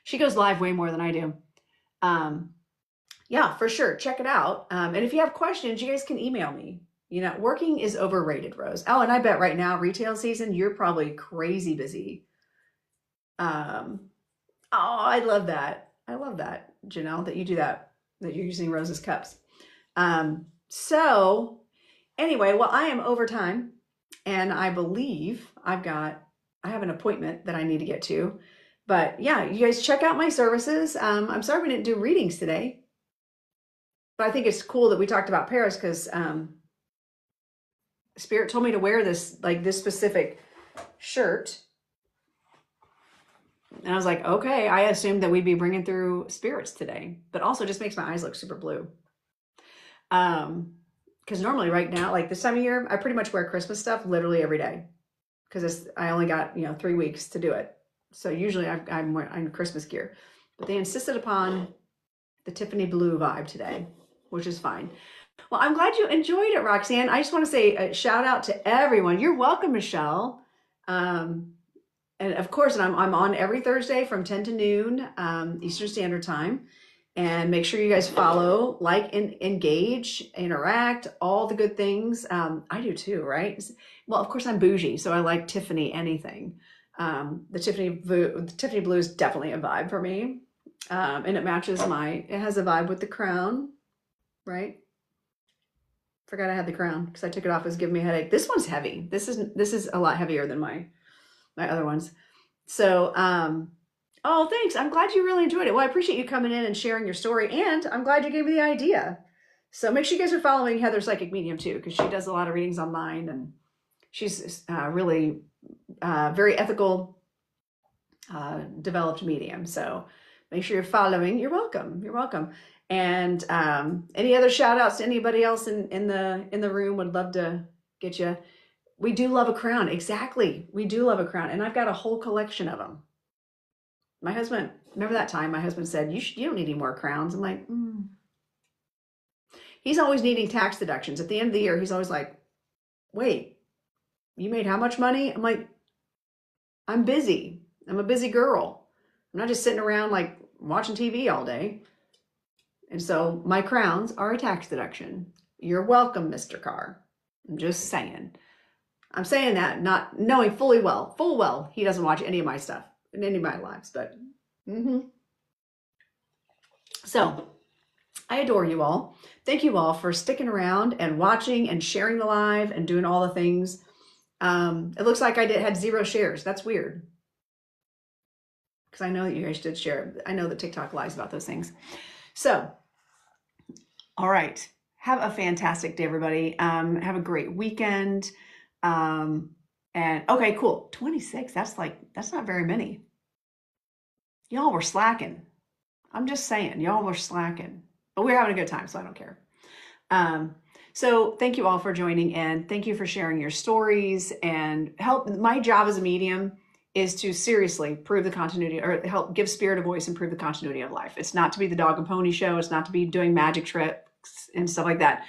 She goes live way more than I do. Yeah, for sure. Check it out. And if you have questions, you guys can email me. You know, working is overrated, Rose. Oh, and I bet right now, retail season, you're probably crazy busy. Oh, I love that. I love that, Janelle, that you do that, that you're using Rose's cups. So anyway, well, I am over time, and I believe I have an appointment that I need to get to. But yeah, you guys check out my services. I'm sorry we didn't do readings today, but I think it's cool that we talked about Paris because Spirit told me to wear this specific shirt. And I was like, okay, I assumed that we'd be bringing through spirits today, but also just makes my eyes look super blue. Because normally right now, like this time of year, I pretty much wear Christmas stuff literally every day because I only got 3 weeks to do it. So usually I'm wearing Christmas gear, but they insisted upon the Tiffany blue vibe today, which is fine. Well, I'm glad you enjoyed it, Roxanne. I just want to say a shout out to everyone. You're welcome, Michelle. And of course, I'm on every Thursday from 10 to noon Eastern Standard Time. And make sure you guys follow, like, and engage, interact, all the good things. I do too, right? Well, of course, I'm bougie, so I like Tiffany anything. The Tiffany blue is definitely a vibe for me. And it matches it has a vibe with the crown, right? Forgot I had the crown because I took it off. It was giving me a headache. This one's heavy. This is a lot heavier than my other ones. So, oh, thanks. I'm glad you really enjoyed it. Well, I appreciate you coming in and sharing your story, and I'm glad you gave me the idea. So make sure you guys are following Heather Psychic Medium too, because she does a lot of readings online, and she's really very ethical, developed medium. So make sure you're following. You're welcome. You're welcome. And any other shout outs to anybody else in the room? Would love to get you. We do love a crown. Exactly. We do love a crown. And I've got a whole collection of them. My husband, remember that time my husband said, you don't need any more crowns. I'm like, He's always needing tax deductions. At the end of the year, he's always like, wait, you made how much money? I'm like, I'm busy. I'm a busy girl. I'm not just sitting around like watching TV all day. And so my crowns are a tax deduction. You're welcome, Mr. Carr. I'm just saying. I'm saying that not knowing full well, he doesn't watch any of my stuff in any of my lives, but So I adore you all. Thank you all for sticking around and watching and sharing the live and doing all the things. It looks like I had 0 shares. That's weird. Because I know that you guys did share. I know that TikTok lies about those things. So, all right. Have a fantastic day, everybody. Have a great weekend. And okay, cool. 26. That's not very many. Y'all were slacking. I'm just saying, y'all were slacking. But we're having a good time, so I don't care. So thank you all for joining in. Thank you for sharing your stories and help. My job as a medium is to seriously prove the continuity, or help give spirit a voice and prove the continuity of life. It's not to be the dog and pony show. It's not to be doing magic tricks and stuff like that.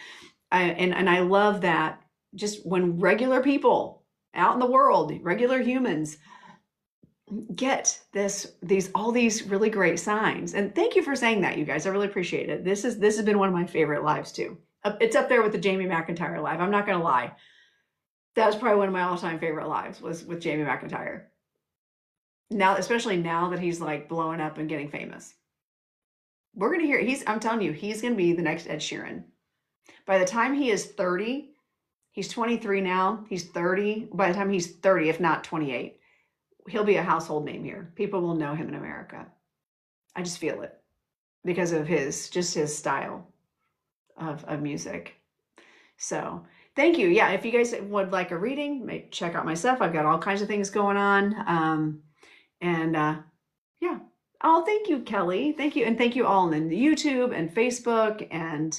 And I love that just when regular people out in the world, regular humans, get all these really great signs. And thank you for saying that, you guys. I really appreciate it. This has been one of my favorite lives too. It's up there with the Jamie McIntyre live. I'm not going to lie. That was probably one of my all-time favorite lives, was with Jamie McIntyre. Now, especially now that he's like blowing up and getting famous. We're going to hear, I'm telling you, he's going to be the next Ed Sheeran. By the time he is 30, he's 23 now, he's 30. By the time he's 30, if not 28, he'll be a household name here. People will know him in America. I just feel it because of his style of music. So thank you. Yeah, if you guys would like a reading, check out my stuff. I've got all kinds of things going on. Yeah. Oh, thank you, Kelly. Thank you. And thank you all in the YouTube and Facebook and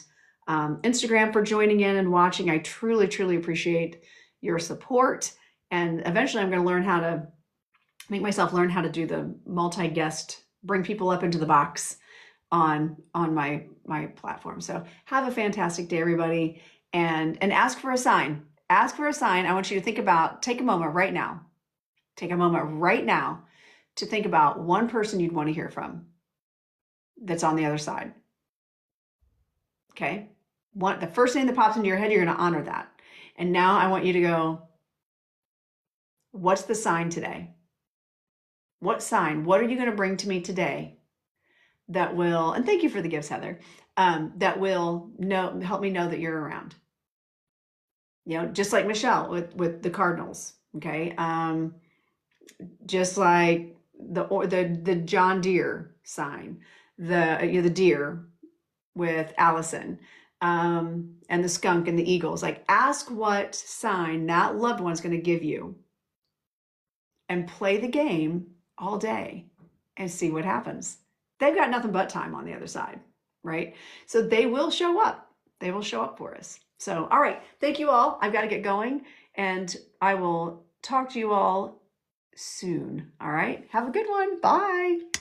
Instagram for joining in and watching. I truly, truly appreciate your support. And eventually I'm going to learn how to make myself learn how to do the multi-guest, bring people up into the box on my platform. So have a fantastic day, everybody, and ask for a sign. Ask for a sign. I want you to think about, take a moment right now. Take a moment right now to think about one person you'd want to hear from that's on the other side. Okay? The first thing that pops into your head, you're going to honor that. And now I want you to go, what's the sign today? What sign? What are you going to bring to me today that will, and thank you for the gifts, Heather, that will help me know that you're around? Just like Michelle with the Cardinals, okay? Just like the John Deere sign, the deer with Allison, and the skunk and the eagles. Like, ask what sign that loved one's going to give you, and play the game all day and see what happens. They've got nothing but time on the other side, right? So they will show up. They will show up for us. So, all right. Thank you all. I've got to get going, and I will talk to you all soon. All right. Have a good one. Bye.